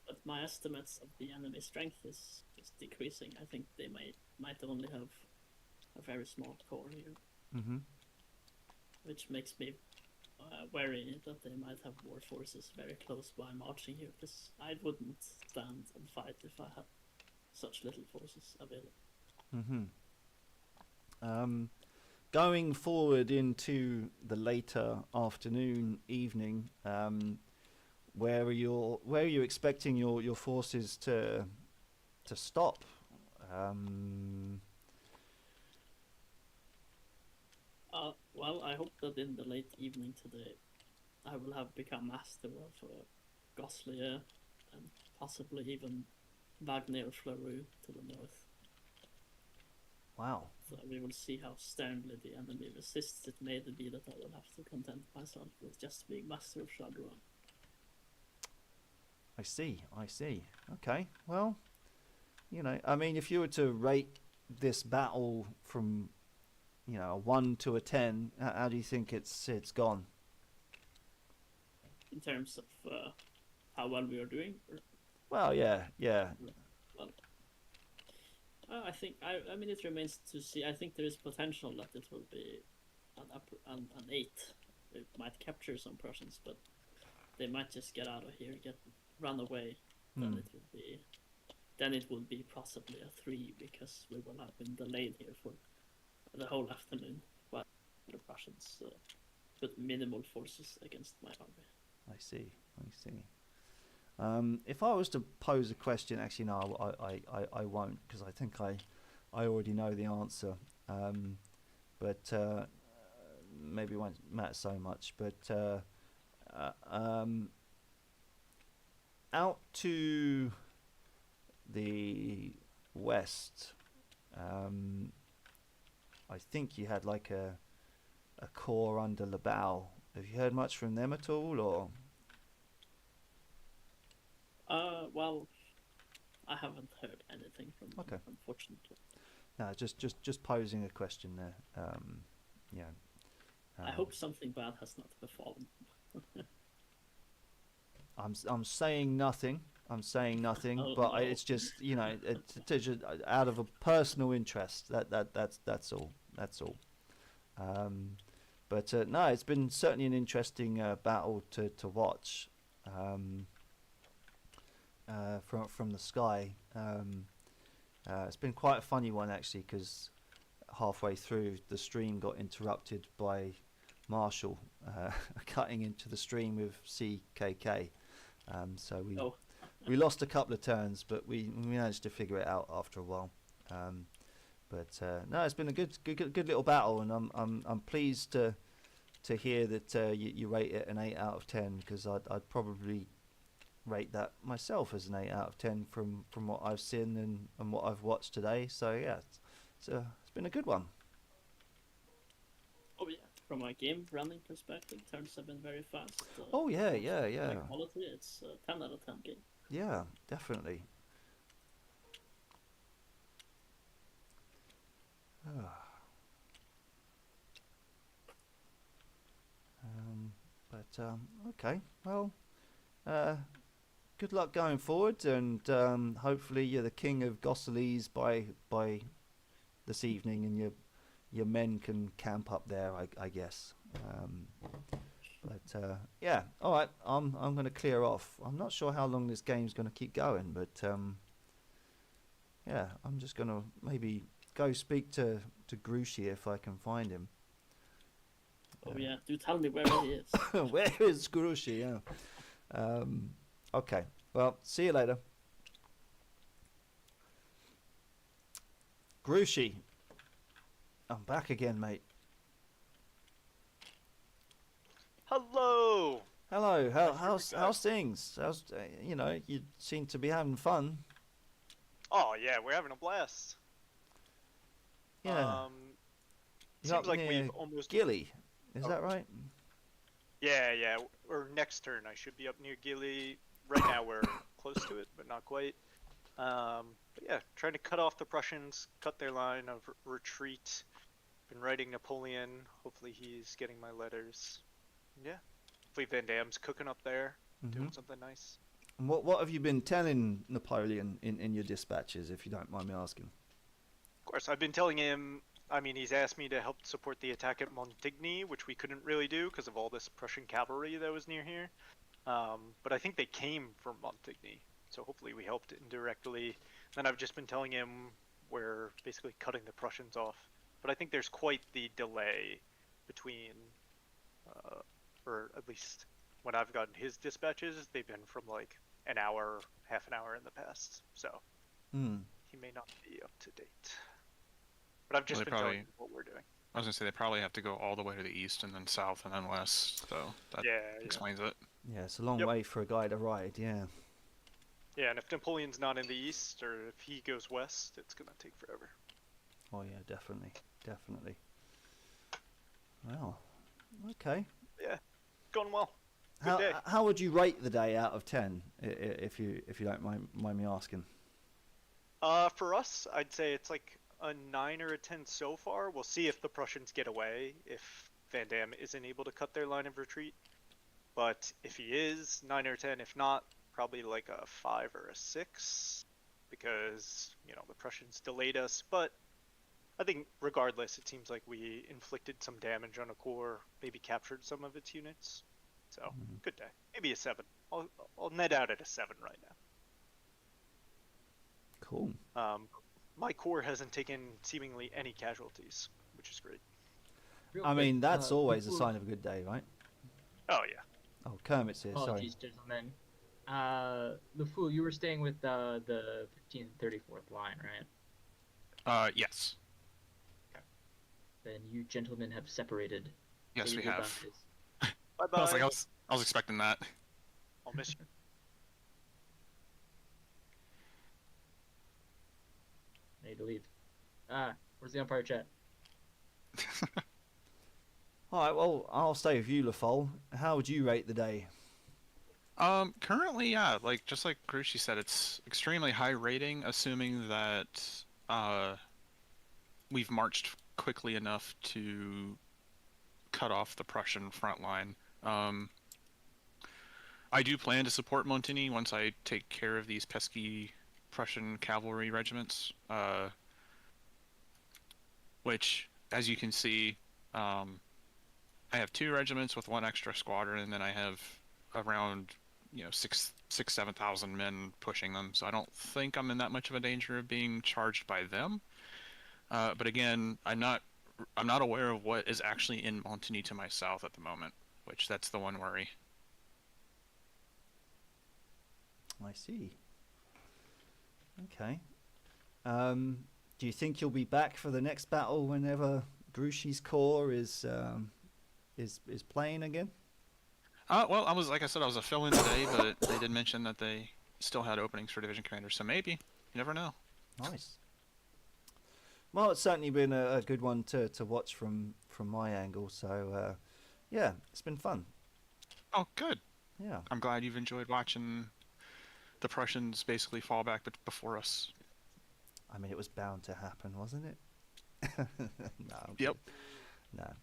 But my estimates of the enemy strength is decreasing. I think they might only have a very small core here. Mm-hmm. Which makes me wary that they might have more forces very close by marching here, because I wouldn't stand and fight if I had such little forces available. Mm-hmm. Going forward into the later afternoon, evening, where are you expecting your forces to stop? Well, I hope that in the late evening today, I will have become master of Goslier and possibly even Wagner Fleurus to the north. Wow. So we will see how sternly the enemy resists. It may be that I will have to content myself with just being master of Chadron. I see. Okay, well, I mean, if you were to rate this battle from, a 1 to a 10, how do you think it's gone? In terms of how well we are doing? Well, yeah. Well, I think, I mean, it remains to see. I think there is potential that it will be an 8. It might capture some Prussians, but they might just get out of here, run away. Then it will be possibly a 3, because we will have been delayed here for the whole afternoon while the Prussians put minimal forces against my army. I see. If I was to pose a question, actually no, I won't, because I think I already know the answer. But maybe it won't matter so much. But out to the west, I think you had like a corps under Labau. Have you heard much from them at all, or? Well, I haven't heard anything from them, unfortunately. No, just posing a question there. Yeah. I hope something bad has not befallen. I'm saying nothing. But it's just it's just out of a personal interest. That's all. But no, it's been certainly an interesting battle to watch. From the sky. It's been quite a funny one actually, because halfway through the stream got interrupted by Marshall cutting into the stream with CKK. So we lost a couple of turns, but we managed to figure it out after a while. No, it's been a good little battle, and I'm pleased to hear that you rate it an 8 out of 10, because I'd probably rate that myself as an 8 out of 10 from what I've seen and what I've watched today. So yeah, it's been a good one. Oh yeah, from a game running perspective, turns have been very fast. Oh yeah. By quality, it's a 10 out of 10 game. Yeah, definitely. Okay, well, good luck going forward, and hopefully you're the king of Gosselies by this evening, and your men can camp up there, I guess. Yeah, all right. I'm going to clear off. I'm not sure how long this game's going to keep going, but yeah, I'm just going to maybe go speak to Grushi if I can find him. Oh yeah, do tell me where he is. Where is Grushi? Yeah. Okay. Well, see you later. Grushi, I'm back again, mate. Hello. Hello. How's things? How's you seem to be having fun. Oh yeah, we're having a blast. Yeah. Seems like we've almost Gilly. Is that right? Yeah. Or next turn, I should be up near Gilly. Right now we're close to it, but not quite. But yeah, trying to cut off the Prussians, cut their line of retreat. Been writing Napoleon. Hopefully he's getting my letters. Yeah. Hopefully Van Damme's cooking up there, doing something nice. And what have you been telling Napoleon in your dispatches, if you don't mind me asking? Of course, I've been telling him. I mean, he's asked me to help support the attack at Montigny, which we couldn't really do because of all this Prussian cavalry that was near here. But I think they came from Montigny, so hopefully we helped indirectly. Then I've just been telling him we're basically cutting the Prussians off. But I think there's quite the delay between, or at least when I've gotten his dispatches, they've been from like an hour, half an hour in the past. So he may not be up to date. But I've just been telling you what we're doing. I was going to say they probably have to go all the way to the east and then south and then west, so that explains it. Yeah, it's a long way for a guy to ride, yeah. Yeah, and if Napoleon's not in the east, or if he goes west, it's going to take forever. Oh yeah, definitely. Well, okay. Yeah, going well. Good day. How would you rate the day out of 10, if you don't mind me asking? For us, I'd say it's like a 9 or a 10 so far. We'll see if the Prussians get away, if Van Damme isn't able to cut their line of retreat. But if he is, 9 or 10. If not, probably like a 5 or a 6, because the Prussians delayed us. But I think regardless, it seems like we inflicted some damage on a corps, maybe captured some of its units. So good day. Maybe a 7. I'll net out at a 7 right now. Cool. My corps hasn't taken seemingly any casualties, which is great. I mean, that's always a sign of a good day, right? Oh yeah. Oh, Kermit's here. Apologies, Sorry. gentlemen. The Fool, you were staying with the 15th and 34th line, right? Yes. Then you gentlemen have separated. Yes, we have. Bye bye. I was expecting that. I'll miss you. I need to leave. Where's the umpire chat? All right, well, I'll stay with you, LaFolle. How would you rate the day? Currently, yeah, just like Grushi said, it's extremely high rating, assuming that we've marched quickly enough to cut off the Prussian front line. I do plan to support Montigny once I take care of these pesky Prussian cavalry regiments, which, as you can see, I have 2 regiments with 1 extra squadron, and then I have around 7,000 men pushing them. So I don't think I'm in that much of a danger of being charged by them. But again, I'm not aware of what is actually in Montigny to my south at the moment, which that's the one worry. I see. Okay. Do you think you'll be back for the next battle whenever Grushi's Corps is playing again? Well, I was like I said, I was a fill-in today, but they did mention that they still had openings for division commanders, so maybe. You never know. Nice. Well, it's certainly been a good one to watch from my angle. So, yeah, it's been fun. Oh, good. Yeah. I'm glad you've enjoyed watching the Prussians basically fall back before us. I mean, it was bound to happen, wasn't it? No. Yep. No.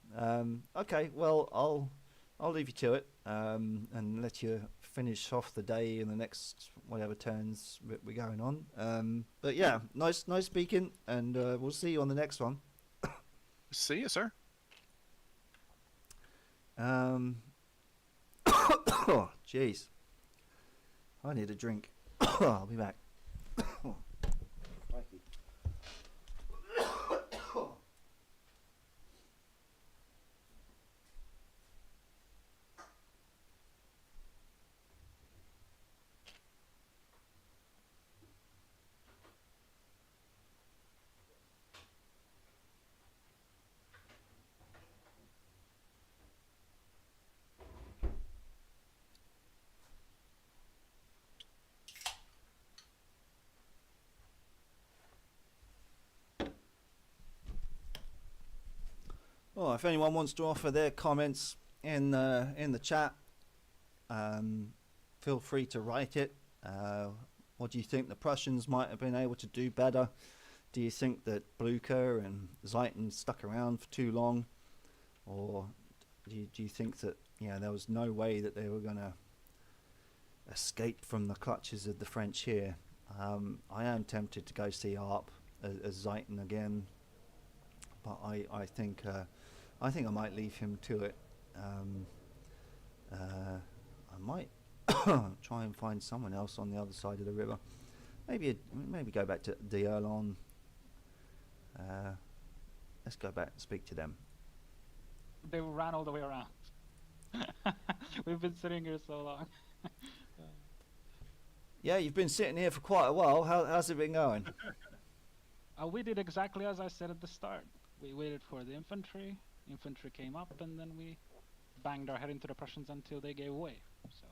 Okay. Well, I'll leave you to it, and let you finish off the day in the next whatever turns we're going on. But yeah, nice speaking, and we'll see you on the next one. See you, sir. Oh, jeez. I need a drink. I'll be back. Well, if anyone wants to offer their comments in the chat, feel free to write it. What do you think the Prussians might have been able to do better? Do you think that Blucher and Zeiten stuck around for too long, or do you think that there was no way that they were going to escape from the clutches of the French here? I am tempted to go see Arp as Zeiten again, but I think I might leave him to it. I might try and find someone else on the other side of the river. Maybe go back to D'Erlon. Let's go back and speak to them. They ran all the way around. We've been sitting here so long. Yeah, you've been sitting here for quite a while. How's it been going? We did exactly as I said at the start. We waited for the infantry. Infantry came up, and then we banged our head into the Prussians until they gave way. So.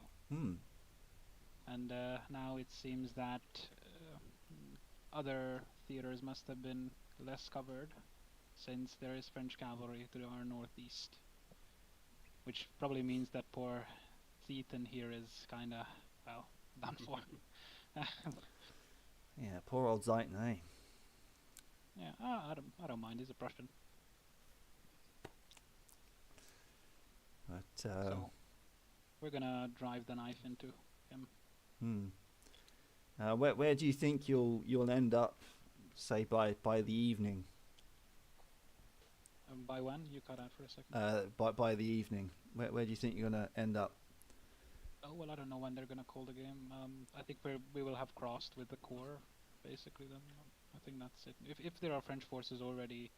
And now it seems that other theaters must have been less covered, since there is French cavalry to our northeast, which probably means that poor Zieten here is kind of done for. Yeah, poor old Zeiten, eh? Yeah, I don't mind. He's a Prussian. But so we're gonna drive the knife into him. Where do you think you'll end up, say by the evening? By when? You cut out for a second. By the evening, where do you think you're gonna end up? Oh well, I don't know when they're gonna call the game. I think we will have crossed with the Corps, basically. Then I think that's it. If there are French forces already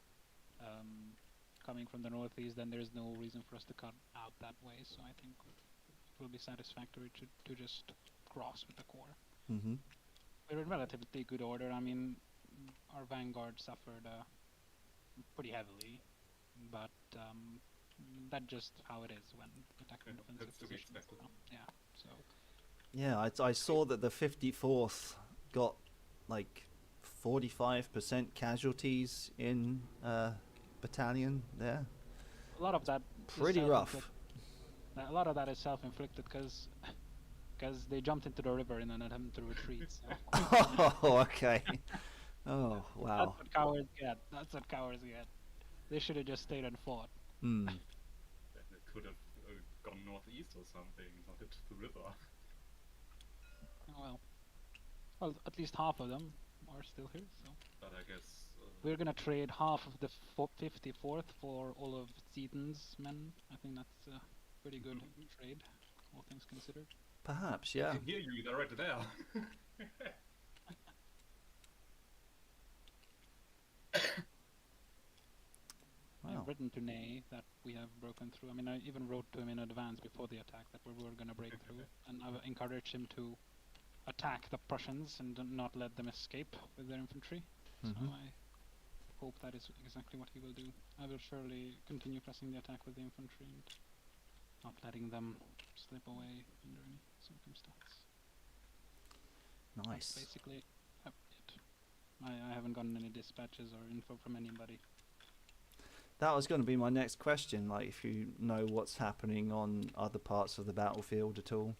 coming from the northeast, then there's no reason for us to cut out that way. So I think it will be satisfactory to just cross with the Corps. Mm-hmm. We're in relatively good order. I mean, our vanguard suffered pretty heavily, but that's just how it is when attacking defensive positions. Yeah. So. Yeah, I saw that the 54th got like 45% casualties in battalion there. A lot of that. Pretty rough. A lot of that is self-inflicted because they jumped into the river in an attempt to retreat. So. Oh, okay. Oh, wow. That's what cowards get. That's what cowards get. They should have just stayed and fought. Then it could have gone northeast or something, not hit the river. Well, at least half of them are still here. So. But I guess we're gonna trade half of the 54th for all of Zeiten's men. I think that's a pretty good trade, all things considered. Perhaps, yeah. I can hear you, they're right there. I've written to Ney that we have broken through. I mean, I even wrote to him in advance before the attack that we were going to break through, and I've encouraged him to attack the Prussians and not let them escape with their infantry. So I hope that is exactly what he will do. I will surely continue pressing the attack with the infantry and not letting them slip away under any circumstance. Nice. That's basically it. I haven't gotten any dispatches or info from anybody. That was going to be my next question, like if you know what's happening on other parts of the battlefield at all.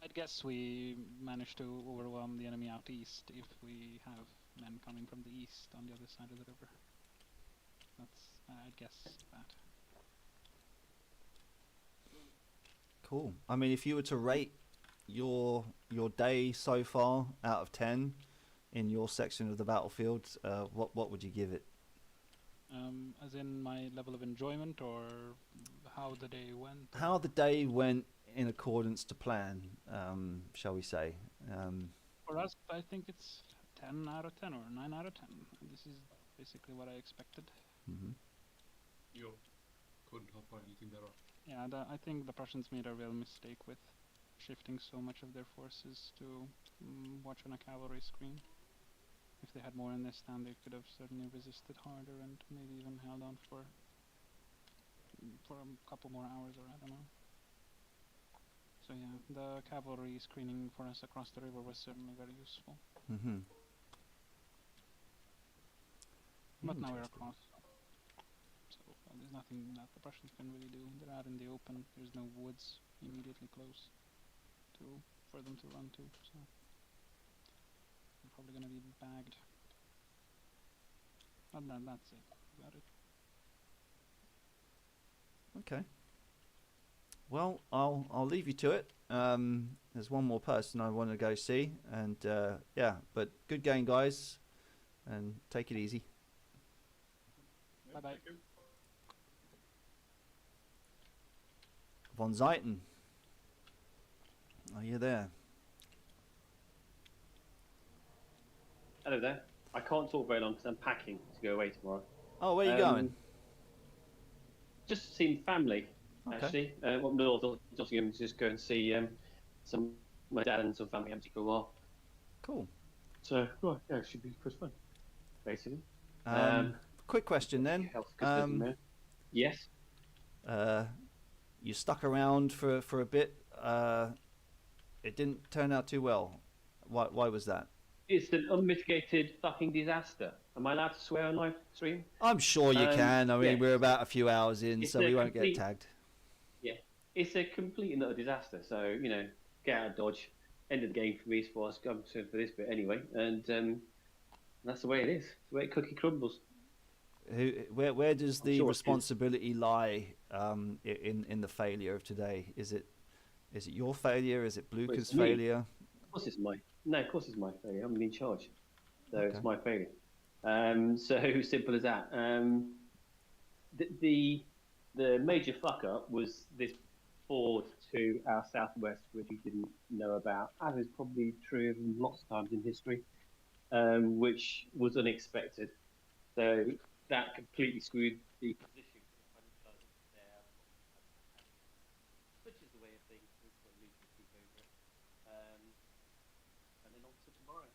I'd guess we managed to overwhelm the enemy out east if we have men coming from the east on the other side of the river. That's, I'd guess that. Cool. I mean, if you were to rate your day so far out of 10 in your section of the battlefield, what would you give it? As in my level of enjoyment, or how the day went? How the day went in accordance to plan, shall we say? For us, I think it's 10 out of 10 or 9 out of 10. This is basically what I expected. You couldn't hope for anything better. Yeah, I think the Prussians made a real mistake with shifting so much of their forces to watch on a cavalry screen. If they had more in their stand, they could have certainly resisted harder and maybe even held on for a couple more hours, or I don't know. So yeah, the cavalry screening for us across the river was certainly very useful. But now we're across, so there's nothing that the Prussians can really do. They're out in the open. There's no woods immediately close for them to run to, so they're probably gonna be bagged. And then that's it. About it. Okay. Well, I'll leave you to it. There's one more person I want to go see, and yeah, but good game, guys, and take it easy. Bye bye. Von Zeiten, are you there? Hello there. I can't talk very long because I'm packing to go away tomorrow. Oh, where are you going? Just seeing family, Okay. actually. Up north of Nottingham, to just go and see my dad and some family empty for a while. Cool. So, well, yeah, it should be pretty fun, basically. Quick question then. Yes. You stuck around for a bit. It didn't turn out too well. Why was that? It's an unmitigated fucking disaster. Am I allowed to swear on live stream? I'm sure you can. I mean, yeah. we're about a few hours in, so we won't get tagged. Yeah, it's a complete and utter disaster. So, you know, get out of Dodge. End of the game for me as far as I'm concerned for this bit anyway. And that's the way it is. It's the way cookie crumbles. Where does the responsibility lie in the failure of today? Is it your failure? Is it Blucher's failure? Of course it's mine. No, of course it's my failure. I'm in charge. So Okay. it's my failure. So simple as that. The major fuck up was this ford to our southwest, which we didn't know about, as is probably true of lots of times in history, which was unexpected. So that completely screwed the position for the French there, which is the way of things. We've got to leave to keep over it. And then on to tomorrow.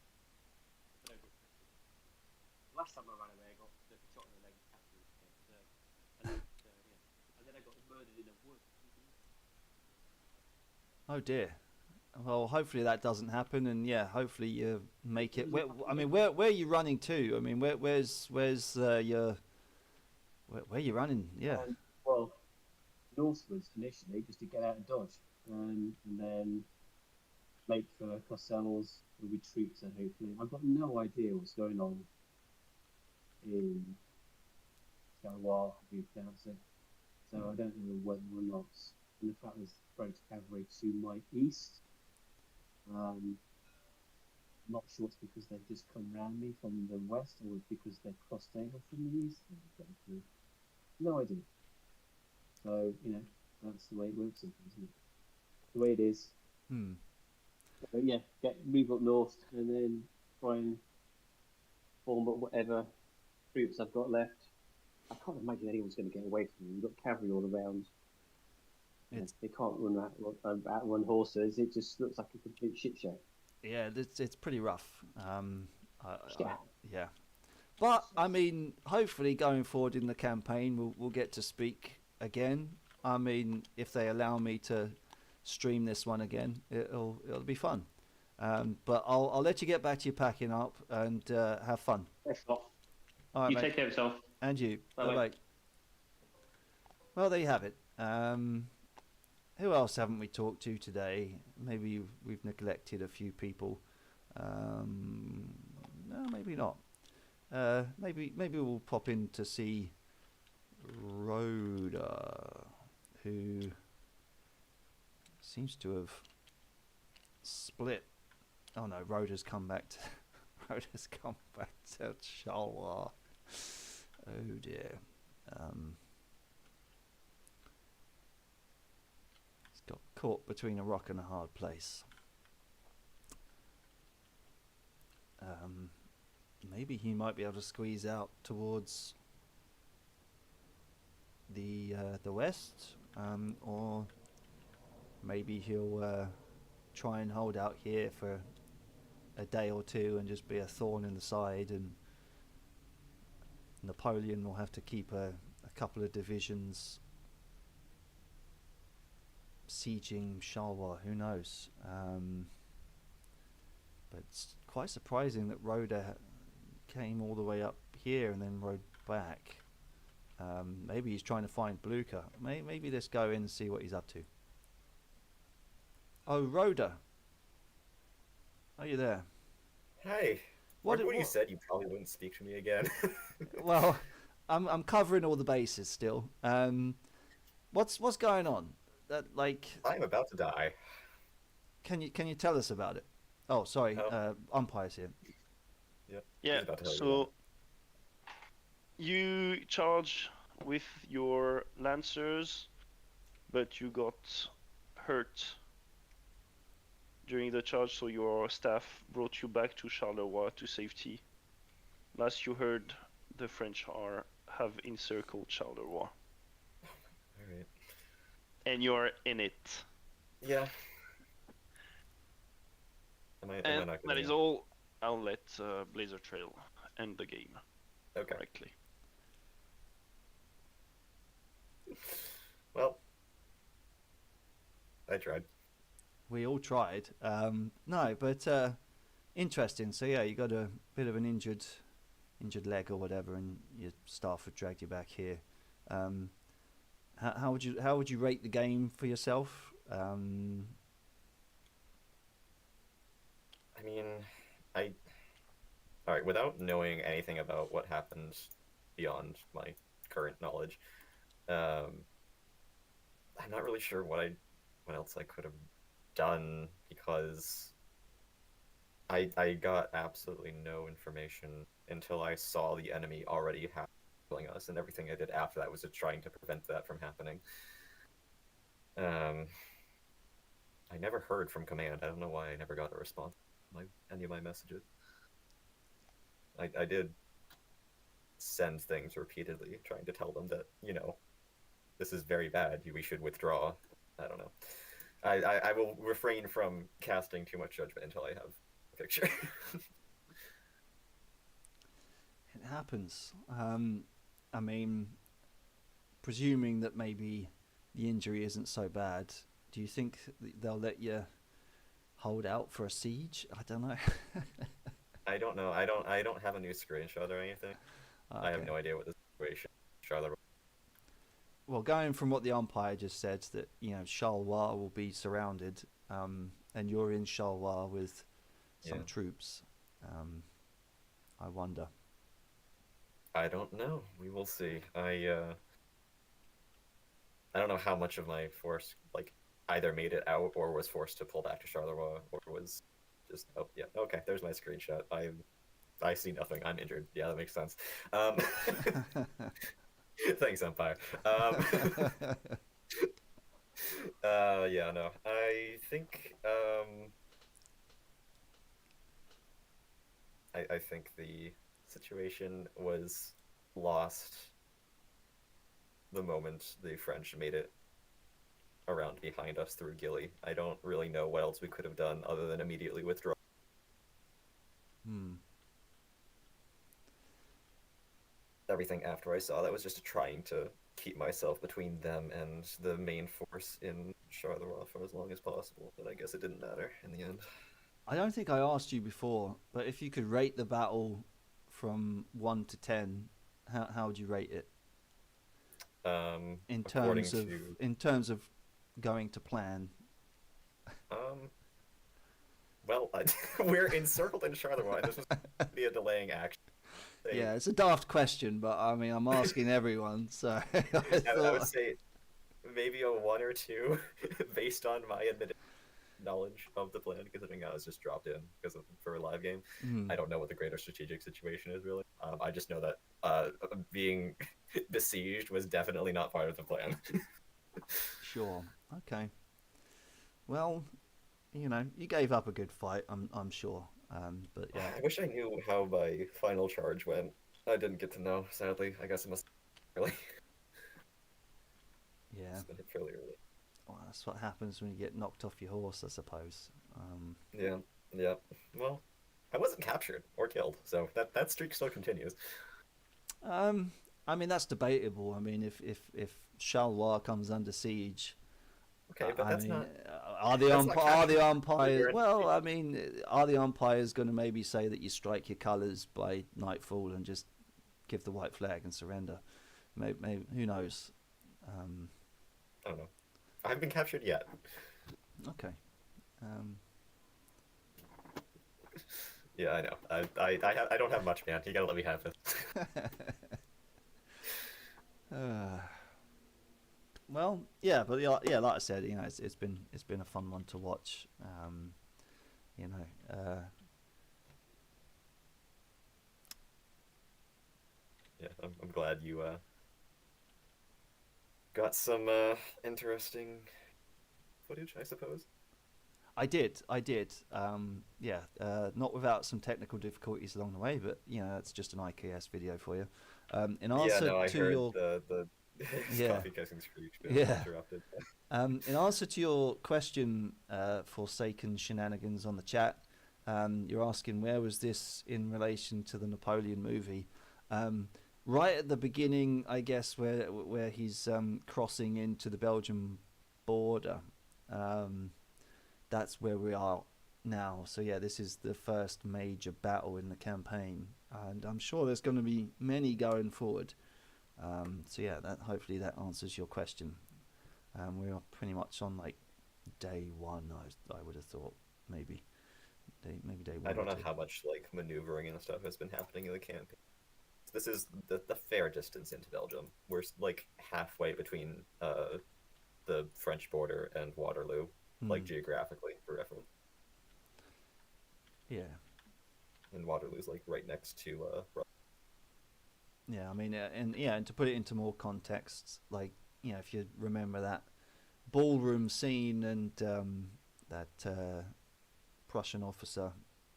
Last time I ran away, I got shot in the leg. And then I got murdered in a wood. Oh dear. Well, hopefully that doesn't happen, and yeah, hopefully you make it. Where are you running to? I mean, where's your where are you running? Yeah. Well, northwards initially, just to get out of Dodge, and then make for Costellos. There'll be troops there hopefully. I've got no idea what's going on in Galois, how you pronounce it. So I don't know whether or not. And the fact there's French cavalry to my east. Not sure it's because they've just come round me from the west, or it's because they're crossed over from the east. I don't know. No idea. So, you know, that's the way it works sometimes, isn't it? The way it is. So yeah, move up north and then try and form up whatever troops I've got left. I can't imagine anyone's going to get away from them. You've got cavalry all around. They can't run outrun horses. It just looks like a complete shit show. Yeah, it's pretty rough. Yeah. Yeah. But I mean, hopefully going forward in the campaign, we'll get to speak again. I mean, if they allow me to stream this one again, it'll be fun. But I'll let you get back to your packing up and have fun. Thanks a lot. All right, You mate. take care of yourself. And you. Bye-bye. Bye bye. Well, there you have it. Who else haven't we talked to today? Maybe we've neglected a few people. No, maybe not. Maybe we'll pop in to see Rhoda, who seems to have split. Oh no, Rhoda's come back to Charleroi. Oh dear. He's got caught between a rock and a hard place. Maybe he might be able to squeeze out towards the west, or maybe he'll try and hold out here for a day or two and just be a thorn in the side, and Napoleon will have to keep a couple of divisions sieging Charleroi. Who knows? But it's quite surprising that Rhoda came all the way up here and then rode back. Maybe he's trying to find Blucher. Maybe let's go in and see what he's up to. Oh, Rhoda. Are you there? Hey. What Remember when you said you probably wouldn't speak to me again? Well, I'm covering all the bases still. What's going on? I'm about to die. Can you tell us about it? Oh, sorry. Umpires here. Yep. Yeah. So you charge with your lancers, but you got hurt during the charge, so your staff brought you back to Charleroi to safety. Last you heard, the French have encircled Charleroi. Alright. And you're in it. Yeah. Am I And not that gonna- is all. I'll let Blazertrail end the game. Okay. Correctly. Well, I tried. We all tried. No, but interesting. So yeah, you got a bit of an injured leg or whatever, and your staff have dragged you back here. How would you rate the game for yourself? I mean, alright, without knowing anything about what happened beyond my current knowledge, I'm not really sure what else I could have done, because I got absolutely no information until I saw the enemy already killing us, and everything I did after that was just trying to prevent that from happening. I never heard from command. I don't know why I never got a response to any of my messages. I did send things repeatedly, trying to tell them that, this is very bad, we should withdraw. I don't know. I will refrain from casting too much judgment until I have a picture. It happens. I mean, presuming that maybe the injury isn't so bad, do you think they'll let you hold out for a siege? I don't know. I don't know. I don't have a new screenshot or anything. Okay. I have no idea what the situation is. Charleroi. Well, going from what the umpire just said, that Charleroi will be surrounded, and you're in Charleroi with some troops. I wonder. I don't know. We will see. I don't know how much of my force either made it out or was forced to pull back to Charleroi, or was just okay. There's my screenshot. I see nothing. I'm injured. Yeah, that makes sense. Thanks, Umpire. Yeah, no. I think I think the situation was lost the moment the French made it around behind us through Gilly. I don't really know what else we could have done other than immediately withdraw everything after I saw that was just trying to keep myself between them and the main force in Charleroi for as long as possible. But I guess it didn't matter in the end. I don't think I asked you before, but if you could rate the battle from 1 to 10, how would you rate it? In terms of going to plan. Well, we're encircled in Charleroi. This was going to be a delaying action. Yeah, it's a daft question, but I mean, I'm asking everyone, so I would say maybe a 1 or 2, based on my admitted knowledge of the plan, considering I was just dropped in for a live game. I don't know what the greater strategic situation is really. I just know that being besieged was definitely not part of the plan. Sure. Okay. Well, you know, you gave up a good fight. I'm sure. But yeah. I wish I knew how my final charge went. I didn't get to know, sadly. I guess it must really. Yeah. It's been fairly early. Well, that's what happens when you get knocked off your horse, I suppose. Yeah. Well, I wasn't captured or killed, so that streak still continues. I mean, that's debatable. I mean, if Charleroi comes under siege, okay, but that's not. Are the umpires? Well, I mean, are the umpires going to maybe say that you strike your colours by nightfall and just give the white flag and surrender? Maybe who knows? I don't know. I haven't been captured yet. Okay. Yeah, I know. I don't have much, man. You gotta let me have it. Well, yeah, but yeah, like I said, you know, it's been a fun one to watch. You know. Yeah, I'm glad you got some interesting footage, I suppose. I did. Yeah, not without some technical difficulties along the way, but you know, that's just an IKS video for you. In answer I to heard your the yeah. coffee kissing screech, but Yeah. interrupted. In answer to your question, Forsaken Shenanigans on the chat, you're asking where was this in relation to the Napoleon movie? Right at the beginning, I guess, where he's crossing into the Belgian border. That's where we are now. So yeah, this is the first major battle in the campaign, and I'm sure there's going to be many going forward. So yeah, hopefully that answers your question. We are pretty much on like day 1. I would have thought maybe day 1. I don't know how much like maneuvering and stuff has been happening in the campaign. This is the fair distance into Belgium. We're like halfway between the French border and Waterloo, like geographically for reference. Yeah. And Waterloo's like right next to. Yeah, I mean, and to put it into more context, like, you know, if you remember that ballroom scene and that Prussian officer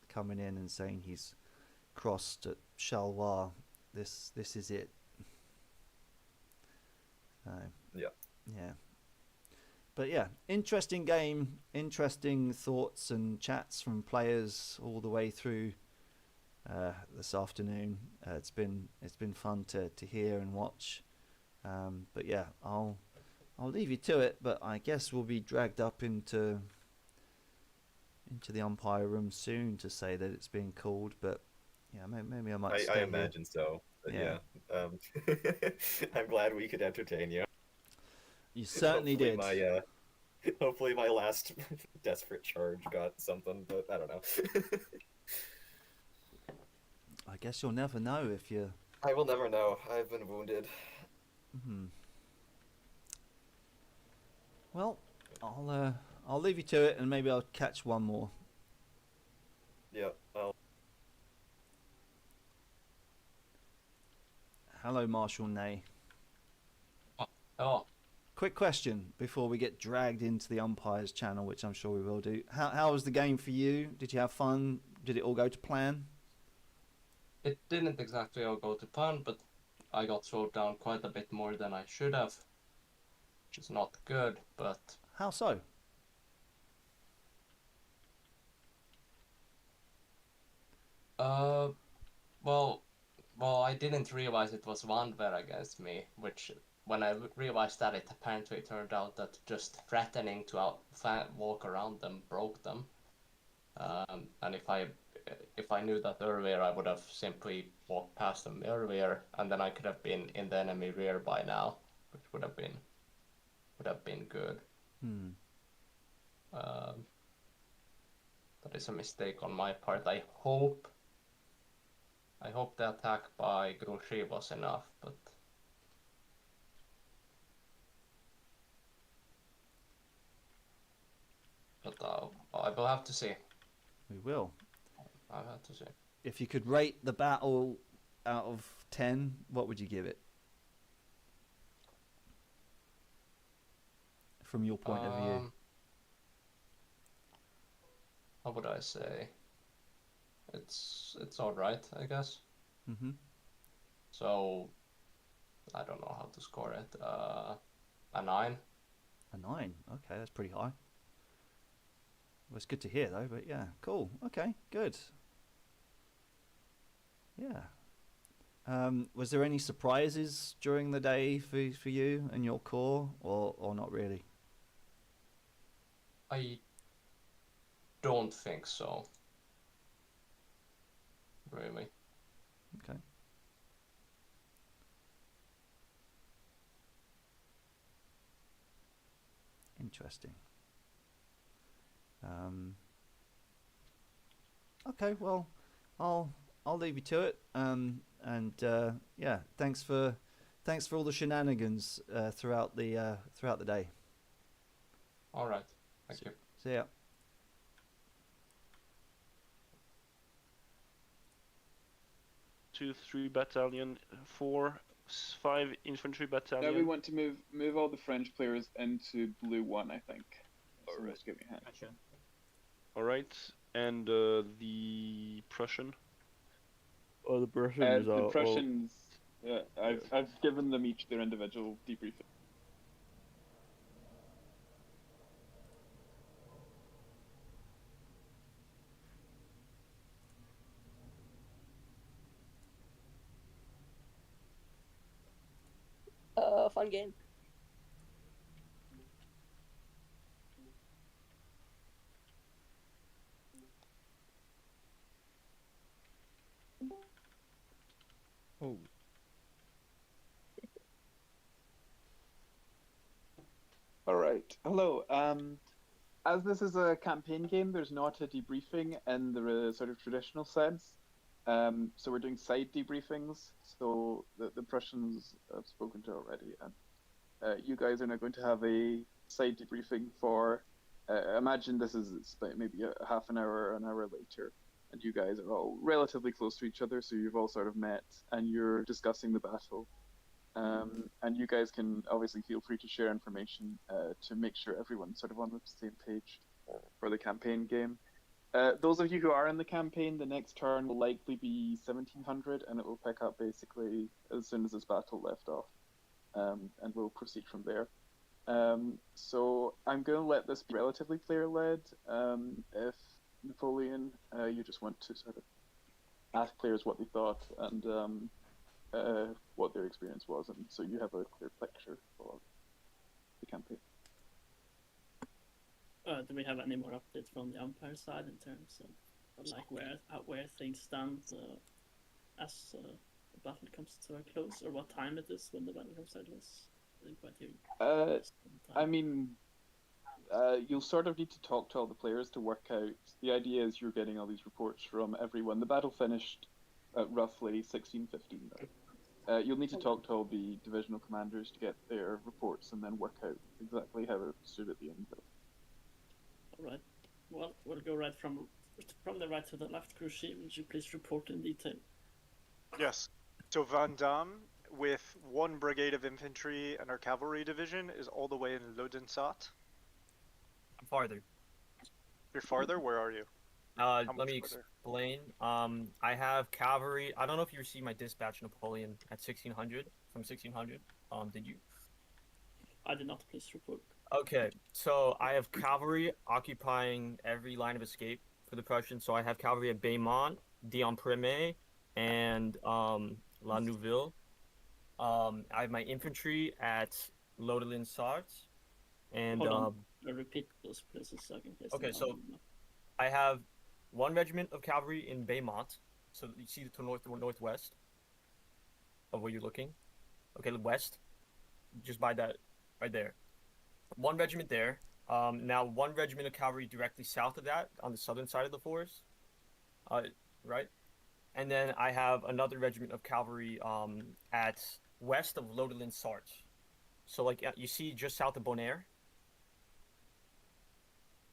coming in and saying he's crossed at Charleroi, this is it. Yeah. But yeah, interesting game, interesting thoughts and chats from players all the way through this afternoon. It's been fun to hear and watch. But yeah, I'll leave you to it. But I guess we'll be dragged up into the umpire room soon to say that it's being called. But yeah, maybe I might. I imagine so. But yeah. I'm glad we could entertain you. You certainly did. Hopefully my last desperate charge got something, but I don't know. I guess you'll never know if you. I will never know. I've been wounded. Well, I'll leave you to it, and maybe I'll catch one more. Yeah. Hello, Marshal Ney. Oh. Quick question before we get dragged into the umpires channel, which I'm sure we will do. How was the game for you? Did you have fun? Did it all go to plan? It didn't exactly all go to plan, but I got slowed down quite a bit more than I should have. Which is not good, but... How so? Well, Well, I didn't realize it was one ver against me, which when I realized that, it apparently turned out that just threatening to walk around them broke them. And if I knew that earlier, I would have simply walked past them earlier, and then I could have been in the enemy rear by now, which would have been good. That is a mistake on my part. I hope the attack by Grushi was enough, but I will have to see. We will. I'll have to see. If you could rate the battle out of 10, what would you give it? From your point of view. What would I say? It's all right, I guess. So I don't know how to score it. A 9. A 9. Okay, that's pretty high. Well, it's good to hear though. But yeah, cool. Okay, good. Yeah. Was there any surprises during the day for you and your corps, or not really? I don't think so. Really. Okay. Interesting. Okay, well, I'll leave you to it. Yeah, thanks for all the shenanigans throughout the day. All right. Thank you. See ya. Two, 3 battalion, 4, 5 infantry battalion. Now we want to move all the French players into blue 1, I think. So just give me a hand. Gotcha. All right, and the Prussian. Oh, the Prussians The Prussians. Yeah, I've given them each their individual debriefing. Fun game. Oh. All right. Hello. As this is a campaign game, there's not a debriefing in the sort of traditional sense. So we're doing side debriefings. So the Prussians I've spoken to already, and you guys are now going to have a side debriefing for. Imagine this is maybe a half an hour, an hour later, and you guys are all relatively close to each other, so you've all sort of met, and you're discussing the battle. And you guys can obviously feel free to share information to make sure everyone's sort of on the same page for the campaign game. Those of you who are in the campaign, the next turn will likely be 1700, and it will pick up basically as soon as this battle left off, and we'll proceed from there. So I'm going to let this be relatively player-led. If Napoleon, you just want to sort of ask players what they thought and what their experience was, and so you have a clear picture of the campaign. Do we have any more updates from the umpire side in terms of like where things stand as the battle comes to a close, or what time it is when the battle comes to a close? I didn't quite hear. I mean, you'll sort of need to talk to all the players to work out. The idea is you're getting all these reports from everyone. The battle finished at roughly 16:15 though. You'll need to talk to all the divisional commanders to get their reports and then work out exactly how it stood at the end though. Alright. Well, we'll go right from the right to the left. Kriegsspiel, would you please report in detail? Yes. So Van Damme, with 1 brigade of infantry and our cavalry division, is all the way in Lodensat. I'm farther. You're farther? Where are you? Let me explain. I have cavalry. I don't know if you received my dispatch, Napoleon, at 1600, from 1600. Did you? I did not. Please report. Okay, so I have cavalry occupying every line of escape for the Prussians. So I have cavalry at Baymont, Dion Prime, and La Nouvelle. I have my infantry at Lodelin Sarts. And Hold on. Repeat those places so I can place okay, them so on the map. I have one regiment of cavalry in Baymont. So you see to northwest of where you're looking. Okay, west, just by that, right there. One regiment there. Now one regiment of cavalry directly south of that on the southern side of the forest. Right, and then I have another regiment of cavalry at west of Lodelin Sarts. So like you see just south of Bonaire.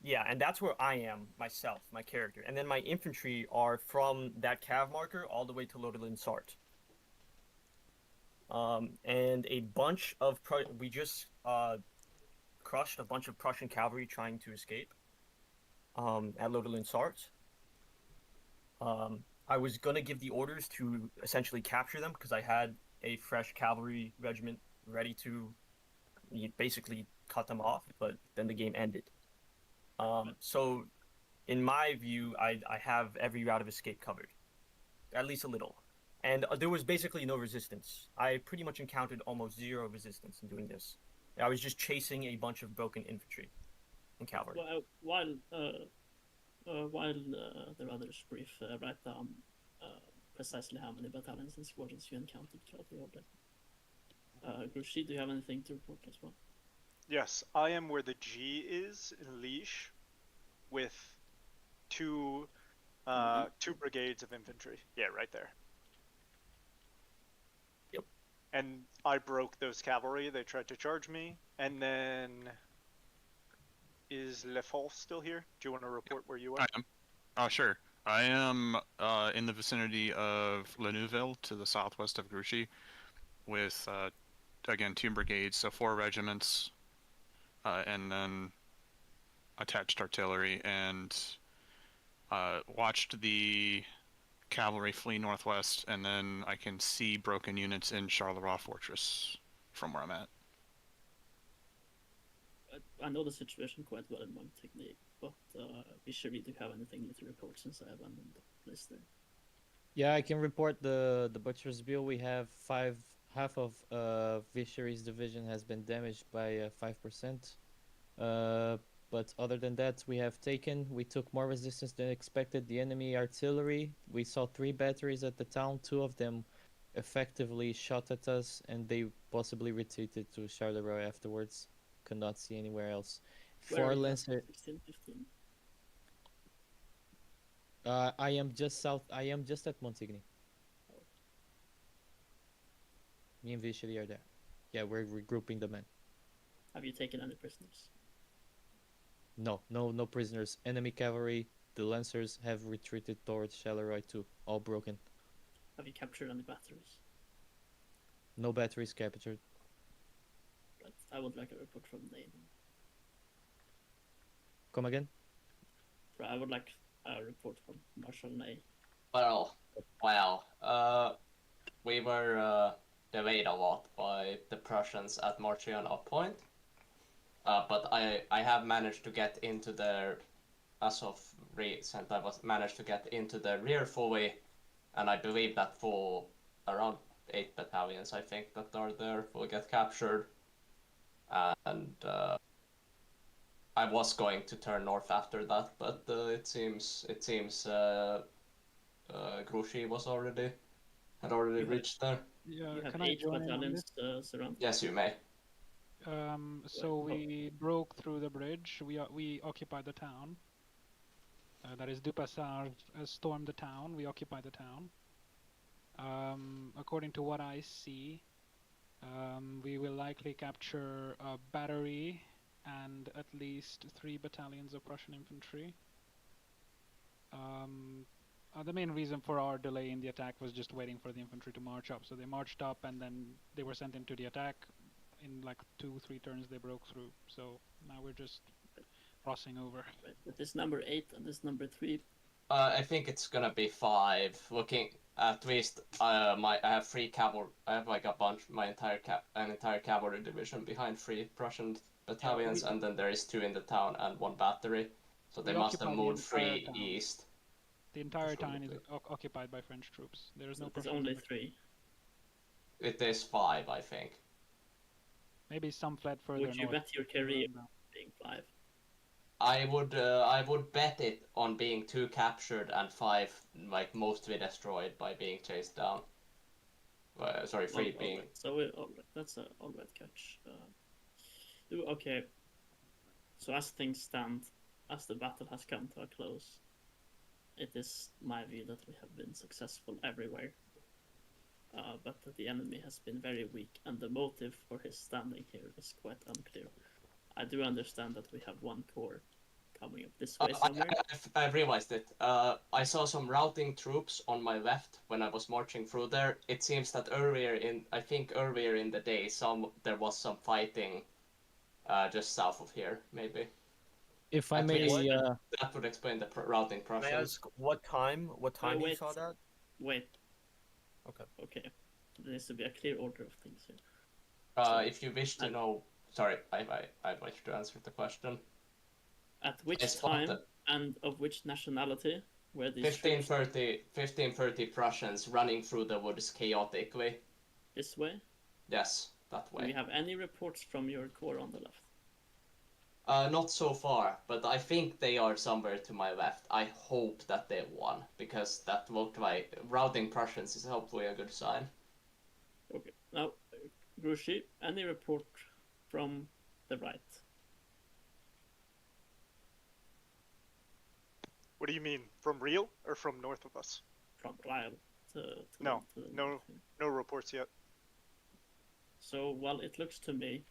Yeah, and that's where I am myself, my character. And then my infantry are from that cav marker all the way to Lodelin Sart. And a bunch of we just crushed a bunch of Prussian cavalry trying to escape at Lodelin Sart. I was gonna give the orders to essentially capture them because I had a fresh cavalry regiment ready to basically cut them off, but then the game ended. So, in my view, I have every route of escape covered, at least a little. And there was basically no resistance. I pretty much encountered almost zero resistance in doing this. I was just chasing a bunch of broken infantry and cavalry. While the others brief, write down precisely how many battalions and squadrons you encountered throughout the order. Grushi, do you have anything to report as well? Yes, I am where the G is in Leash, with two brigades of infantry. Yeah, right there. Yep. And I broke those cavalry. They tried to charge me, and then is Le Foll still here? Do you want to report where you are? I am. Oh, sure. I am in the vicinity of La Nouvelle to the southwest of Grouchy with, again, 2 brigades, so 4 regiments, and then attached artillery, and watched the cavalry flee northwest, and then I can see broken units in Charleroi Fortress from where I'm at. I know the situation quite well in one technique, but be sure you do have anything new to report since I abandoned the place there. Yeah, I can report the Butcher's Bill. We have half of Vichery's division has been damaged by 5%. But other than that, we took more resistance than expected. The enemy artillery, we saw 3 batteries at the town. 2 of them effectively shot at us, and they possibly retreated to Charleroi afterwards. Could not see anywhere else. Where 4 Lancer. 16, 15? I am just south. I am just at Montigny. Me and Vichery are there. Yeah, we're regrouping the men. Have you taken any prisoners? No prisoners. Enemy cavalry, the Lancers have retreated towards Charleroi too, all broken. Have you captured any batteries? No batteries captured. Right. I would like a report from Nate. Come again? I would like a report from Marshal Ney. Well, we were delayed a lot by the Prussians at Marciano Point. But I have managed to get into their, as of recent, managed to get into the rear fully, and I believe that for around 8 battalions, I think, that are there will get captured. And I was going to turn north after that, but it seems Grouchy had already reached there. Yeah, You have can I 8 join in on battalions this? surrounded. Yes, you may. So we broke through the bridge. We occupied the town. That is, Dupassard stormed the town. We occupied the town. According to what I see, we will likely capture a battery and at least 3 battalions of Prussian infantry. The main reason for our delay in the attack was just waiting for the infantry to march up. So they marched up and then they were sent into the attack. In like 2-3 turns they broke through. So now we're just crossing over. Right. But this number 8 and this number 3. I think it's gonna be 5. Looking at least, I have 3 cavalry. I have like a bunch. My entire cavalry division behind 3 Prussian battalions, and then there is 2 in the town and 1 battery. So they must have moved 3 east. The entire town is occupied by French troops. There is no. There's only 3. It is 5, I think. Maybe some fled further Would you north. bet your career on being 5? I would bet it on being 2 captured and 5 like mostly destroyed by being chased down. Sorry, 3 being. Alright. So alright, that's a alright catch. Okay. So as things stand, as the battle has come to a close, it is my view that we have been successful everywhere. But that the enemy has been very weak, and the motive for his standing here is quite unclear. I do understand that we have one core coming up this way somewhere. I realized it. I saw some routing troops on my left when I was marching through there. It seems that earlier in the day, there was some fighting just south of here, maybe. If I At may, least that would explain the routing Can I process. ask what time you wait. saw that? Wait. Okay. Okay. There needs to be a clear order of things here. If you wish to know, sorry, I'd like to answer the question. At which time and of which nationality were these 1530 Prussians running through the woods chaotically. This way? Yes, that way. Do we have any reports from your core on the left? Not so far, but I think they are somewhere to my left. I hope that they won, because that looked like routing Prussians is hopefully a good sign. Okay. Now, Grushi, any report from the right? What do you mean? From Real or from north of us? From Real no reports yet. So, well, it looks to me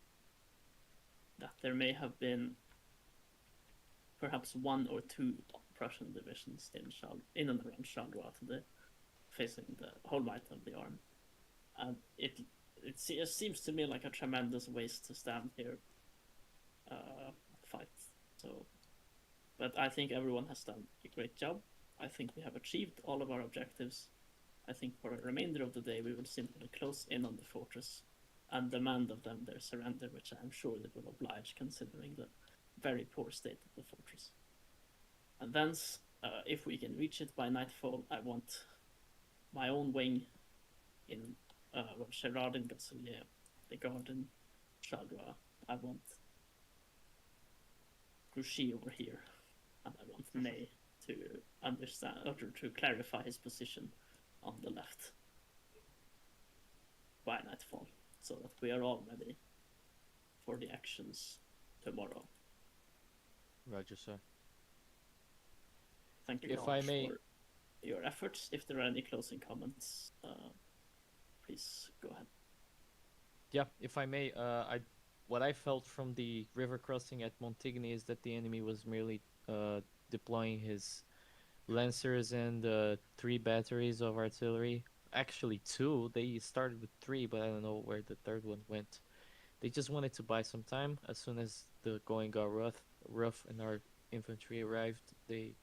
that there may have been perhaps 1 or 2 Prussian divisions in and around Charleroi today, facing the whole might of the army. And it seems to me like a tremendous waste to stand here, fight. So, but I think everyone has done a great job. I think we have achieved all of our objectives. I think for the remainder of the day we will simply close in on the fortress and demand of them their surrender, which I am sure they will oblige, considering the very poor state of the fortress. And thence, if we can reach it by nightfall, I want my own wing in Gerard and Gosselier, the Garden, Charleroi. I want Grouchy over here, and I want Ney to understand or to clarify his position on the left by nightfall, so that we are all ready for the actions tomorrow. Roger, sir. Thank you If I may, for your efforts. If there are any closing comments, please go ahead. Yeah, if I may, what I felt from the river crossing at Montigny is that the enemy was merely deploying his lancers and 3 batteries of artillery. Actually 2. They started with 3, but I don't know where the 3rd one went. They just wanted to buy some time. As soon as the going got rough and our infantry arrived, they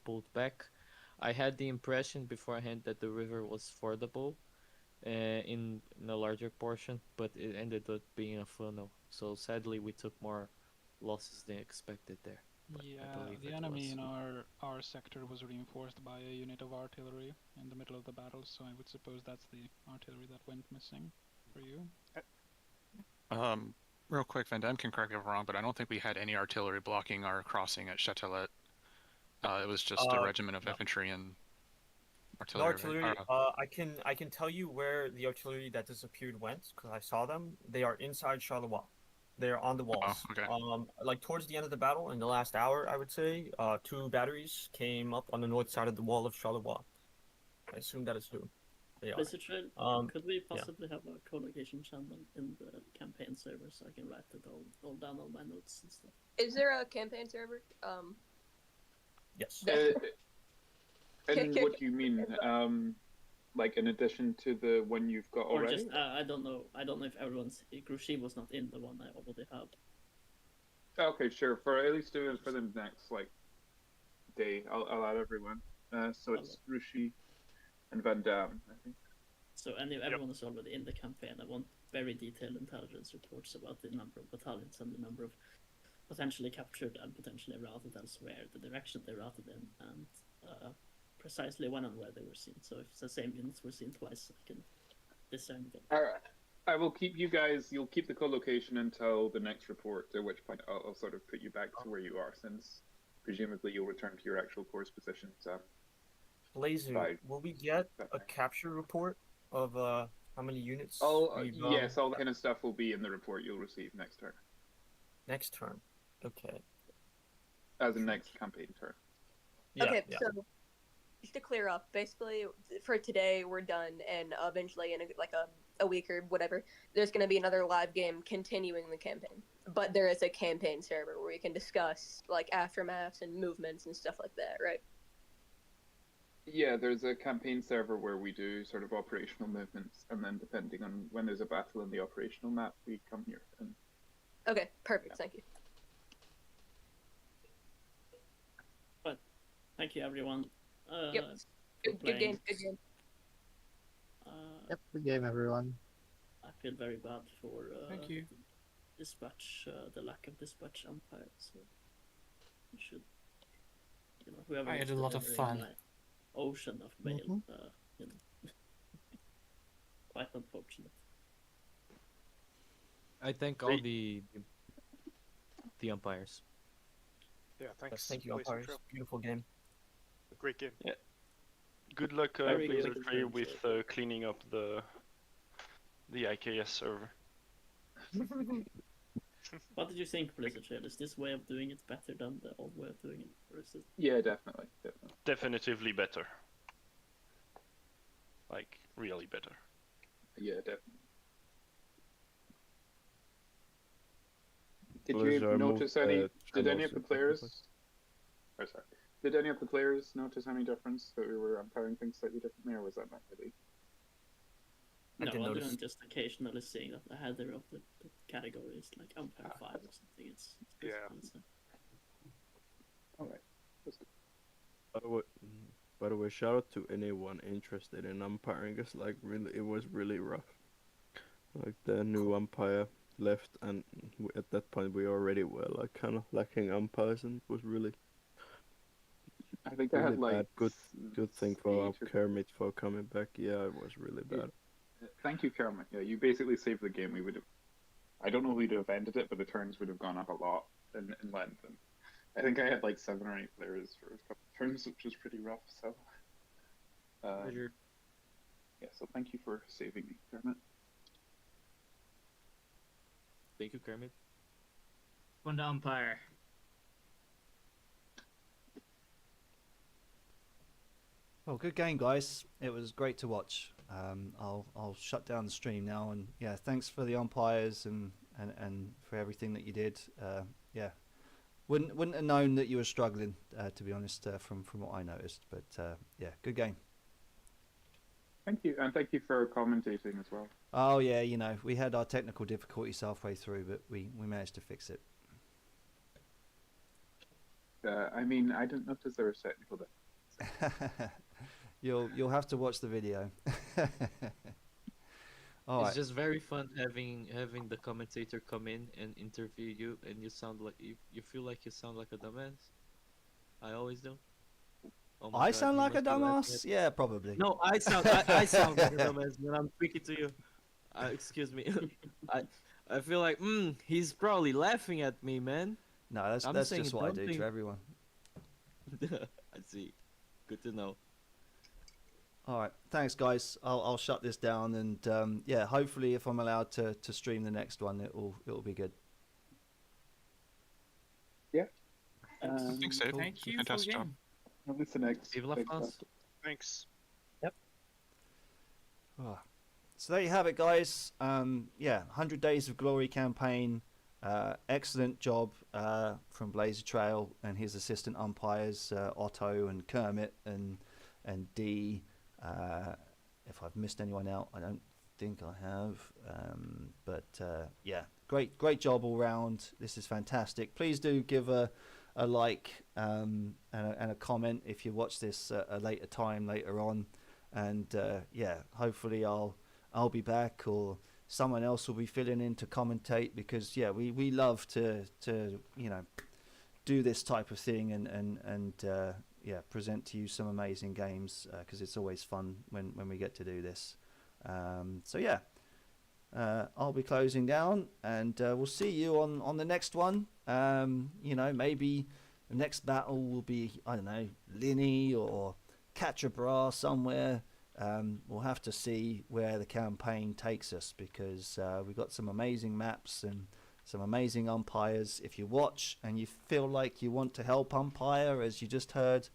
pulled back. I had the impression beforehand that the river was fordable in a larger portion, but it ended up being a funnel. So sadly, we took more losses than expected there. But Yeah, I believe the it enemy was- in our sector was reinforced by a unit of artillery in the middle of the battle, so I would suppose that's the artillery that went missing for you. Real quick, Van Dam can correct me if I'm wrong, but I don't think we had any artillery blocking our crossing at Châtelet. It was just a regiment of infantry and No artillery. artillery. I can tell you where the artillery that disappeared went, because I saw them. They are inside Charleroi. They're on the walls. okay. Like towards the end of the battle, in the last hour, I would say, 2 batteries came up on the north side of the wall of Charleroi. I assume that is who they are. Blizzardtrail, could we possibly have a co-location channel in the campaign server so I can write it all down on my notes and stuff? Is there a campaign server? Yes. And what do you mean? Like in addition to the one you've got Or already? just I don't know if everyone's Grouchy was not in the one I already have. Okay, sure. For at least do it for the next day, I'll add everyone. So it's Rushi and Van Dam, I think. So everyone is already in the campaign. I want very detailed intelligence reports about the number of battalions and the number of potentially captured and potentially routed elsewhere, the direction they routed in, and precisely when and where they were seen. So if the same units were seen twice, I can discern them. Alright. I will keep you guys. You'll keep the co-location until the next report. At which point, I'll sort of put you back to where you are, since presumably you'll return to your actual course positions. Blazer, Right. will we get a capture report of how many units? Yes, all that kind of stuff will be in the report you'll receive next turn. Next turn. Okay. As in next campaign turn. Okay, so just to clear up, basically for today we're done, and eventually in a week or whatever, there's going to be another live game continuing the campaign. But there is a campaign server where we can discuss like aftermaths and movements and stuff like that, right? Yeah, there's a campaign server where we do sort of operational movements, and then depending on when there's a battle in the operational map, we come here. And Okay, perfect. Thank you. But thank you, everyone. Yep. Good game. Good game. Yep, good game, everyone. I feel very bad for Thank you. dispatch, the lack of dispatch umpires. So we should, whoever I is had a lot of delivering fun. my ocean of mail, quite unfortunate. I thank all the umpires. Yeah, thanks. Thank you, umpires. Blazertrail. Beautiful game. Great game. Yeah. Good luck, Very good Blazertrail, game, with cleaning up the IKS server. What did you think, Blazertrail? Is this way of doing it better than the old way of doing it, or is it? yeah, definitely. Definitively better. Like, really better. Yeah, definitely. Did Blazer, you I notice moved any? the Did any of channels the to players? technically. Oh, sorry. Did any of the players notice any difference that we were umpiring things slightly differently, or was that not really? No, didn't other notice. than just occasionally seeing that the header of the category is like umpire 5 or something. It's Yeah. All right. That's good. By the way, shout out to anyone interested in umpiring. It's like really, it was really rough. Like the new umpire left, and at that point we already were like kind of lacking umpires, and it was really. I think I really had like bad. Good thing for our 8 or- Kermit for coming back. Yeah, it was really bad. Thank you, Kermit. Yeah, you basically saved the game. We would have. I don't know who'd have ended it, but the turns would have gone up a lot in length. And I think I had like 7 or 8 players for a couple of turns, which was pretty rough. So. Yeah. So thank you for saving me, Kermit. Thank you, Kermit. One to umpire. Well, good game, guys. It was great to watch. I'll shut down the stream now, and yeah, thanks for the umpires and for everything that you did. Yeah, wouldn't have known that you were struggling, to be honest, from what I noticed. But yeah, good game. Thank you, and thank you for commentating as well. Oh yeah, we had our technical difficulties halfway through, but we managed to fix it. I mean, I didn't notice there was technical difficulties. You'll have to watch the video. It's just very fun having the commentator come in and interview you, and you sound like you feel like you sound like a dumbass. I always do. Oh my I God, sound you like a must be laughing dumbass? at- Yeah, probably. No, I sound I sound like a dumbass when I'm speaking to you. Excuse me. I feel like he's probably laughing at me, man. No, that's I'm that's saying just what I do something. to everyone. I see. Good to know. All right, thanks, guys. I'll shut this down, and yeah, hopefully, if I'm allowed to stream the next one, it'll be good. Yeah. I think so. Thank you Fantastic for the job. game. I'll listen next. Vive la Thanks, France. Pastor. Thanks. So there you have it, guys. Yeah, 100 Days of Glory campaign. Excellent job from Blazertrail and his assistant umpires, Otto and Kermit and Dee. If I've missed anyone out, I don't think I have. But yeah, great job all round. This is fantastic. Please do give a like and a comment if you watch this at a later time later on. And yeah, hopefully I'll be back, or someone else will be filling in to commentate, because yeah, we love to do this type of thing and yeah, present to you some amazing games, because it's always fun when we get to do this. So yeah, I'll be closing down, and we'll see you on the next one. You know, maybe the next battle will be, I don't know, Linny or Catchabra somewhere. We'll have to see where the campaign takes us, because we've got some amazing maps and some amazing umpires. If you watch and you feel like you want to help umpire, as you just heard,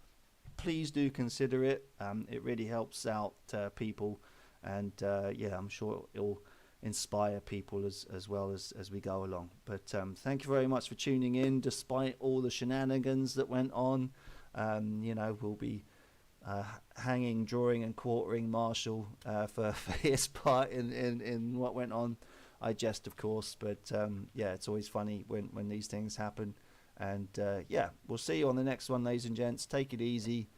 please do consider it. It really helps out people, and yeah, I'm sure it'll inspire people as well as we go along. But thank you very much for tuning in, despite all the shenanigans that went on. You know, we'll be hanging, drawing and quartering Marshall for his part in what went on. I jest, of course, but yeah, it's always funny when these things happen. And yeah, we'll see you on the next one, ladies and gents. Take it easy.